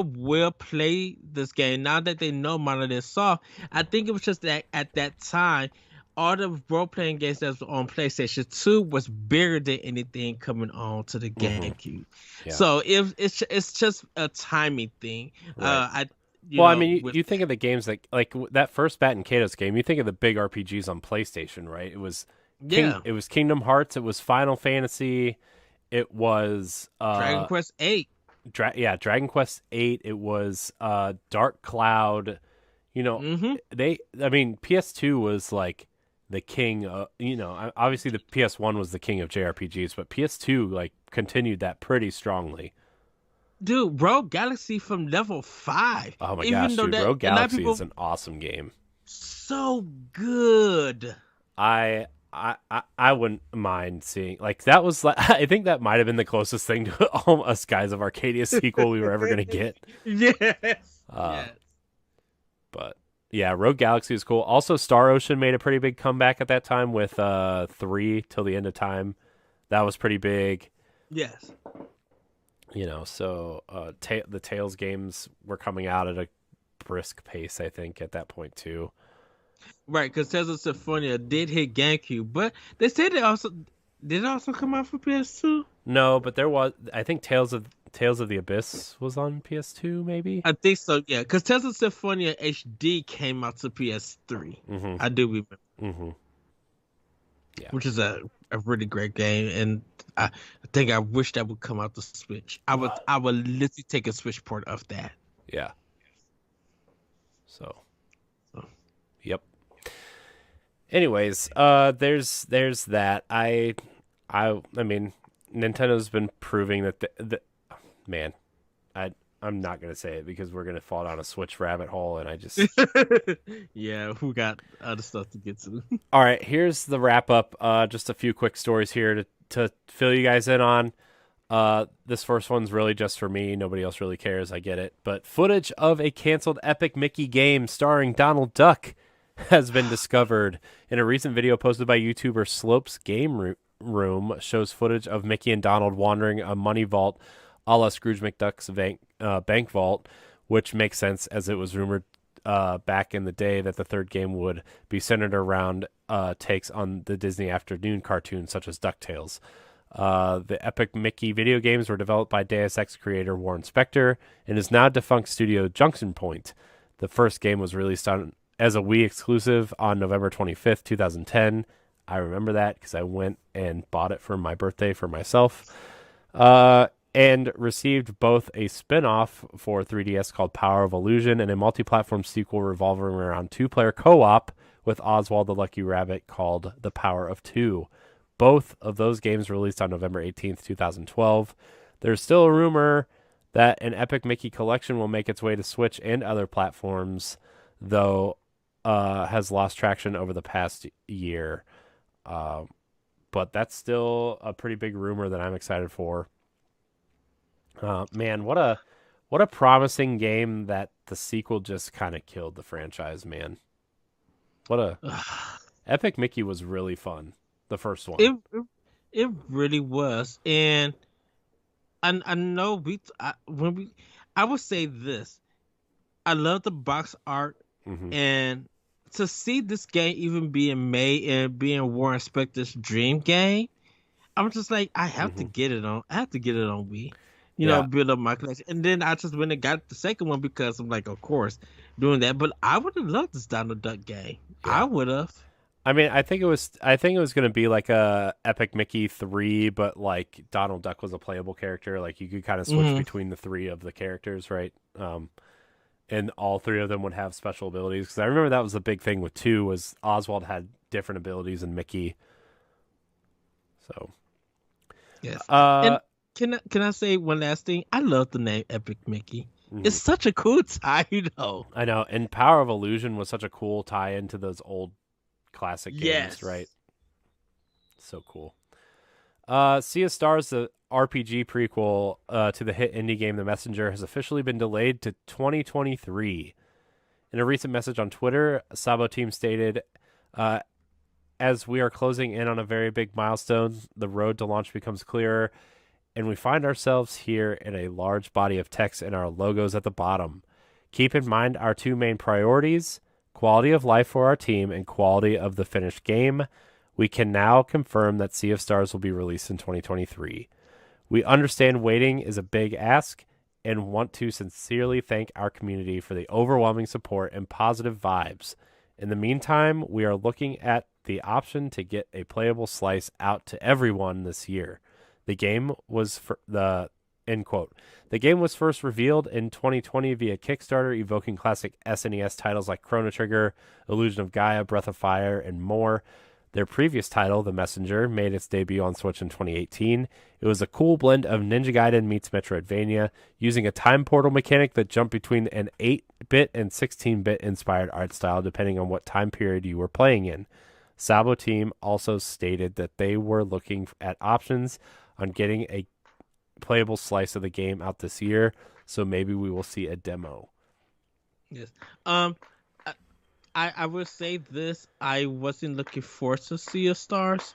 will play this game now that they know Monolith is soft. I think it was just that at that time, all the role-playing games that was on PlayStation 2 was bigger than anything coming on to the GameCube. Yeah. So it's just a timing thing. Right. I you think of the games like that first Bat and Kados game, you think of the big RPGs on PlayStation, right? It was it was Kingdom Hearts, it was Final Fantasy, it was Dragon Quest 8. Dragon Quest 8, it was Dark Cloud. PS2 was like the king obviously the PS1 was the king of JRPGs, but PS2 like continued that pretty strongly. Dude, Rogue Galaxy from level 5. Oh my gosh, dude, Rogue Galaxy is an awesome game. So good. I I wouldn't mind seeing like that was like I think that might have been the closest thing to a Skies of Arcadia sequel we were ever gonna get. Yes. Uh, Yes. but yeah, Rogue Galaxy is cool. Also, Star Ocean made a pretty big comeback at that time with 3 till the end of time. That was pretty big. Yes. So the Tales games were coming out at a brisk pace, I think, at that point too. Right, because Tales of Symphonia did hit GameCube, but they said it also come out for PS2. No, but there was I think Tales of the Abyss was on PS2, maybe. I think so, yeah, because Tales of Symphonia HD came out to PS3. Mm-hmm. I do remember, Yeah, which is a really great game, and I think I wish that would come out to Switch. I would literally take a Switch port of that. yeah. So, So. Yep. Anyways, there's that. I mean, Nintendo's been proving that man, I'm not gonna say it because we're gonna fall down a Switch rabbit hole, and I just Yeah, we got other stuff to get to. All right, here's the wrap up. Just a few quick stories here to fill you guys in on. This first one's really just for me. Nobody else really cares. I get it. But footage of a canceled Epic Mickey game starring Donald Duck has been discovered. In a recent video posted by YouTuber Slopes Game Room shows footage of Mickey and Donald wandering a money vault a la Scrooge McDuck's bank vault, which makes sense as it was rumored back in the day that the third game would be centered around takes on the Disney afternoon cartoons such as DuckTales. The Epic Mickey video games were developed by Deus Ex creator Warren Spector and is now defunct studio Junction Point. The first game was released as a Wii exclusive on November 25th, 2010. I remember that because I went and bought it for my birthday for myself. And received both a spin-off for 3DS called Power of Illusion and a multi-platform sequel revolving around two-player co-op with Oswald the Lucky Rabbit called The Power of Two. Both of those games released on November 18th, 2012. There's still a rumor that an Epic Mickey collection will make its way to Switch and other platforms, though has lost traction over the past year. But that's still a pretty big rumor that I'm excited for. Man, what a promising game that the sequel just kind of killed the franchise, man. Epic Mickey was really fun, the first one. It really was, and I know I would say this. I love the box art, and to see this game even being made and being Warren Spector's dream game, I'm just like, I have to get it on. I have to get it on Wii. Build up my collection. And then I just went and got the second one because I'm like, of course, doing that. But I would have loved this Donald Duck game. Yeah. I would have. I mean, I think it was going to be like a Epic Mickey 3, but like Donald Duck was a playable character. Like you could kind of switch between the three of the characters, right? And all three of them would have special abilities. Because I remember that was the big thing with 2 was Oswald had different abilities than Mickey. So, yes. And can I say one last thing? I love the name Epic Mickey. It's such a cool tie, I know, and Power of Illusion was such a cool tie into those old classic games, right? So cool. Sea of Stars, the RPG prequel to the hit indie game The Messenger, has officially been delayed to 2023. In a recent message on Twitter, Sabo Team stated, as we are closing in on a very big milestone, the road to launch becomes clearer, and we find ourselves here in a large body of text and our logos at the bottom. Keep in mind our two main priorities, quality of life for our team and quality of the finished game. We can now confirm that Sea of Stars will be released in 2023. We understand waiting is a big ask and want to sincerely thank our community for the overwhelming support and positive vibes. In the meantime, we are looking at the option to get a playable slice out to everyone this year. The game was end quote. The game was first revealed in 2020 via Kickstarter, evoking classic SNES titles like Chrono Trigger, Illusion of Gaia, Breath of Fire, and more. Their previous title, The Messenger, made its debut on Switch in 2018. It was a cool blend of Ninja Gaiden meets Metroidvania, using a time portal mechanic that jumped between an 8-bit and 16-bit inspired art style depending on what time period you were playing in. Sabo team also stated that they were looking at options on getting a playable slice of the game out this year, so maybe we will see a demo. Yes. I, I will say this. I wasn't looking forward to Sea of Stars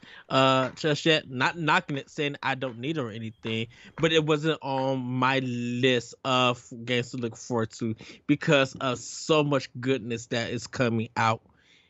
just yet. Not knocking it, saying I don't need it or anything, but it wasn't on my list of games to look forward to because of so much goodness that is coming out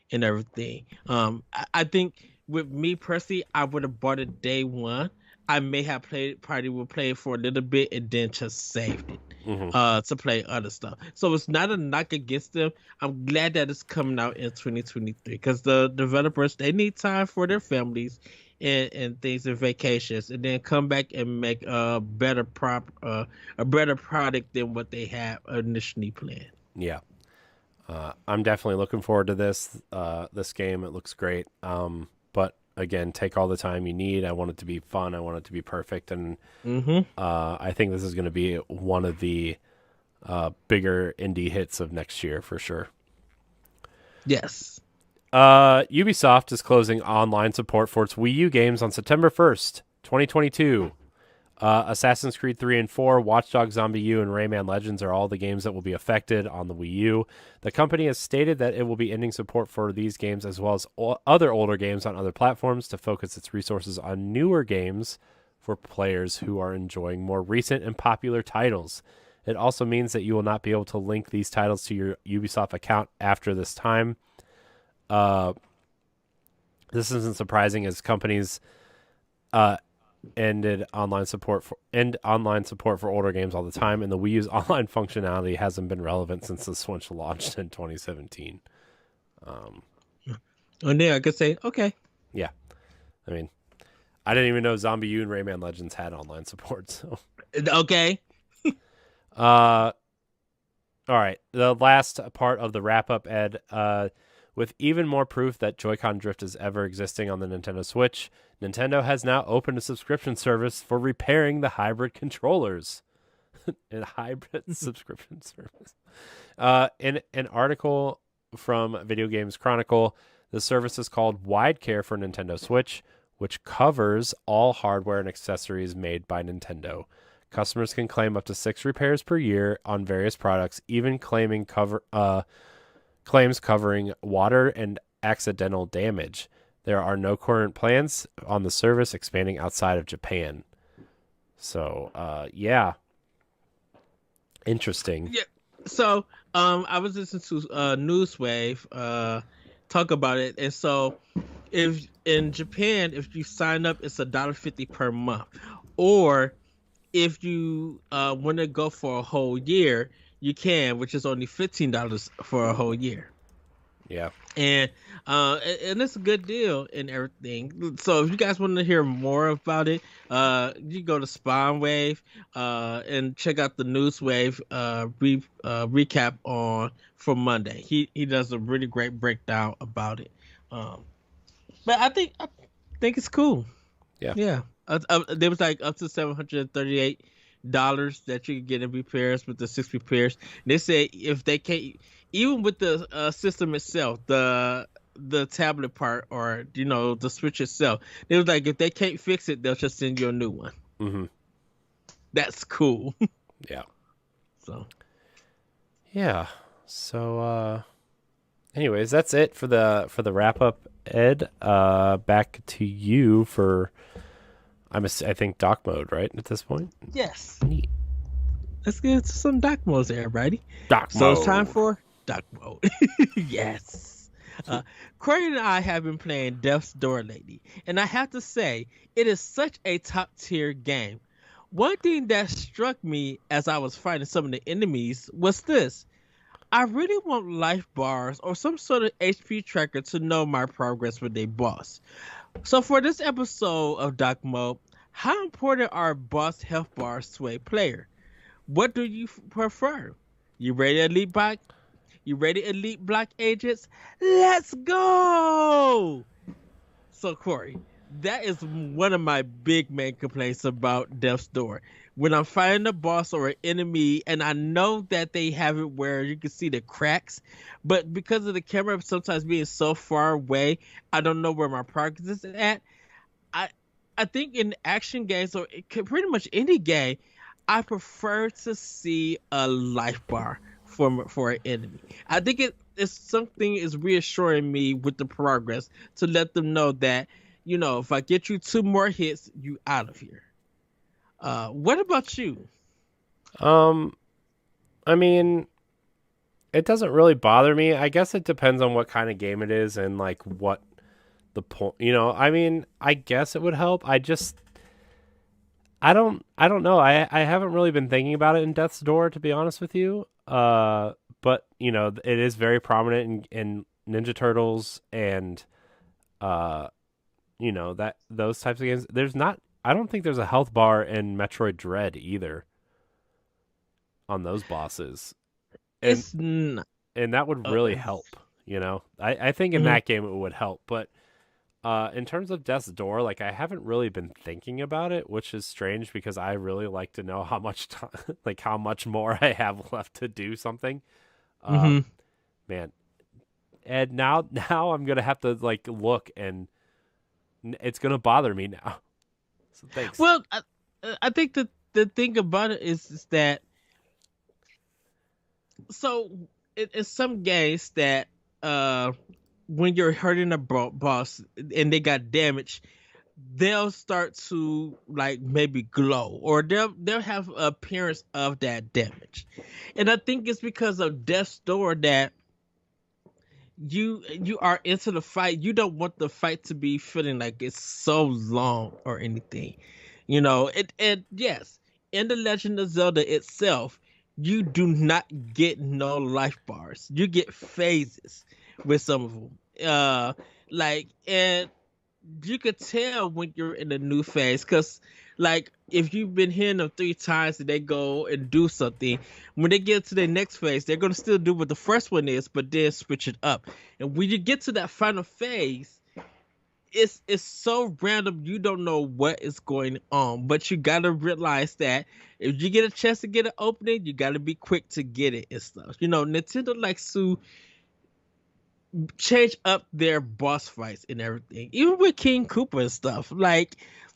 and everything. I think with me personally, I would have bought it day one. I may have played, probably would play it for a little bit and then just saved it to play other stuff. So it's not a knock against them. I'm glad that it's coming out in 2023 because the developers, they need time for their families and things and vacations, and then come back and make a better a better product than what they had initially planned. Yeah. I'm definitely looking forward to this game. It looks great. But again, take all the time you need. I want it to be fun. I want it to be perfect. And I think this is going to be one of the bigger indie hits of next year for sure. Yes. Ubisoft is closing online support for its Wii U games on September 1st, 2022. Assassin's Creed 3 and 4, Watch Dogs Zombie U, and Rayman Legends are all the games that will be affected on the Wii U. The company has stated that it will be ending support for these games as well as other older games on other platforms to focus its resources on newer games for players who are enjoying more recent and popular titles. It also means that you will not be able to link these titles to your Ubisoft account after this time. This isn't surprising as companies end online support for older games all the time, and the Wii U's online functionality hasn't been relevant since the Switch launched in 2017. And then I could say, okay. Yeah. I mean, I didn't even know Zombie U and Rayman Legends had online support, so. Okay. All right. The last part of the wrap-up, Ed, with even more proof that Joy-Con drift is ever existing on the Nintendo Switch, Nintendo has now opened a subscription service for repairing the hybrid controllers. A hybrid subscription service. In an article from Video Games Chronicle, the service is called Wide Care for Nintendo Switch, which covers all hardware and accessories made by Nintendo. Customers can claim up to 6 repairs per year on various products, even claims covering water and accidental damage. There are no current plans on the service expanding outside of Japan. So, yeah. Interesting. Yeah. So, I was listening to Newswave talk about it, and so if in Japan, if you sign up, it's $1.50 per month, or if you want to go for a whole year, you can, which is only $15 for a whole year. Yeah. And it's a good deal and everything. So if you guys want to hear more about it, you go to Spawnwave and check out the Newswave recap on for Monday. He does a really great breakdown about it. But I think it's cool. Yeah. Yeah. There was like up to $738 that you could get in repairs with the 6 repairs. They say if they can't, even with the system itself, the tablet part or the Switch itself, they was like if they can't fix it, they'll just send you a new one. Mm-hmm. That's cool. Yeah. So. Yeah. So. Anyways, that's it for the wrap up, Ed. Back to you for. I think dock mode, right, at this point? Yes. Neat. Let's get into some dock modes, everybody. Dock mode. So it's time for dock mode. Yes. Corey and I have been playing Death's Door lately, and I have to say, it is such a top tier game. One thing that struck me as I was fighting some of the enemies was this. I really want life bars or some sort of HP tracker to know my progress with a boss. So for this episode of Dock Mode, how important are boss health bars to a player? What do you prefer? You ready, Elite Block? You ready, Elite Block agents? Let's go! So Corey, that is one of my big main complaints about Death's Door. When I'm fighting a boss or an enemy, and I know that they have it where you can see the cracks, but because of the camera sometimes being so far away, I don't know where my progress is at. I I think in action games or pretty much any game, I prefer to see a life bar for an enemy. I think it is something is reassuring me with the progress to let them know that if I get you two more hits, you out of here. What about you? Um, I mean, it doesn't really bother me. I guess it depends on what kind of game it is and like what the point. I mean, I guess it would help. I don't know. I haven't really been thinking about it in Death's Door, to be honest with you. But it is very prominent in Ninja Turtles and uh, that those types of games. There's not. I don't think there's a health bar in Metroid Dread either on those bosses, and It's not. and that would really Uh, help. I think in mhm. that game it would help, but in terms of Death's Door, like I haven't really been thinking about it, which is strange because I really like to know how much time, like how much more I have left to do something. Uh, Mhm. man, and now I'm gonna have to like look, and it's gonna bother me now. So thanks. Well, I think the thing about it is that so in some games that uh when you're hurting a boss and they got damaged, they'll start to like maybe glow or they'll have appearance of that damage. And I think it's because of Death's Door that you are into the fight. You don't want the fight to be feeling like it's so long or anything. And yes, in the Legend of Zelda itself, you do not get no life bars. You get phases with some of them. And you could tell when you're in a new phase because like if you've been hitting them three times and they go and do something, when they get to their next phase they're going to still do what the first one is but then switch it up. And when you get to that final phase, it's so random you don't know what is going on, but you gotta realize that if you get a chance to get an opening you gotta be quick to get it and stuff. Nintendo likes to change up their boss fights and everything. Even with King Koopa and stuff. Like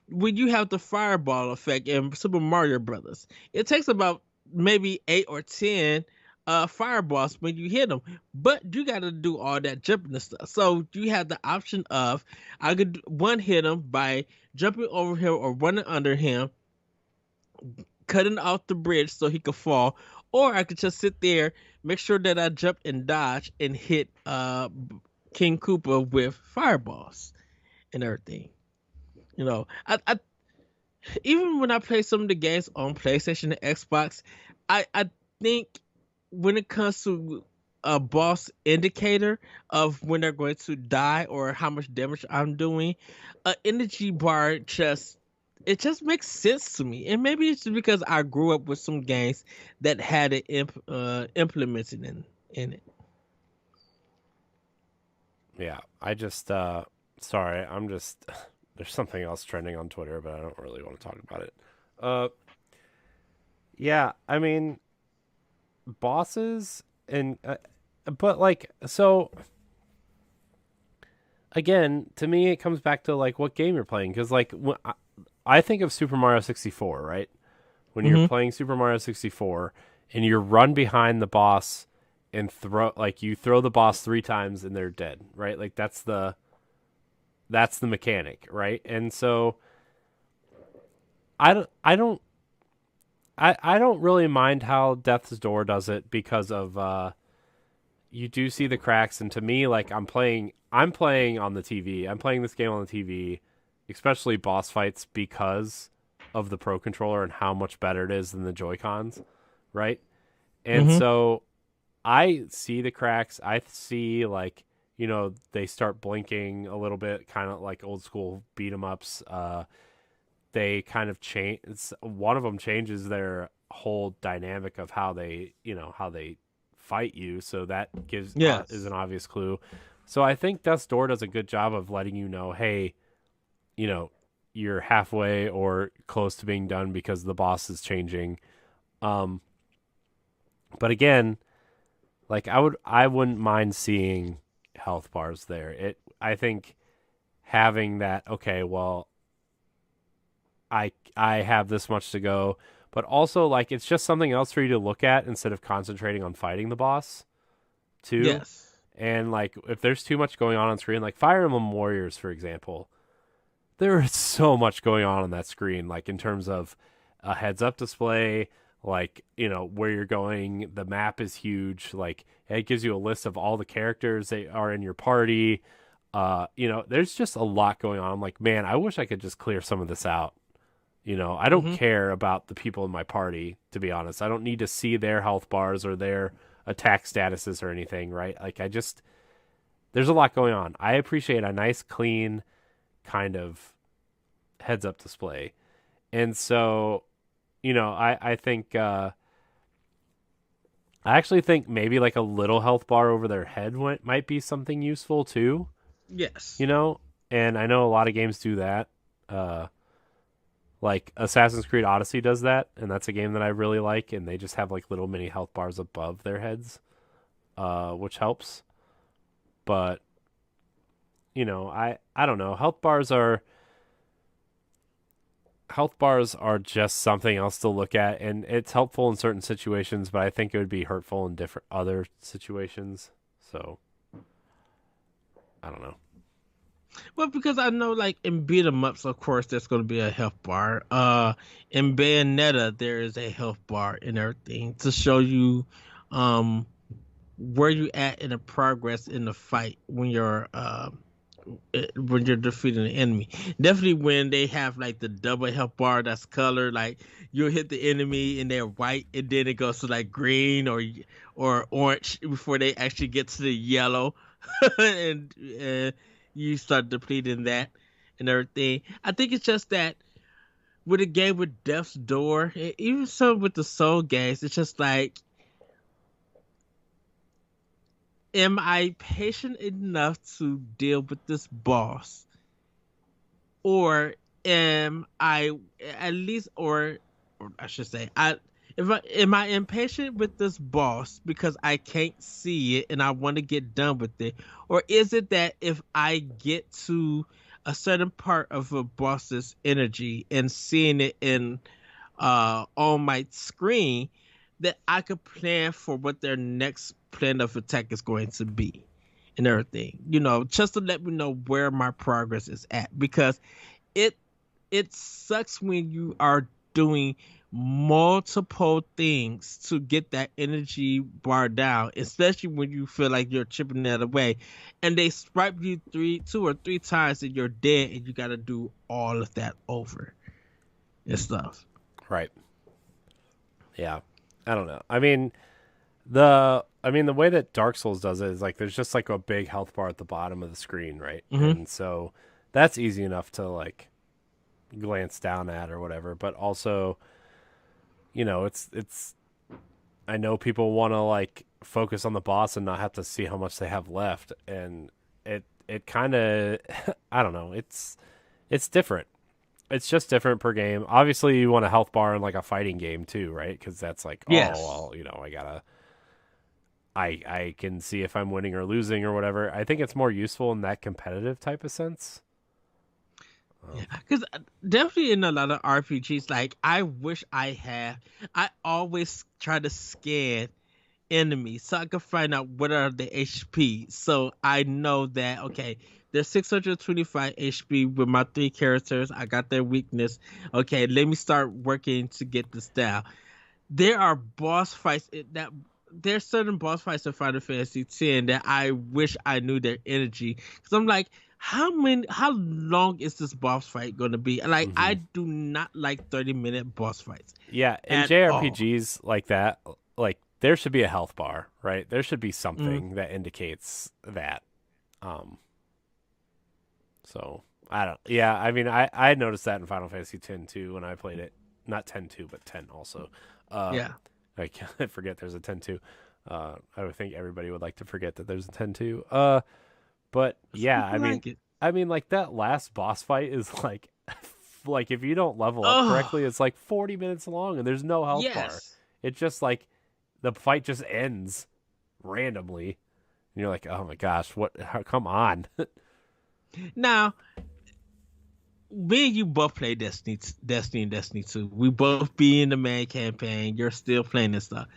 when you have the fireball effect in Super Mario Brothers, it takes about maybe 8 or 10 fireballs when you hit them. But you gotta do all that jumping and stuff. So you have the option of I could one hit him by jumping over him or running under him, cutting off the bridge so he could fall, or I could just sit there, make sure that I jump and dodge and hit King Koopa with fireballs and everything. I even when I play some of the games on PlayStation and Xbox, I think when it comes to a boss indicator of when they're going to die or how much damage I'm doing, an energy bar just makes sense to me. And maybe it's just because I grew up with some games that had it implemented in it. Yeah, I just sorry, I'm just there's something else trending on Twitter, but I don't really want to talk about it. Uh, yeah, I mean bosses and but like so again, to me, it comes back to like what game you're playing. Because like I think of Super Mario 64, right? When you're Hmm. playing Super Mario 64 and you run behind the boss and you throw the boss three times and they're dead, right? Like that's the mechanic, right? And so I don't I don't I don't really mind how Death's Door does it because of you do see the cracks, and to me, like I'm playing on the TV. I'm playing this game on the TV, especially boss fights because of the Pro controller and how much better it is than the Joy Cons, right? And Hmm. so I see the cracks. I see like they start blinking a little bit, kind of like old school beat 'em ups. They kind of change. One of them changes their whole dynamic of how they fight you. So that gives is Yes. an obvious clue. So I think Death's Door does a good job of letting you know, hey, you know, you're halfway or close to being done because the boss is changing. Um, but again, like I wouldn't mind seeing health bars there. I think having that, okay, well, I have this much to go, but also like it's just something else for you to look at instead of concentrating on fighting the boss too. Yes. And like if there's too much going on screen, like Fire Emblem Warriors, for example, there is so much going on that screen, like in terms of a heads up display, like, you know, where you're going. The map is huge. Like it gives you a list of all the characters that are in your party. You know, there's just a lot going on. I'm like, man, I wish I could just clear some of this out. You know, I don't Mm-hmm. care about the people in my party, to be honest. I don't need to see their health bars or their attack statuses or anything, right? Like there's a lot going on. I appreciate a nice, clean kind of heads up display. And so, you know, I think I actually think maybe like a little health bar over their head might be something useful too, Yes. you know? And I know a lot of games do that. Like Assassin's Creed Odyssey does that, and that's a game that I really like, and they just have like little mini health bars above their heads, which helps. But you know, I don't know. Health bars are just something else to look at, and it's helpful in certain situations, but I think it would be hurtful in different other situations. So I don't know. Well, because I know, like in beat 'em ups, of course, there's going to be a health bar. In Bayonetta, there is a health bar and everything to show you, um, where you at in the progress in the fight when you're defeating an enemy. Definitely when they have like the double health bar that's colored, like you'll hit the enemy and they're white, and then it goes to like green or orange before they actually get to the yellow, and you start depleting that and everything. I think it's just that with a game with Death's Door, even some with the Soul games, it's just like, am I patient enough to deal with this boss, or am I at least, or I should say, am I impatient with this boss because I can't see it and I want to get done with it, or is it that if I get to a certain part of a boss's energy and seeing it in on my screen, that I could plan for what their next plan of attack is going to be and everything. You know, just to let me know where my progress is at, because it it sucks when you are doing multiple things to get that energy bar down, especially when you feel like you're chipping that away, and they swipe you two or three times and you're dead, and you got to do all of that over and stuff. Right. Yeah. I don't know. I mean the way that Dark Souls does it is like there's just like a big health bar at the bottom of the screen, right? Mm-hmm. And so that's easy enough to like glance down at or whatever, but also, you know, it's I know people want to like focus on the boss and not have to see how much they have left, and it kind of I don't know, it's different. It's just different per game. Obviously, you want a health bar in like a fighting game too, right? Because that's like, oh Yes. well, you know, I can see if I'm winning or losing or whatever. I think it's more useful in that competitive type of sense. Yeah, because definitely in a lot of RPGs, like I always try to scan enemies so I can find out what are the HP. So I know that, okay, there's 625 HP with my three characters. I got their weakness. Okay, let me start working to get this down. There are boss fights that there's certain boss fights in Final Fantasy X that I wish I knew their energy, because I'm like, how long is this boss fight going to be? Like, Hmm. I do not like 30-minute boss fights Yeah, in at all. JRPGs like that, like there should be a health bar, right? There should be Mm. something that indicates that. Um, so I don't. Yeah, I mean, I noticed that in Final Fantasy X too when I played it. Not 10-2, but 10 also. Yeah. I forget there's a 10-2. I would think everybody would like to forget that there's a 10-2. But Some yeah, I people mean, like it. I mean, like that last boss fight is like, like if you don't level up Oh, correctly, it's like 40 minutes long, and there's no health bar. yes. It's just like the fight just ends randomly, and you're like, oh my gosh, what? Come on. Now, me and you both play Destiny and Destiny 2. We both be in the main campaign. You're still playing this stuff.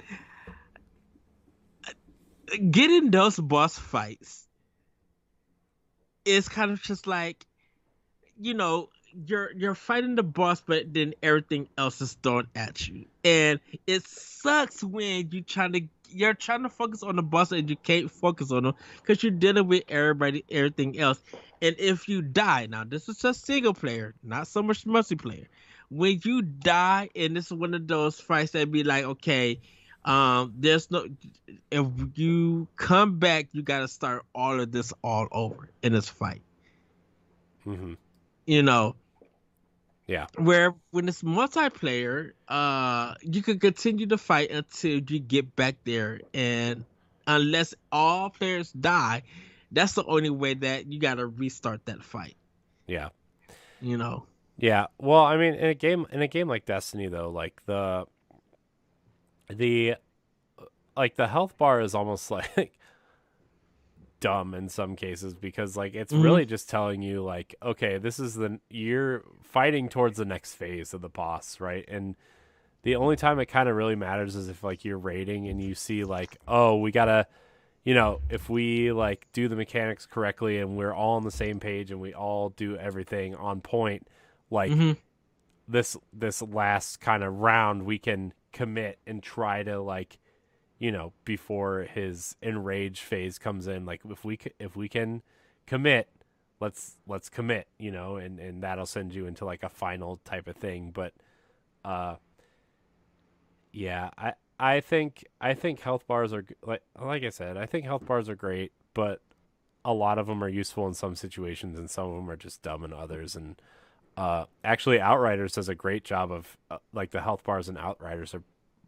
Getting those boss fights is kind of just like, you know, you're fighting the boss, but then everything else is thrown at you, and it sucks when you're trying to focus on the boss and you can't focus on them because you're dealing with everything else. And if you die, now this is just single player, not so much multiplayer. When you die, and this is one of those fights that be like, okay, there's no, if you come back, you got to start all of this all over in this fight. Mm-hmm. You know, Yeah. where when it's multiplayer, you can continue to fight until you get back there, and unless all players die, that's the only way that you got to restart that fight. Yeah. You know. Yeah. Well, I mean, in a game like Destiny, though, like the like the health bar is almost like dumb in some cases because like it's really just telling you like, okay, this is you're fighting towards the next phase of the boss, right? And the only time it kind of really matters is if like you're raiding and you see like, oh, we gotta, if we like do the mechanics correctly and we're all on the same page and we all do everything on point, like this last kind of round we can commit and try to like, before his enrage phase comes in, like if we can commit, let's commit, and that'll send you into like a final type of thing. But yeah, I think health bars are like I said, I think health bars are great, but a lot of them are useful in some situations and some of them are just dumb in others. And actually Outriders does a great job of like the health bars in Outriders are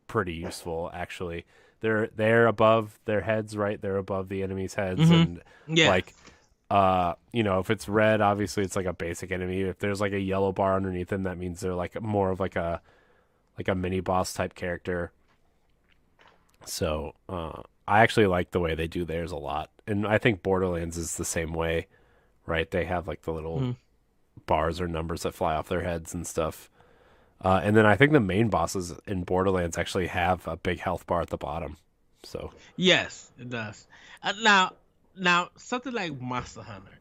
pretty useful actually. They're above their heads, right? They're above the enemy's heads, and like if it's red, obviously it's like a basic enemy. If there's like a yellow bar underneath them, that means they're like more of like a mini boss type character. So I actually like the way they do theirs a lot, and I think Borderlands is the same way, right? They have like the little bars or numbers that fly off their heads and stuff. And then I think the main bosses in Borderlands actually have a big health bar at the bottom. So Yes, it does. Now something like Monster Hunter,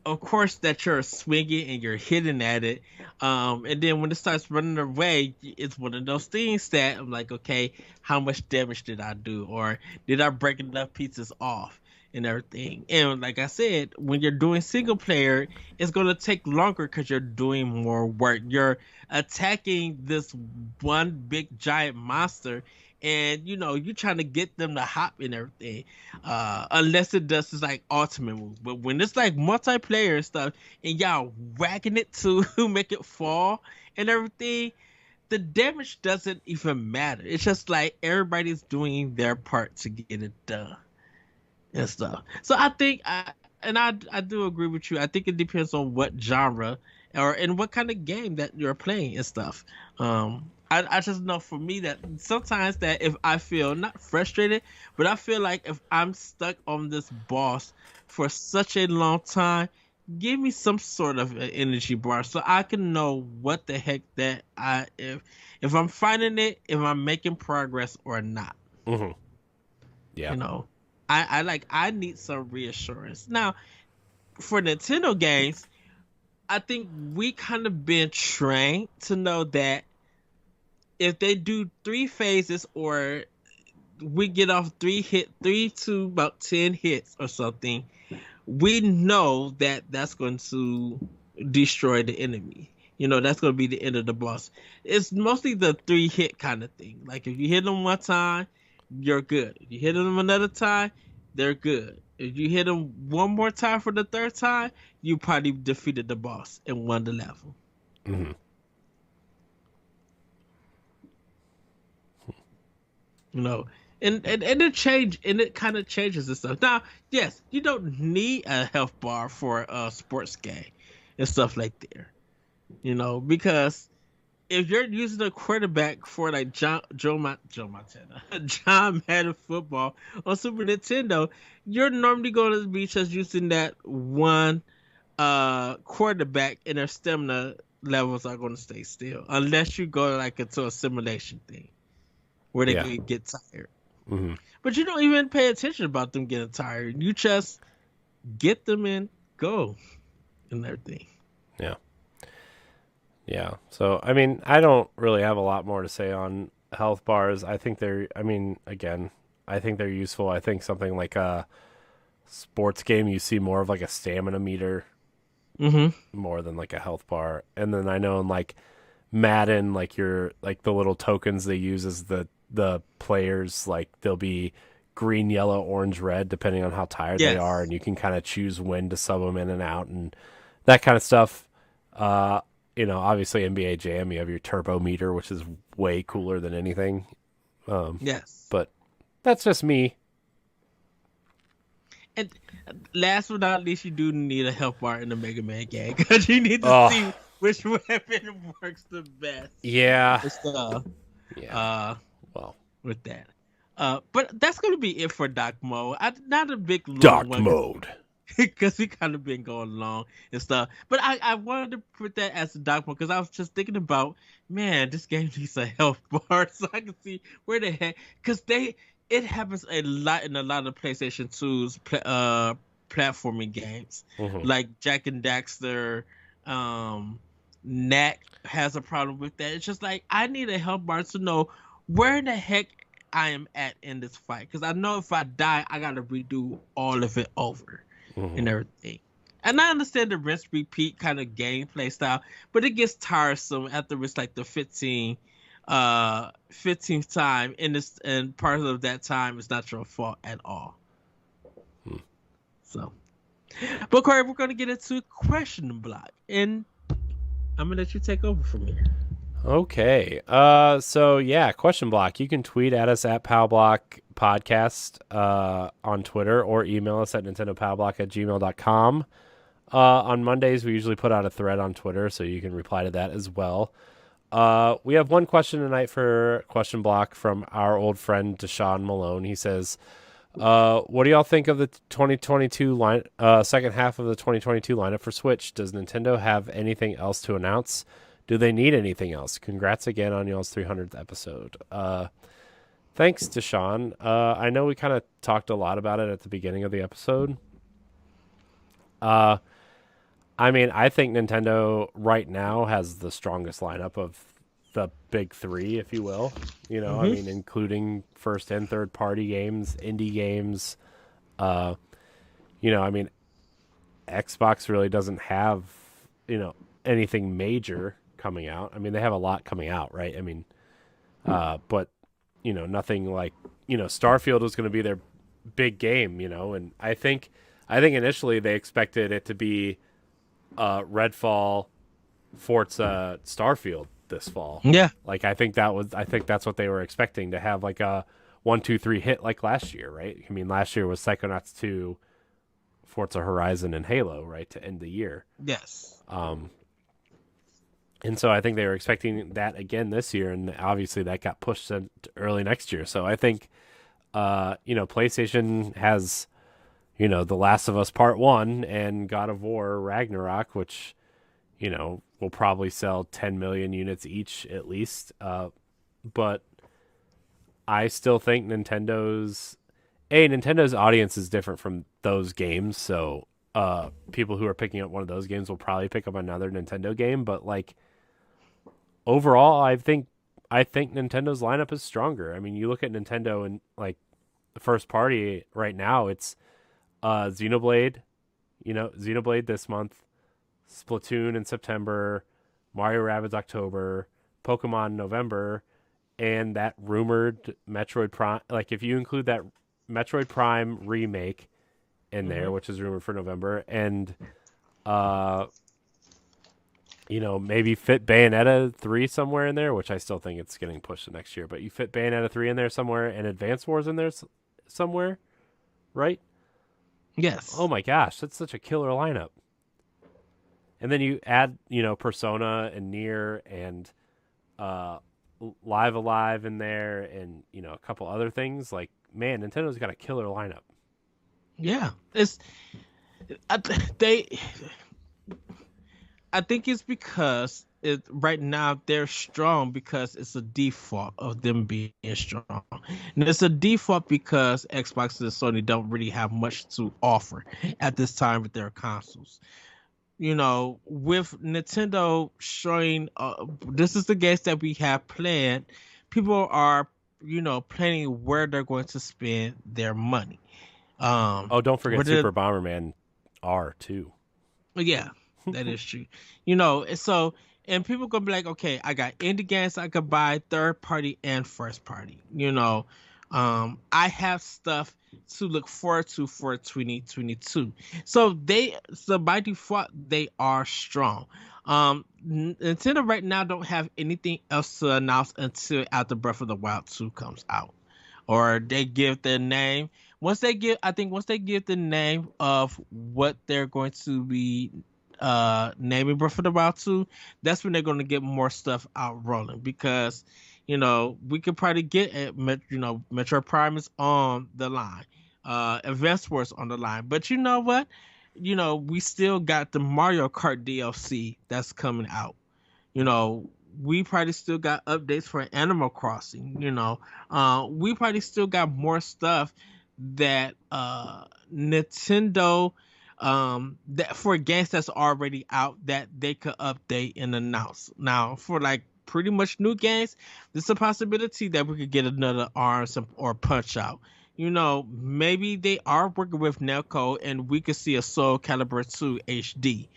of course that you're swinging and you're hitting at it, and then when it starts running away, it's one of those things that I'm like, okay, how much damage did I do, or did I break enough pieces off? And everything. And like I said, when you're doing single player, it's going to take longer because you're doing more work. You're attacking this one big giant monster, and you're trying to get them to hop and everything. Unless it does is like ultimate move. But when it's like multiplayer and stuff, and y'all whacking it to make it fall and everything, the damage doesn't even matter. It's just like everybody's doing their part to get it done and stuff. So I think I do agree with you. I think it depends on what genre or and what kind of game that you're playing and stuff. I just know for me that sometimes that if I feel not frustrated, but I feel like if I'm stuck on this boss for such a long time, give me some sort of an energy bar so I can know what the heck that if I'm finding it, if I'm making progress or not. yeah, I need some reassurance. Now, for Nintendo games, I think we kind of been trained to know that if they do 3 phases or we get off 3 to about 10 hits or something, we know that that's going to destroy the enemy. That's going to be the end of the boss. It's mostly the 3 hit kind of thing. Like if you hit them one time, you're good. If you hit them another time, they're good. If you hit them one more time for the 3rd time, you probably defeated the boss and won the level. and it kind of changes and stuff. Now, yes, you don't need a health bar for a sports game and stuff like there, because if you're using a quarterback for like Joe Montana, John Madden football on Super Nintendo, you're normally going to be just using that one quarterback, and their stamina levels are going to stay still unless you go like into a simulation thing where they could get tired. Mm-hmm. But you don't even pay attention about them getting tired. You just get them and go and everything. Yeah. Yeah. So, I mean, I don't really have a lot more to say on health bars. I think I think they're useful. I think something like a sports game, you see more of like a stamina meter more than like a health bar. And then I know in like Madden, like the little tokens they use as the players, like they'll be green, yellow, orange, red, depending on how tired they are. And you can kind of choose when to sub them in and out and that kind of stuff. Obviously NBA Jam, you have your turbo meter, which is way cooler than anything. Yes. But that's just me. And last but not least, you do need a health bar in the Mega Man game because you need to see which weapon works the best. Yeah. With that. But that's going to be it for Dark Mode. Not a big long Dark one, Mode. because we kind of been going long and stuff. But I wanted to put that as a Dark Mode because I was just thinking about, man, this game needs a health bar so I can see where the heck, because it happens a lot in a lot of PlayStation 2's platforming games, like Jack and Daxter. Knack has a problem with that. It's just like I need a health bar to know where the heck I am at in this fight, because I know if I die, I gotta redo all of it over and everything. And I understand the rinse repeat kind of gameplay style, but it gets tiresome after it's like the 15th time, and part of that time is not your fault at all. So, but Corey, we're gonna get into question block, and I'm gonna let you take over from here. Okay. So yeah, question block. You can tweet at us at Pow Block Podcast on Twitter, or email us at nintendopowblock@gmail.com. On Mondays, we usually put out a thread on Twitter, so you can reply to that as well. We have one question tonight for question block from our old friend Deshaun Malone. He says, what do y'all think of the 2022 second half of the 2022 lineup for Switch? Does Nintendo have anything else to announce? Do they need anything else? Congrats again on y'all's 300th episode. Thanks, Deshaun. I know we kind of talked a lot about it at the beginning of the episode. I mean, I think Nintendo right now has the strongest lineup of the big three, if you will. I mean, including first and third party games, indie games. I mean, Xbox really doesn't have, anything major coming out. I mean, they have a lot coming out, right? I mean, but, nothing like, Starfield was going to be their big game, and I think initially they expected it to be Redfall, Forza, Starfield this fall. Yeah. Like I think that's what they were expecting, to have like a 1, 2, 3 hit like last year, right? I mean, last year was Psychonauts 2, Forza Horizon, and Halo, right, to end the year. Yes. And so I think they were expecting that again this year, and obviously that got pushed to early next year. So I think PlayStation has The Last of Us Part 1 and God of War Ragnarok, which will probably sell 10 million units each at least. But I still think Nintendo's audience is different from those games. So people who are picking up one of those games will probably pick up another Nintendo game. But like overall, I think Nintendo's lineup is stronger. I mean, you look at Nintendo and like the first party right now, it's Xenoblade this month, Splatoon in September, Mario Rabbids October, Pokemon November, and that rumored Metroid Prime. Like if you include that Metroid Prime remake in there, which is rumored for November, and maybe fit Bayonetta 3 somewhere in there, which I still think it's getting pushed to next year. But you fit Bayonetta 3 in there somewhere and Advance Wars in there somewhere, right? Oh Yes. my gosh, that's such a killer lineup. And then you add, Persona and Nier and uh, Live Alive in there, and a couple other things. Like, man, Nintendo's got a killer lineup. Yeah. It's they. I think it's because right now they're strong because it's a default of them being strong, and it's a default because Xbox and Sony don't really have much to offer at this time with their consoles. With Nintendo showing this is the games that we have planned, people are planning where they're going to spend their money. Oh, don't forget Whether Super Bomberman R too. Yeah, that is true. And so and people gonna be like, okay, I got indie games I could buy, third party and first party. I have stuff to look forward to for 2022. So by default they are strong. Nintendo right now don't have anything else to announce until after Breath of the Wild 2 comes out, or they give their name. Once they give the name of what they're going to be naming Breath of the Wild 2, that's when they're going to get more stuff out rolling, because we could probably get at Metroid Prime is on the line, Advance Wars on the line, but you know what, we still got the Mario Kart DLC that's coming out. We probably still got updates for Animal Crossing. We probably still got more stuff that Nintendo, that for games that's already out that they could update and announce. Now, for like pretty much new games, there's a possibility that we could get another Arms or Punch Out. Maybe they are working with Namco and we could see a Soul Calibur 2 HD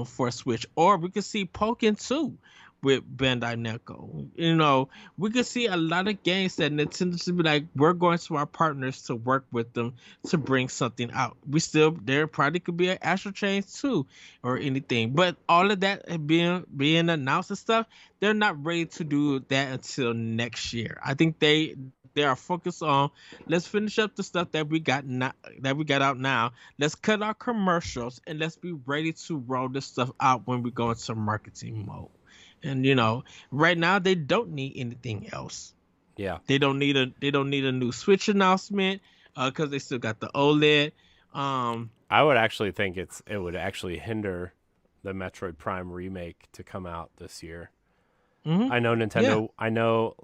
for Switch, or we could see Pokken 2 with Bandai Namco. We could see a lot of games that Nintendo should be like, we're going to our partners to work with them to bring something out. There probably could be an Astral Chain 2 or anything, but all of that being announced and stuff, they're not ready to do that until next year. I think they are focused on, let's finish up the stuff that we got out now. Let's cut our commercials and let's be ready to roll this stuff out when we go into marketing mode. And right now they don't need anything else. Yeah. They don't need a new Switch announcement because they still got the OLED. I would actually think it would actually hinder the Metroid Prime remake to come out this year. Mm-hmm. I know Nintendo. Yeah. I know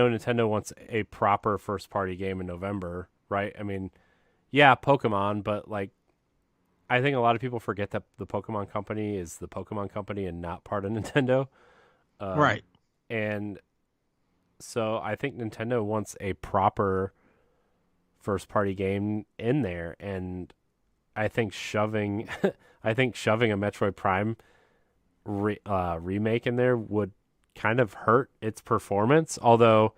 Nintendo wants a proper first party game in November, right? I mean, yeah, Pokemon, but like, I think a lot of people forget that the Pokemon Company is the Pokemon Company and not part of Nintendo. Right. And so I think Nintendo wants a proper first party game in there, and I think shoving a Metroid Prime remake in there would kind of hurt its performance. Although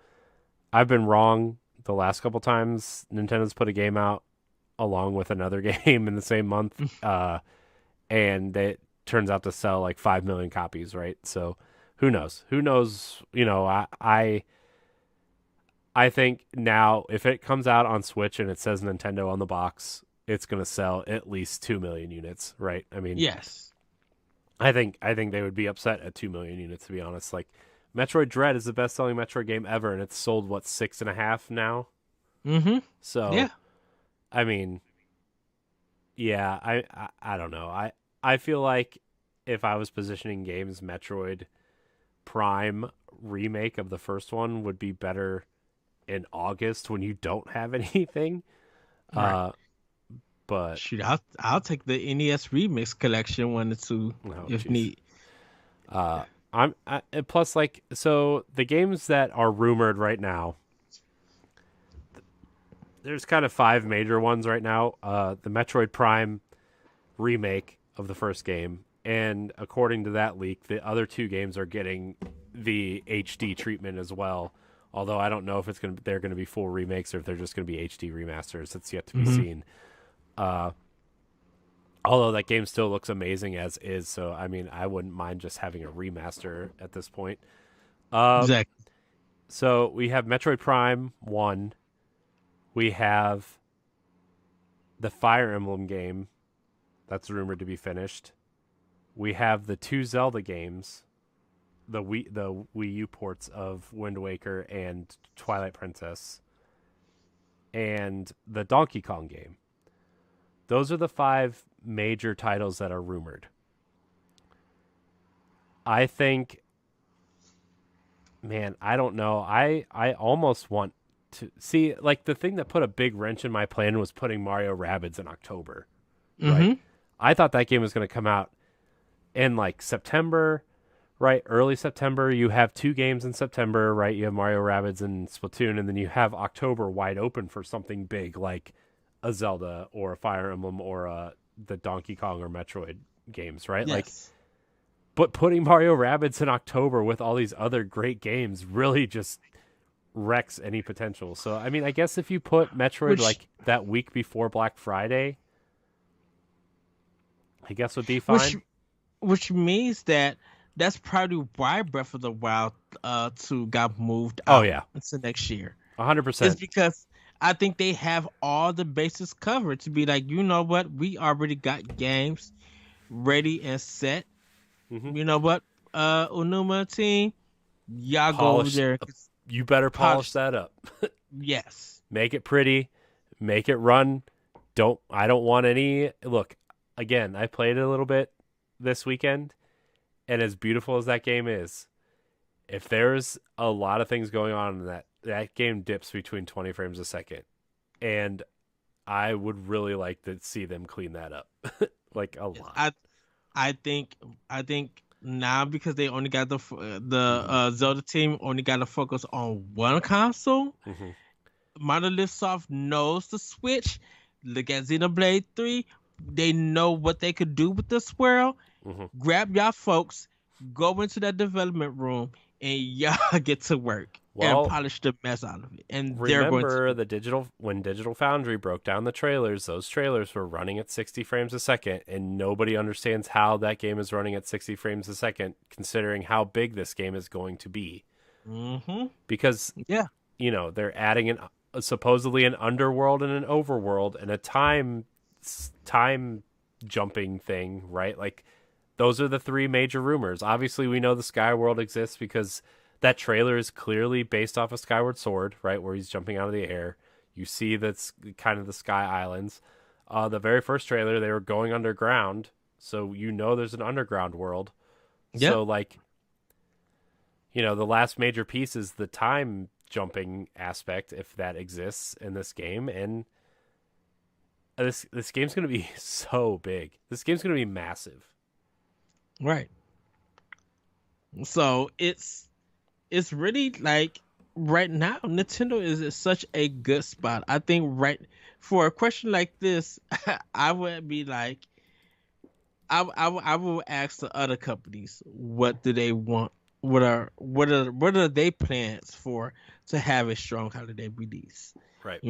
I've been wrong the last couple times Nintendo's put a game out along with another game in the same month, and it turns out to sell like 5 million copies, right? So who knows? I think now if it comes out on Switch and it says Nintendo on the box, it's going to sell at least 2 million units, right? I mean, yes. I think they would be upset at 2 million units, to be honest. Like, Metroid Dread is the best-selling Metroid game ever, and it's sold 6.5 now. Mm-hmm. So yeah. I mean, yeah, I don't know. I feel like if I was positioning games, Metroid Prime remake of the first one would be better in August when you don't have anything. Right. But shoot, I'll take the NES Remix Collection 1 or 2 if need. Plus, like, so the games that are rumored right now, there's kind of 5 major ones right now. The Metroid Prime remake of the first game, and according to that leak, the other 2 games are getting the HD treatment as well. Although I don't know if they're going to be full remakes or if they're just going to be HD remasters. It's yet to be seen. Although that game still looks amazing as is, so I mean, I wouldn't mind just having a remaster at this point. Exactly. So we have Metroid Prime 1. We have the Fire Emblem game that's rumored to be finished. We have the 2 Zelda games, the Wii U ports of Wind Waker and Twilight Princess, and the Donkey Kong game. Those are the 5 major titles that are rumored. I think, man, I don't know. I almost want to see, like, the thing that put a big wrench in my plan was putting Mario Rabbids in October, right? Mm-hmm. I thought that game was going to come out in like September, right? Early September. You have 2 games in September, right? You have Mario Rabbids and Splatoon, and then you have October wide open for something big like a Zelda or a Fire Emblem or the Donkey Kong or Metroid games, right? Yes. Like, but putting Mario Rabbids in October with all these other great games really just wrecks any potential. So, I mean, I guess if you put Metroid like that week before Black Friday, I guess would be fine. Which means that that's probably why Breath of the Wild 2 got moved out into next year. 100%. It's because I think they have all the bases covered to be like, you know what, we already got games ready and set. Mm-hmm. You know what, Unuma team, y'all go over there. You better polish that up. Yes. Make it pretty. Make it run. I don't want any. Look, again, I played it a little bit this weekend, and as beautiful as that game is, if there's a lot of things going on in that game dips between 20 frames a second, and I would really like to see them clean that up. Like a lot. I think now, because they only got the Zelda team only got to focus on one console. Mm-hmm. Monolith Soft knows the Switch. Look at Xenoblade 3. They know what they could do with the swirl. Mm-hmm. Grab y'all folks, go into that development room, and y'all get to work and polish the mess out of it. And remember when Digital Foundry broke down the trailers, those trailers were running at 60 frames a second, and nobody understands how that game is running at 60 frames a second, considering how big this game is going to be. Mm-hmm. Because, they're adding supposedly an underworld and an overworld and a time jumping thing, right? Like, those are the 3 major rumors. Obviously, we know the Sky World exists because that trailer is clearly based off of Skyward Sword, right, where he's jumping out of the air. You see that's kind of the Sky Islands. The very first trailer, they were going underground, so there's an underground world. Yep. So, like, the last major piece is the time jumping aspect, if that exists in this game, and this game's going to be so big. This game's going to be massive. Right. So it's really like right now Nintendo is at such a good spot. I think for a question like this, I would be like, I will ask the other companies, what do they want? What are their plans to have a strong holiday release? Right.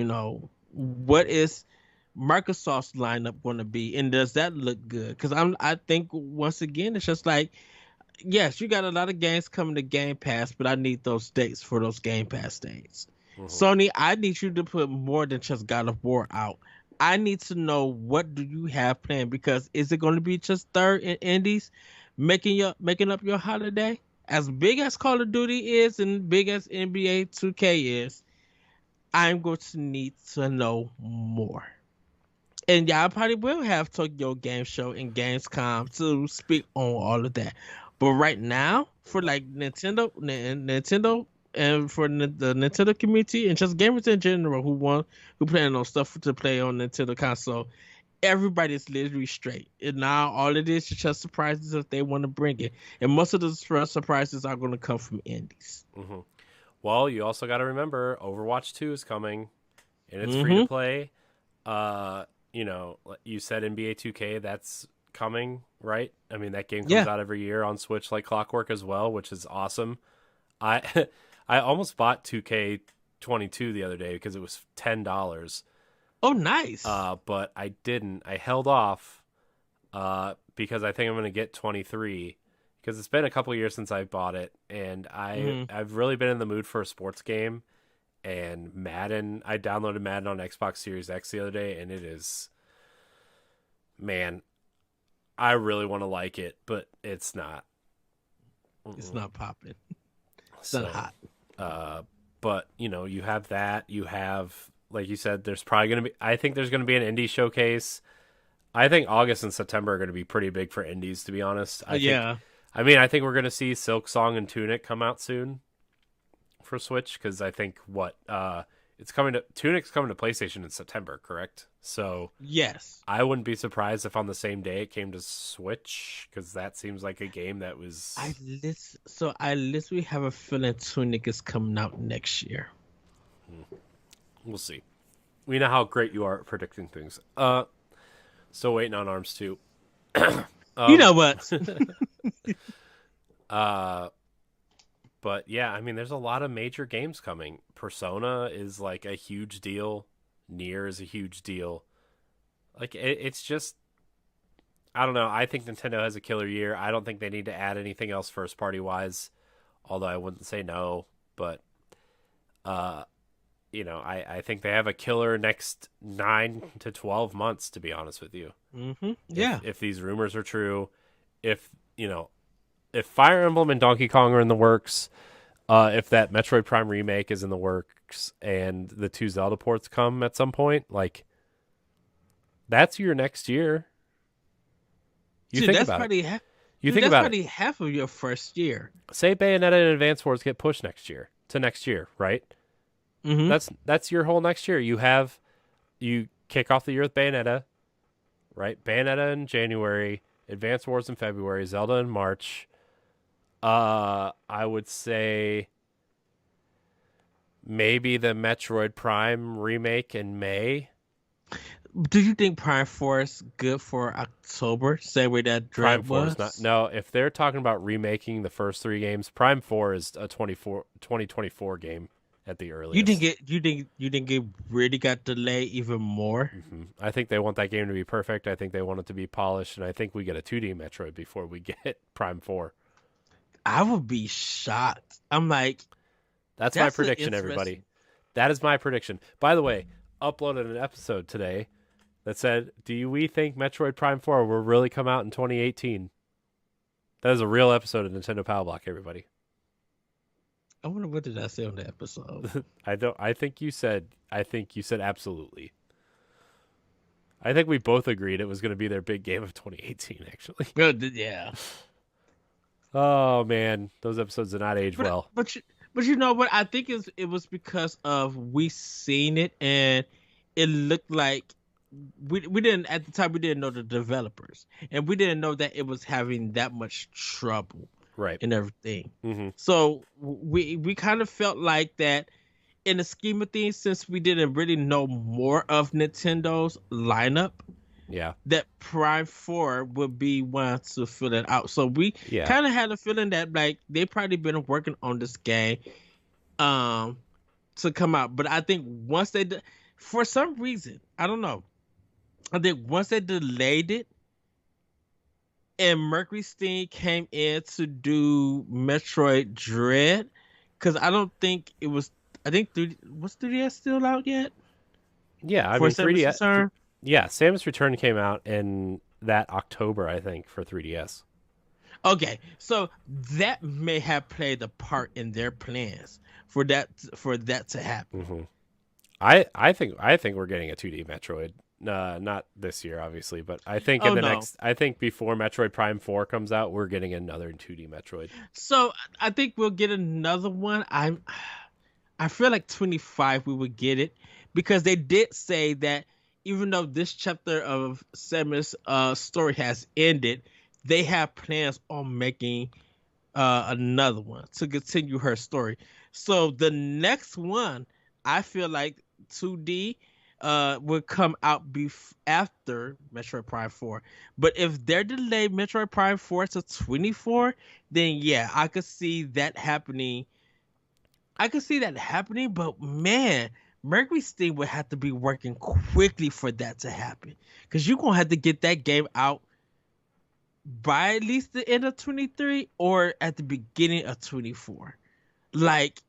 What is Microsoft's lineup going to be, and does that look good? Because I think once again it's just like, yes, you got a lot of games coming to Game Pass, but I need those dates for those Game Pass dates. Mm-hmm. Sony, I need you to put more than just God of War out. I need to know, what do you have planned? Because is it going to be just third in indies making up your holiday? As big as Call of Duty is and big as NBA 2K is, I'm going to need to know more. And y'all probably will have Tokyo Game Show and Gamescom to speak on all of that. But right now, for like Nintendo, and for the Nintendo community and just gamers in general who plan on stuff to play on Nintendo console, everybody's literally straight. And now all it is just surprises if they want to bring it. And most of the surprises are going to come from indies. Mm-hmm. Well, you also got to remember Overwatch 2 is coming, and it's free to play. You said NBA 2K, that's coming, right? I mean, that game comes out every year on Switch like clockwork as well, which is awesome. I almost bought 2K22 the other day because it was $10. Oh, nice. But I didn't. I held off because I think I'm going to get 23 because it's been a couple years since I bought it, and I've really been in the mood for a sports game. And Madden, I downloaded Madden on Xbox Series X the other day, and it is, man, I really want to like it, but it's not. It's not popping. It's So, not hot. but you have that. You have, like you said, there's probably going to be. I think there's going to be an indie showcase. I think August and September are going to be pretty big for indies, to be honest. I think we're going to see Silk Song and Tunic come out soon for Switch, because I think Tunic's coming to PlayStation in September, correct? So Yes. I wouldn't be surprised if on the same day it came to Switch, because that seems like a game that was. I literally have a feeling Tunic is coming out next year. We'll see. We know how great you are at predicting things. So waiting on Arms 2. You know what? But yeah, I mean, there's a lot of major games coming. Persona is like a huge deal. Nier is a huge deal. Like it's just, I don't know. I think Nintendo has a killer year. I don't think they need to add anything else first party wise. Although I wouldn't say no, but I think they have a killer next 9 to 12 months, to be honest with you. Mm-hmm. Yeah. If these rumors are true, if Fire Emblem and Donkey Kong are in the works, if that Metroid Prime remake is in the works, and the 2 Zelda ports come at some point, like, that's your next year. You think about it. That's probably half of your first year. Say Bayonetta and Advance Wars get pushed next year, right? Mm-hmm. That's your whole next year. You kick off the year with Bayonetta, right? Bayonetta in January, Advance Wars in February, Zelda in March. I would say maybe the Metroid Prime remake in May. Do you think Prime 4 is good for October? Same way that Dread was? Prime 4 is not. No, if they're talking about remaking the first 3 games, Prime 4 is a 2024 game at the earliest. You think it really got delayed even more? Mm-hmm. I think they want that game to be perfect. I think they want it to be polished, and I think we get a 2D Metroid before we get Prime 4. I would be shocked. I'm like, that's my prediction, everybody. That is my prediction. By the way, uploaded an episode today that said, do we think Metroid Prime 4 will really come out in 2018? That is a real episode of Nintendo Pow Block, everybody. I wonder what did I say on the episode. I think you said absolutely. I think we both agreed it was going to be their big game of 2018, actually. Yeah. Oh man, those episodes did not age well. But you know what? I think it was because of we seen it, and it looked like we didn't at the time. We didn't know the developers, and we didn't know that it was having that much trouble, right, and everything. Mm-hmm. So we kind of felt like that in the scheme of things, since we didn't really know more of Nintendo's lineup. Yeah, that Prime 4 would be one to fill it out. So we kind of had a feeling that like they probably been working on this game to come out. But I think once they for some reason, I don't know. I think once they delayed it and Mercury Steam came in to do Metroid Dread, because I don't think it was, I think was 3DS still out yet? Yeah, I mean 3DS. Yeah, Samus Return came out in that October, I think, for 3DS. Okay, so that may have played a part in their plans for that to happen. Mm-hmm. I think we're getting a 2D Metroid. Not this year, obviously, but I think I think before Metroid Prime 4 comes out, we're getting another 2D Metroid. So I think we'll get another one. I feel like 25 we would get it, because they did say that even though this chapter of Samus' story has ended, they have plans on making another one to continue her story. So the next one, I feel like 2D will come out after Metroid Prime 4. But if they're delayed Metroid Prime 4 to 24, then yeah, I could see that happening. But man, Mercury Steam would have to be working quickly for that to happen, because you're gonna have to get that game out by at least the end of 23 or at the beginning of 24. Like,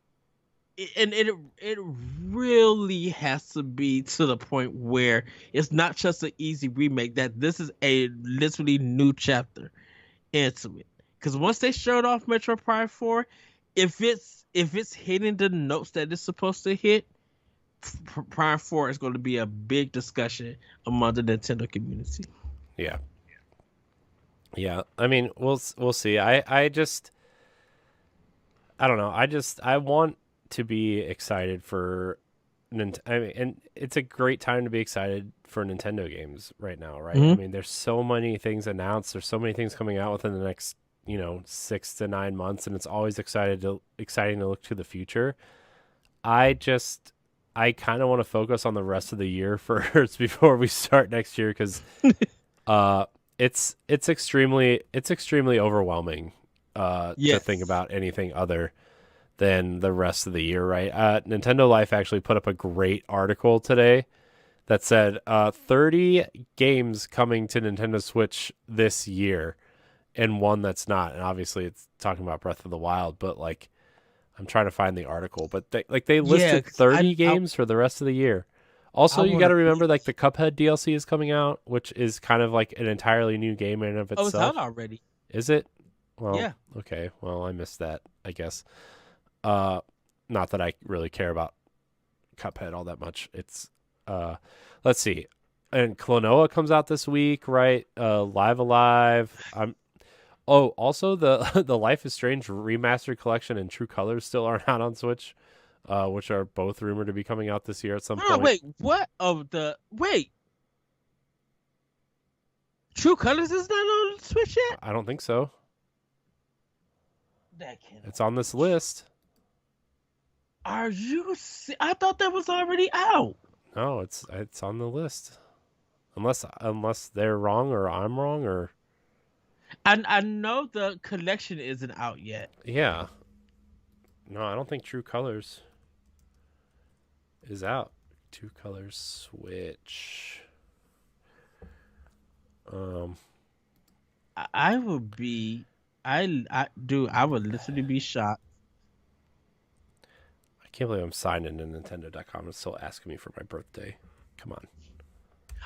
and it really has to be to the point where it's not just an easy remake, that this is a literally new chapter into it. Because once they showed off Metroid Prime 4, if it's hitting the notes that it's supposed to hit, Prime 4 is going to be a big discussion among the Nintendo community. Yeah. Yeah. I mean, we'll see. I don't know. I want to be excited for I mean, and it's a great time to be excited for Nintendo games right now, right? I mean, there's so many things announced. There's so many things coming out within the next, 6 to 9 months, and it's always exciting to look to the future. I kind of want to focus on the rest of the year first before we start next year, because it's extremely overwhelming to think about anything other than the rest of the year, right? Nintendo Life actually put up a great article today that said 30 games coming to Nintendo Switch this year, and one that's not. And obviously it's talking about Breath of the Wild, but like, I'm trying to find the article, but they listed 30 games for the rest of the year. Also, you got to remember, like, the Cuphead DLC is coming out, which is kind of like an entirely new game in and of itself. Oh, it's out already. Is it? Well, yeah. Okay. Well, I missed that, I guess. Not that I really care about Cuphead all that much. It's let's see. And Klonoa comes out this week, right? Live Alive. Also the Life is Strange remastered collection and True Colors still aren't out on Switch, which are both rumored to be coming out this year at some point. Wait, what? True Colors is not on Switch yet? I don't think so. That can't. It's on this list. Are you? I thought that was already out. No, it's on the list. Unless they're wrong or I'm wrong or. I know the collection isn't out yet. Yeah. No, I don't think True Colors is out. True Colors Switch. I would be. I would literally be shocked. I can't believe I'm signed into Nintendo.com. It's still asking me for my birthday. Come on.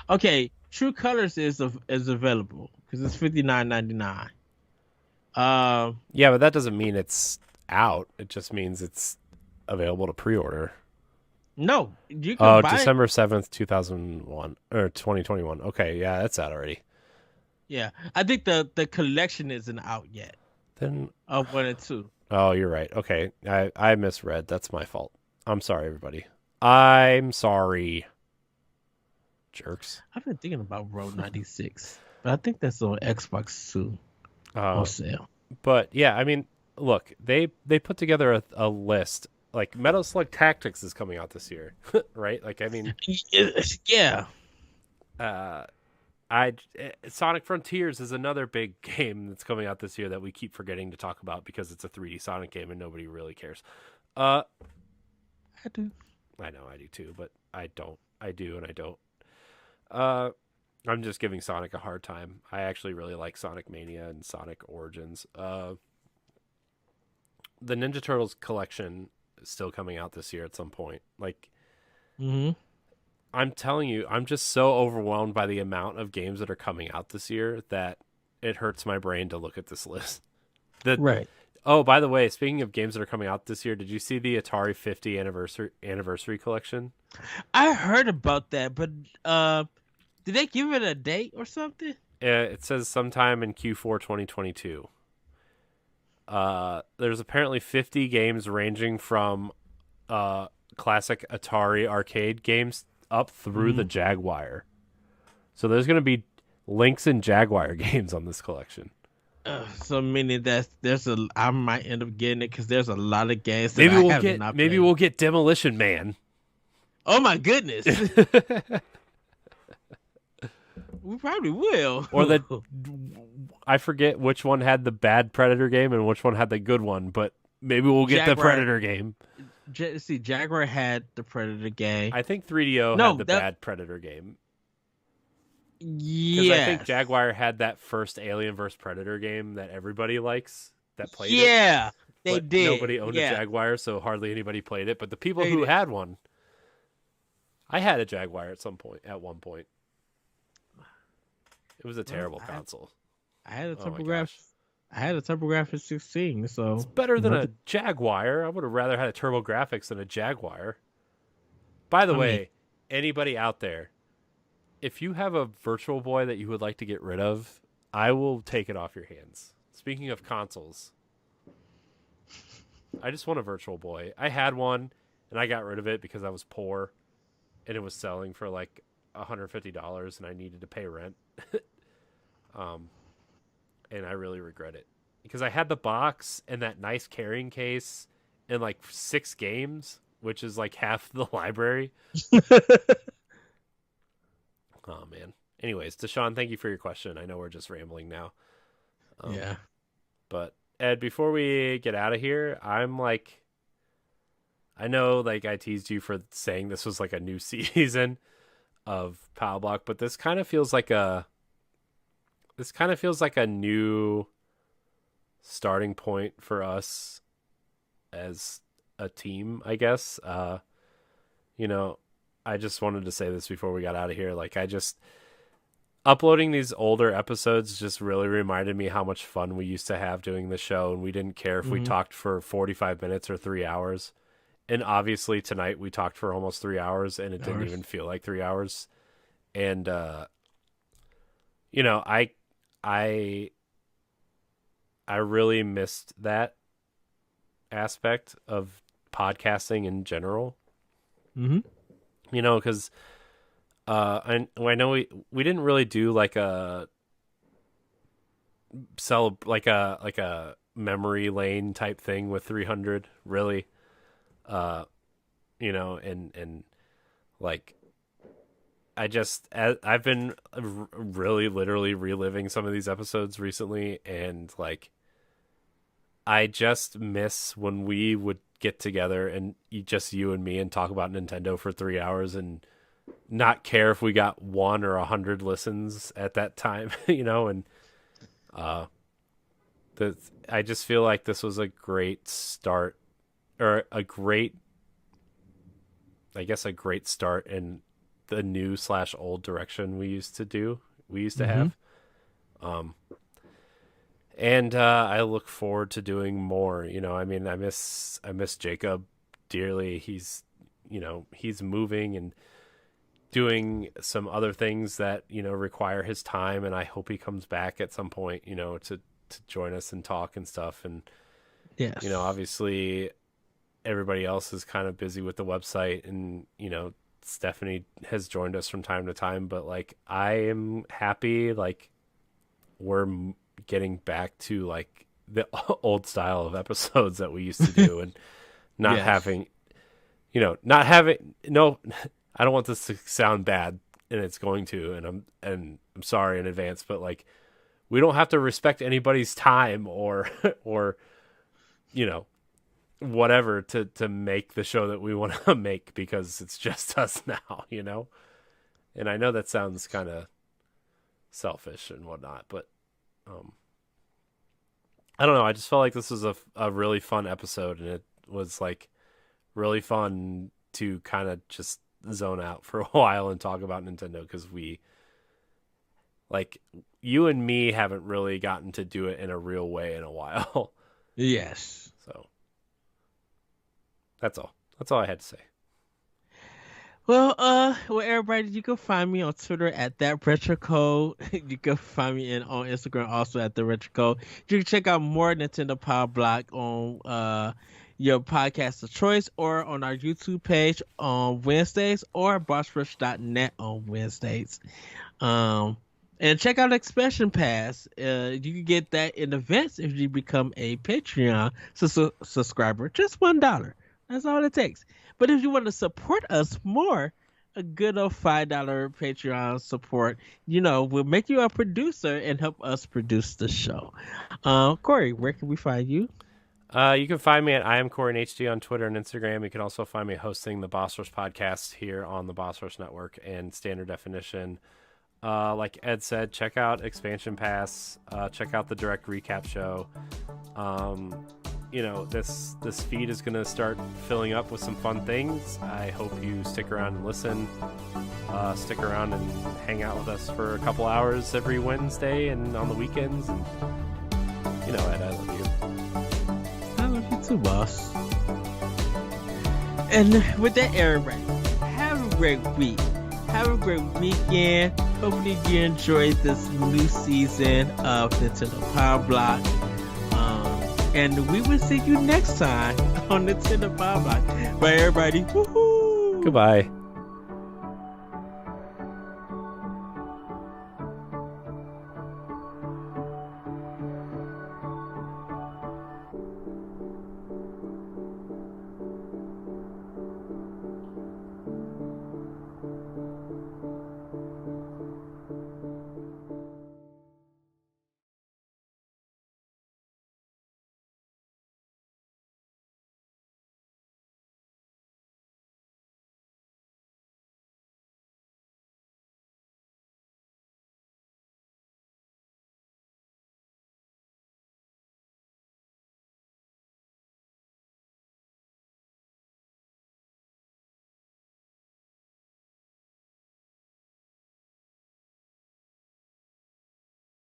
Okay, True Colors is available because it's $59.99. Yeah, but that doesn't mean it's out. It just means it's available to pre-order. No, you can buy December 7th, 2001 or 2021. Okay, yeah, that's out already. Yeah, I think the collection isn't out yet. Then 1 and 2. Oh, you're right. Okay, I misread. That's my fault. I'm sorry, everybody. I'm sorry. Jerks. I've been thinking about Road 96, but I think that's on Xbox too. On sale. But yeah, I mean, look, they put together a list. Like Metal Slug Tactics is coming out this year, right? Like, I mean, yeah. Sonic Frontiers is another big game that's coming out this year that we keep forgetting to talk about because it's a 3D Sonic game and nobody really cares. I do. I know I do too, but I don't. I do and I don't. I'm just giving Sonic a hard time. I actually really like Sonic Mania and Sonic Origins. The Ninja Turtles collection is still coming out this year at some point. Like, I'm telling you, I'm just so overwhelmed by the amount of games that are coming out this year that it hurts my brain to look at this list. Right. Oh, by the way, speaking of games that are coming out this year, did you see the Atari 50 anniversary collection? I heard about that, but did they give it a date or something? It says sometime in Q4 2022. There's apparently 50 games ranging from classic Atari arcade games up through the Jaguar. So there's going to be Lynx and Jaguar games on this collection. So meaning that I might end up getting it because there's a lot of games that maybe we'll get Demolition Man. Oh my goodness. We probably will. Or I forget which one had the bad Predator game and which one had the good one, but maybe we'll get the Predator game. See, Jaguar had the Predator game. I think 3DO had the bad Predator game. Because I think Yes. Jaguar had that first Alien vs Predator game that everybody likes that played it, Yeah, they but did. nobody owned a Yeah, Jaguar, so hardly anybody played it. But the people they who did. had one, I had a Jaguar at some point. At one point, it was a Well, terrible console. I had a Oh my TurboGrafx. gosh, I had a TurboGrafx 16. it's So better than a nothing. Jaguar. I would have rather had a TurboGrafx than a Jaguar. By the I mean, way, anybody out there, if you have a Virtual Boy that you would like to get rid of, I will take it off your hands. Speaking of consoles, I just want a Virtual Boy. I had one and I got rid of it because I was poor and it was selling for like $150 and I needed to pay rent. um, and I really regret it because I had the box and that nice carrying case and like 6 games, which is like half the library. Oh man. Anyways, Deshaun, thank you for your question. I know we're just rambling now. yeah. But Ed, before we get out of here, I know like I teased you for saying this was like a new season of Pow Block, but this kind of feels like a new starting point for us as a team, I guess. You know, I just wanted to say this before we got out of here. Like, uploading these older episodes just really reminded me how much fun we used to have doing the show, and we didn't care if we talked for 45 minutes or 3 hours. And obviously tonight we talked for almost 3 hours, and it didn't even feel like 3 hours. And you know, I really missed that aspect of podcasting in general. Mm-hmm. You know, because I know we didn't really do like a like a memory lane type thing with 300 really. You know, and like I've been really literally reliving some of these episodes recently, and like I just miss when we would get together and just you and me and talk about Nintendo for 3 hours and not care if we got 1 or 100 listens at that time, you know, and I just feel like this was a great start, or I guess a great start in the new / old direction we used to have. And I look forward to doing more. You know, I mean, I miss Jacob dearly. He's moving and doing some other things that, you know, require his time, and I hope he comes back at some point, you know, to join us and talk and stuff. And Yes. you know, obviously everybody else is kind of busy with the website, and you know, Stephanie has joined us from time to time, but like I am happy like we're getting back to like the old style of episodes that we used to do, and not having, you know, no, I don't want this to sound bad, and it's going to, and I'm sorry in advance, but like we don't have to respect anybody's time or you know, whatever to make the show that we want to make, because it's just us now, you know. And I know that sounds kind of selfish and whatnot, but I don't know, I just felt like this was a really fun episode, and it was like really fun to kind of just zone out for a while and talk about Nintendo, because we, like, you and me haven't really gotten to do it in a real way in a while. Yes. So that's all I had to say. Well, everybody, you can find me on Twitter at that retrocode. You can find me on Instagram also at the retrocode. You can check out more Nintendo Pow Block on your podcast of choice, or on our YouTube page on Wednesdays, or bossrush.net on Wednesdays. And check out Expansion Pass. You can get that in advance if you become a Patreon subscriber. Just $1. That's all it takes. But if you want to support us more, a good old $5 Patreon support, you know, will make you a producer and help us produce the show. Corey, where can we find you? You can find me at I am Corey HD on Twitter and Instagram. You can also find me hosting the Boss Rush podcast here on the Boss Rush Network and Standard Definition. like Ed said, check out Expansion Pass. Check out the direct recap show. This feed is gonna start filling up with some fun things. I hope you stick around and listen. Stick around and hang out with us for a couple hours every Wednesday and on the weekends. And Ed, I love you. I love you too, boss. And with that, everybody, have a great week. Have a great weekend. Hopefully you enjoyed this new season of Nintendo Pow Block. And we will see you next time on Nintendo Pow Block. Bye, everybody. Woohoo! Goodbye.